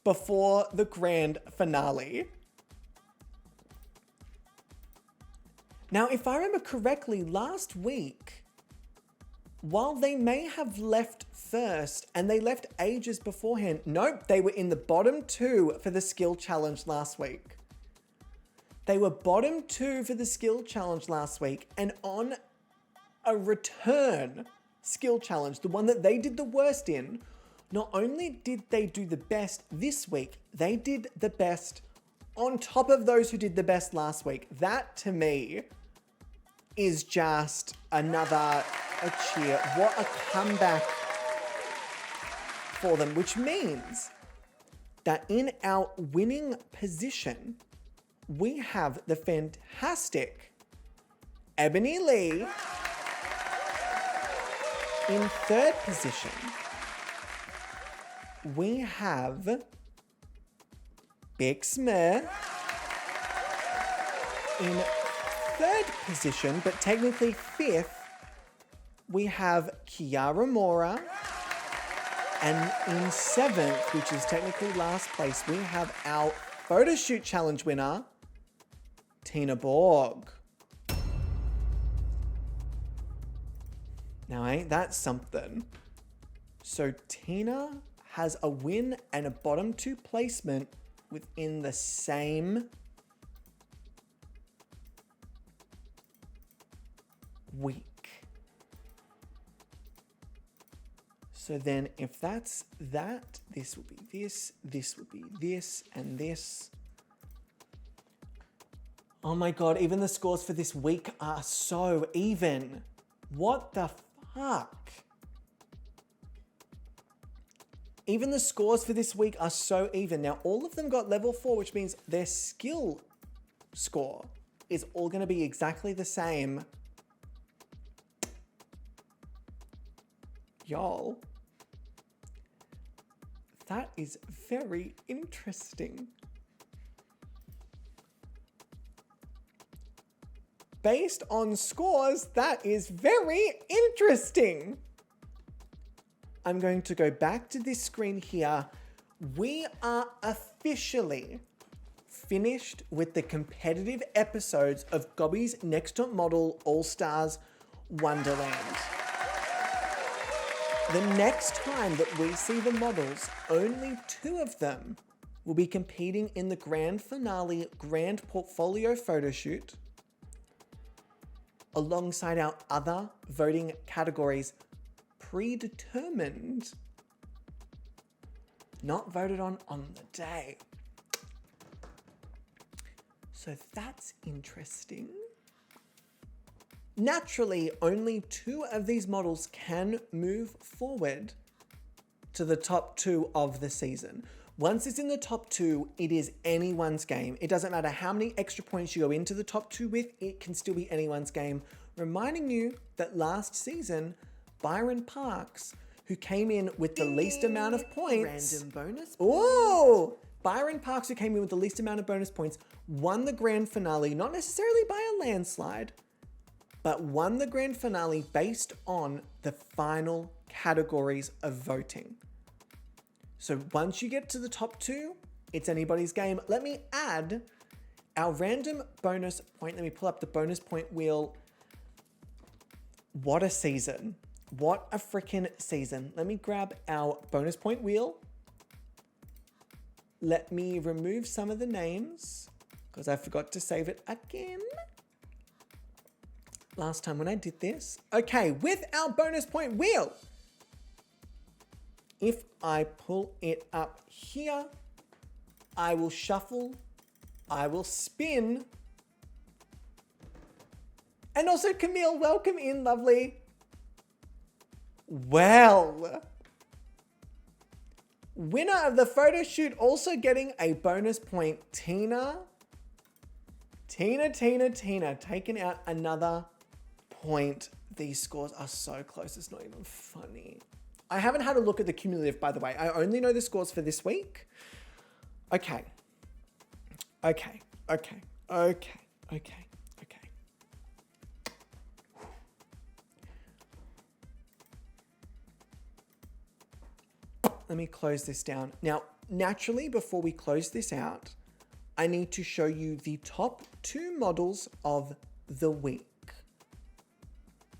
before the grand finale. Now, if I remember correctly, last week, while they may have left first, and they left ages beforehand, nope, they were in the bottom 2 for the skill challenge last week. They were bottom 2 for the skill challenge last week, and on a return skill challenge, the one that they did the worst in, not only did they do the best this week, they did the best on top of those who did the best last week. That, to me, is just another a cheer. What a comeback for them, which means that in our winning position, we have the fantastic Ebony Lee in 3rd position. We have Bix Mer in 3rd position, but technically 5th. We have Kiara Mora. And in 7th, which is technically last place, we have our photo shoot challenge winner, Tina Borg. Now, ain't that something? So Tina has a win and a bottom 2 placement within the same week. So then if that's that, this will be this will be this, and this. Oh my God, even the scores for this week are so even. What the fuck? Even the scores for this week are so even. Now, all of them got level 4, which means their skill score is all going to be exactly the same. Y'all, that is very interesting. Based on scores, that is very interesting. I'm going to go back to this screen here. We are officially finished with the competitive episodes of Gobby's Next Top Model All-Stars Wonderland. The next time that we see the models, only 2 of them will be competing in the grand finale grand portfolio photo shoot alongside our other voting categories predetermined, not voted on the day. So that's interesting. Naturally, only 2 of these models can move forward to the top 2 of the season. Once it's in the top 2, it is anyone's game. It doesn't matter how many extra points you go into the top 2 with, it can still be anyone's game. Reminding you that last season, Byron Parks, who came in with the least amount of points. Random bonus. Ooh! Byron Parks, who came in with the least amount of bonus points, won the grand finale, not necessarily by a landslide, but won the grand finale based on the final categories of voting. So once you get to the top 2, it's anybody's game. Let me add our random bonus point. Let me pull up the bonus point wheel. What a season. What a freaking season. Let me grab our bonus point wheel. Let me remove some of the names because I forgot to save it again last time when I did this. Okay, with our bonus point wheel, if I pull it up here, I will shuffle, I will spin. And also Camille, welcome in, lovely. Well, winner of the photo shoot also getting a bonus point, Tina, taking out another point. These scores are so close, it's not even funny. I haven't had a look at the cumulative, by the way. I only know the scores for this week. Okay. Let me close this down. Now, naturally, before we close this out, I need to show you the top 2 models of the week.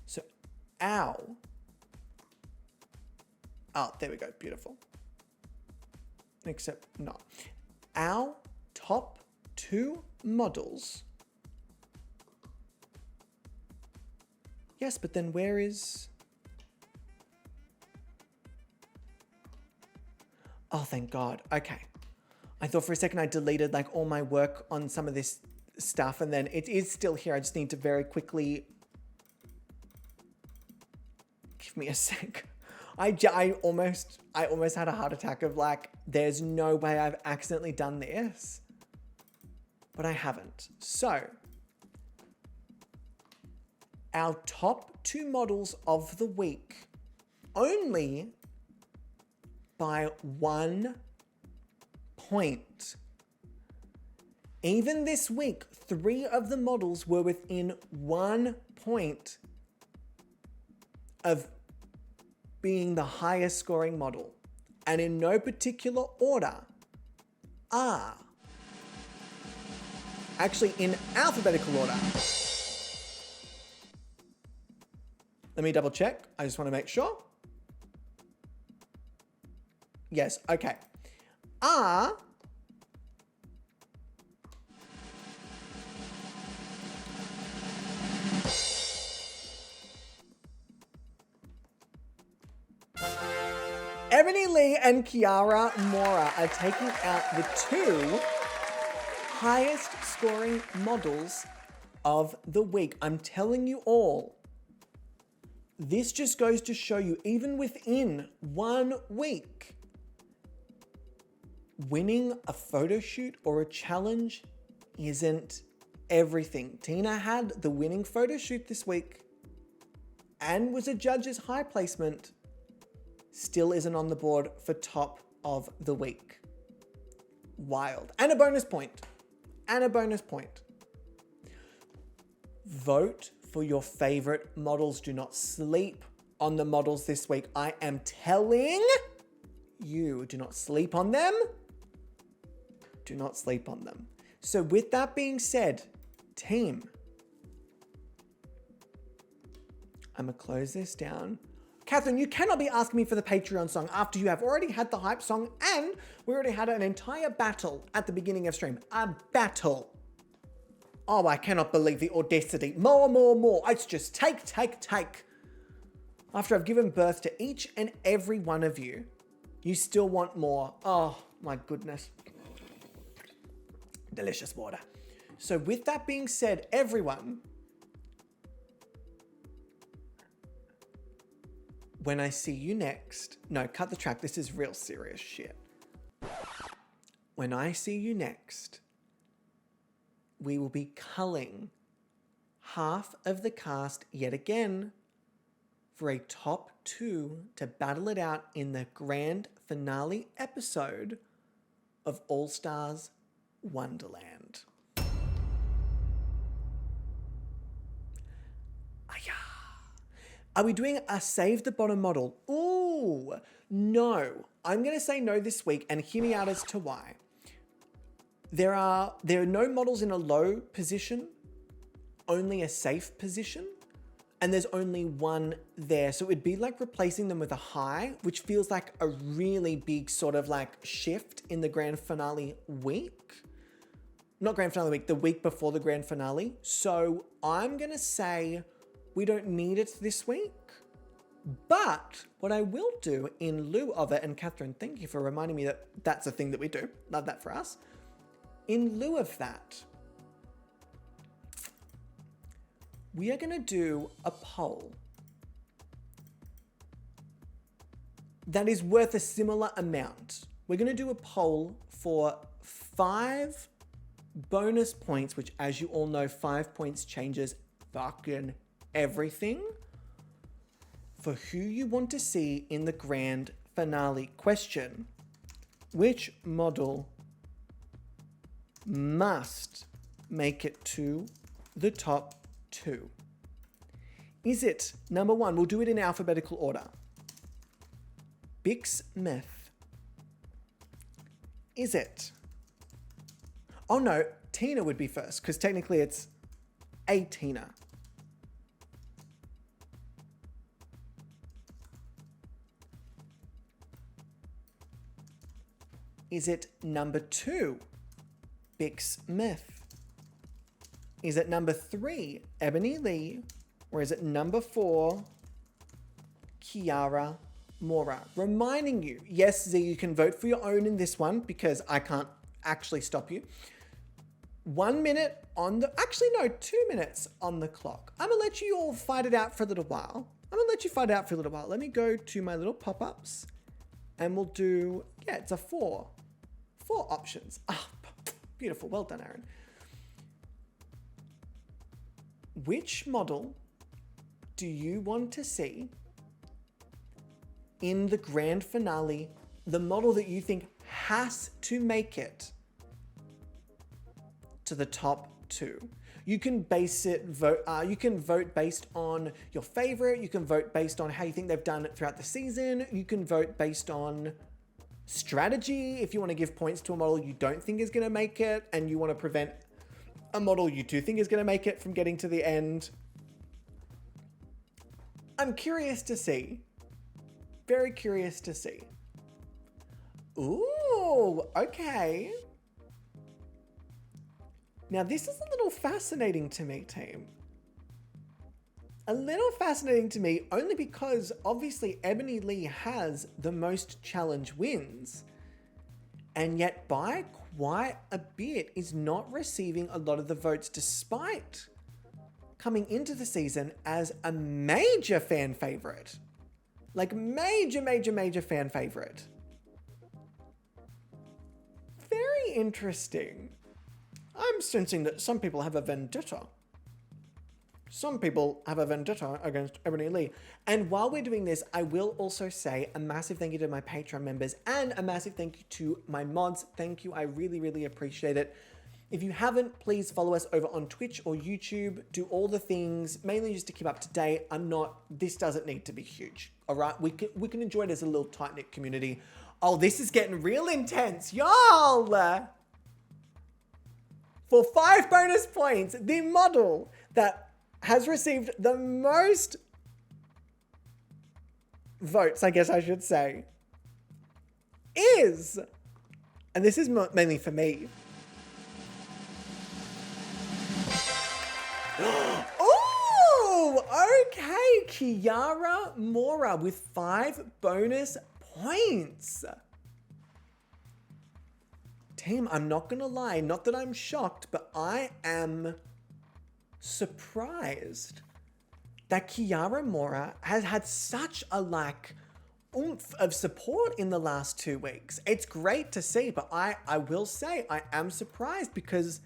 So, oh, there we go, beautiful. Except, no. Our top 2 models. Yes, but then where is... Oh, thank God. Okay. I thought for a second I deleted like all my work on some of this stuff and then it is still here. I just need to very quickly... Give me a sec. I almost had a heart attack of like, there's no way I've accidentally done this. But I haven't. So, our top 2 models of the week, only by 1 point. Even this week, 3 of the models were within 1 point of being the highest scoring model, and in no particular order are, actually in alphabetical order. Let me double check. I just want to make sure. Yes, okay. Are Ebony Lee and Kiara Mora are taking out the 2 highest scoring models of the week. I'm telling you all, this just goes to show you, even within 1 week, winning a photo shoot or a challenge isn't everything. Tina had the winning photo shoot this week and was a judge's high placement. Still isn't on the board for top of the week. Wild. And a bonus point. Vote for your favorite models. Do not sleep on the models this week. I am telling you, do not sleep on them. Do not sleep on them. So with that being said, team, I'm gonna close this down. Catherine, you cannot be asking me for the Patreon song after you have already had the hype song and we already had an entire battle at the beginning of stream. A battle. Oh, I cannot believe the audacity. More. It's just take. After I've given birth to each and every one of you, you still want more. Oh, my goodness. Delicious water. So with that being said, everyone, when I see you next, no, cut the track. This is real serious shit. When I see you next, we will be culling half of the cast yet again for a top 2 to battle it out in the grand finale episode of All Stars Wonderland. Are we doing a save the bottom model? Ooh, no. I'm going to say no this week, and hear me out as to why. There are no models in a low position, only a safe position, and there's only one there. So it would be like replacing them with a high, which feels like a really big sort of like shift in the grand finale week. Not grand finale week, the week before the grand finale. So I'm going to say we don't need it this week. But what I will do in lieu of it, and Catherine, thank you for reminding me that that's a thing that we do. Love that for us. In lieu of that, we are going to do a poll that is worth a similar amount. We're going to do a poll for 5 bonus points, which, as you all know, 5 points changes fucking everything, for who you want to see in the grand finale. Question: which model must make it to the top 2? Is it number 1? We'll do it in alphabetical order. Bix Myth. Is it? Oh no, Tina would be first, because technically it's a Tina. Is it number 2, Bix Myth? Is it number 3, Ebony Lee? Or is it number 4, Kiara Mora? Reminding you, yes, Z, you can vote for your own in this one because I can't actually stop you. 1 minute on the, actually no, 2 minutes on the clock. I'm gonna let you all fight it out for a little while. Let me go to my little pop-ups and we'll do, yeah, it's a 4 options. Ah, beautiful. Well done, Aaron. Which model do you want to see in the grand finale? The model that you think has to make it to the top 2. You can you can vote based on your favorite. You can vote based on how you think they've done it throughout the season. You can vote based on strategy. If you want to give points to a model you don't think is going to make it and you want to prevent a model you do think is going to make it from getting to the end. I'm curious to see. Very curious to see. Ooh, okay. Now this is a little fascinating to me, team. A little fascinating to me only because obviously Ebony Lee has the most challenge wins, and yet by quite a bit is not receiving a lot of the votes despite coming into the season as a major fan favorite. Like major fan favorite. Very interesting. I'm sensing that some people have a vendetta. Some people have a vendetta against Ebony Lee. And while we're doing this, I will also say a massive thank you to my Patreon members and a massive thank you to my mods. Thank you. I really appreciate it. If you haven't, please follow us over on Twitch or YouTube. Do all the things, mainly just to keep up to date. This doesn't need to be huge. All right, we can enjoy it as a little tight-knit community. Oh, this is getting real intense, y'all. For 5 bonus points, the model that has received the most votes, I guess I should say, is, and this is mainly for me. Oh, okay, Kiara Mora with 5 bonus points. Team, I'm not gonna lie, not that I'm shocked, but I am surprised that Kiara Mora has had such a oomph of support in the last 2 weeks. It's great to see, but I will say I am surprised because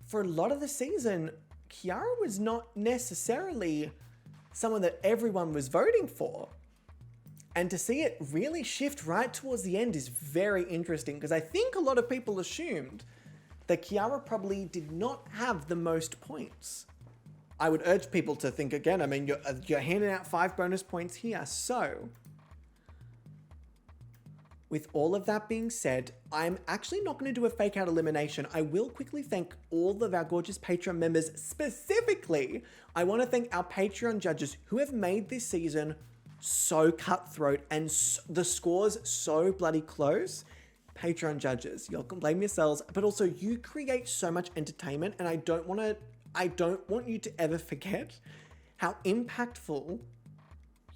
for a lot of the season, Kiara was not necessarily someone that everyone was voting for. And to see it really shift right towards the end is very interesting, because I think a lot of people assumed that Kiara probably did not have the most points. I would urge people to think again. I mean, you're handing out 5 bonus points here. So, with all of that being said, I'm actually not going to do a fake out elimination. I will quickly thank all of our gorgeous Patreon members. Specifically, I want to thank our Patreon judges who have made this season so cutthroat and the scores so bloody close. Patreon judges, y'all can blame yourselves, but also you create so much entertainment, and I don't want you to ever forget how impactful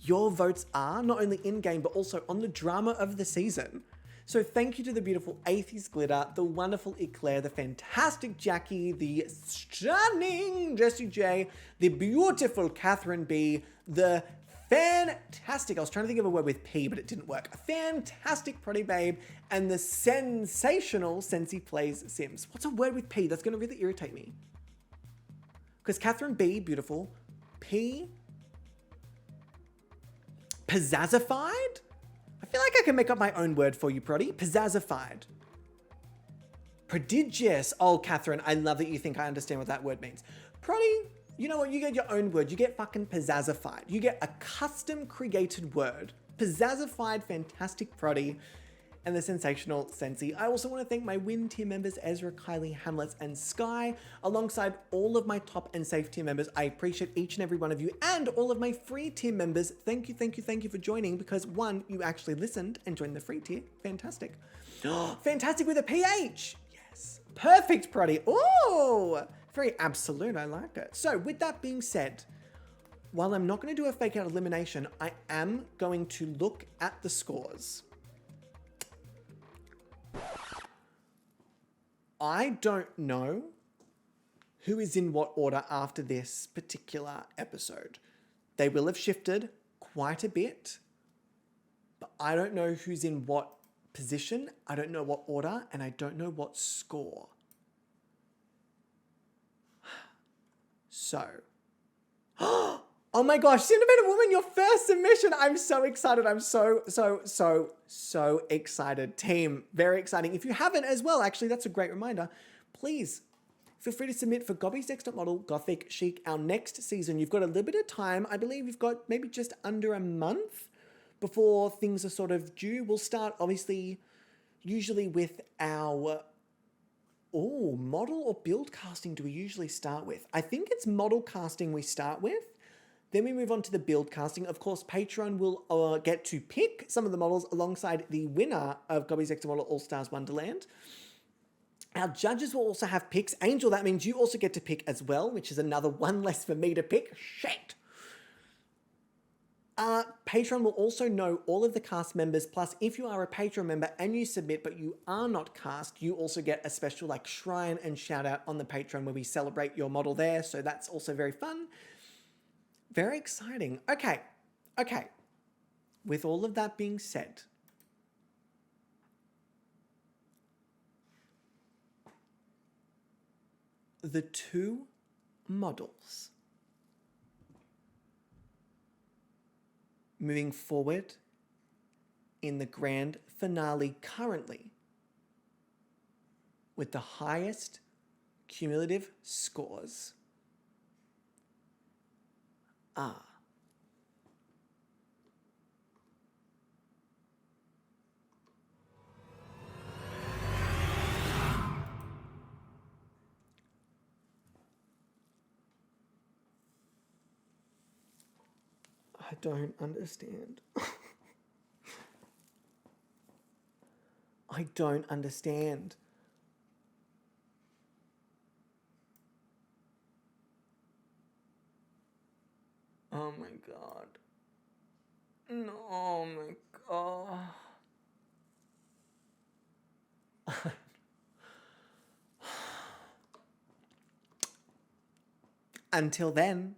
your votes are, not only in-game, but also on the drama of the season. So thank you to the beautiful Atheist Glitter, the wonderful Eclair, the fantastic Jackie, the stunning Jessie J, the beautiful Catherine B, the fantastic, I was trying to think of a word with P, but it didn't work, a fantastic Proddy Babe, and the sensational Sensi Plays Sims. What's a word with P? That's going to really irritate me. Because Catherine B, beautiful. P, pizzazzified? I feel like I can make up my own word for you, Proddy. Pizzazzified. Prodigious. Oh, Catherine, I love that you think I understand what that word means. Proddy, you know what? You get your own word. You get fucking pizzazzified. You get a custom created word. Pizzazzified, fantastic Proddy, and the sensational Sensi. I also want to thank my win tier members, Ezra, Kylie, Hamlet, and Sky, alongside all of my top and safe tier members. I appreciate each and every one of you, and all of my free tier members. Thank you, thank you, thank you for joining, because one, you actually listened and joined the free tier. Fantastic. Fantastic with a PH. Yes. Perfect, Proddy. Oh, very absolute. I like it. So with that being said, while I'm not going to do a fake out elimination, I am going to look at the scores. I don't know who is in what order after this particular episode. They will have shifted quite a bit, but I don't know who's in what position, I don't know what order, and I don't know what score. So, oh my gosh, Cinemated Woman, your first submission. I'm so excited. I'm so excited. Team, very exciting. If you haven't as well, actually, that's a great reminder. Please feel free to submit for Gobby's Next Top Model Gothic Chic, our next season. You've got a little bit of time. I believe you've got maybe just under a month before things are sort of due. We'll start, obviously, usually with our... Oh, model or build casting do we usually start with? I think it's model casting we start with. Then we move on to the build casting. Of course, Patreon will get to pick some of the models alongside the winner of Gobby's Next Top Model All-Stars Wonderland. Our judges will also have picks. Angel, that means you also get to pick as well, which is another one less for me to pick. Shit! Patreon will also know all of the cast members, plus if you are a Patreon member and you submit but you are not cast, you also get a special like shrine and shout out on the Patreon where we celebrate your model there, so that's also very fun. Very exciting. Okay. With all of that being said, the two models moving forward in the grand finale currently with the highest cumulative scores are I don't understand. I don't understand. Oh my god. No, oh my god. Until then.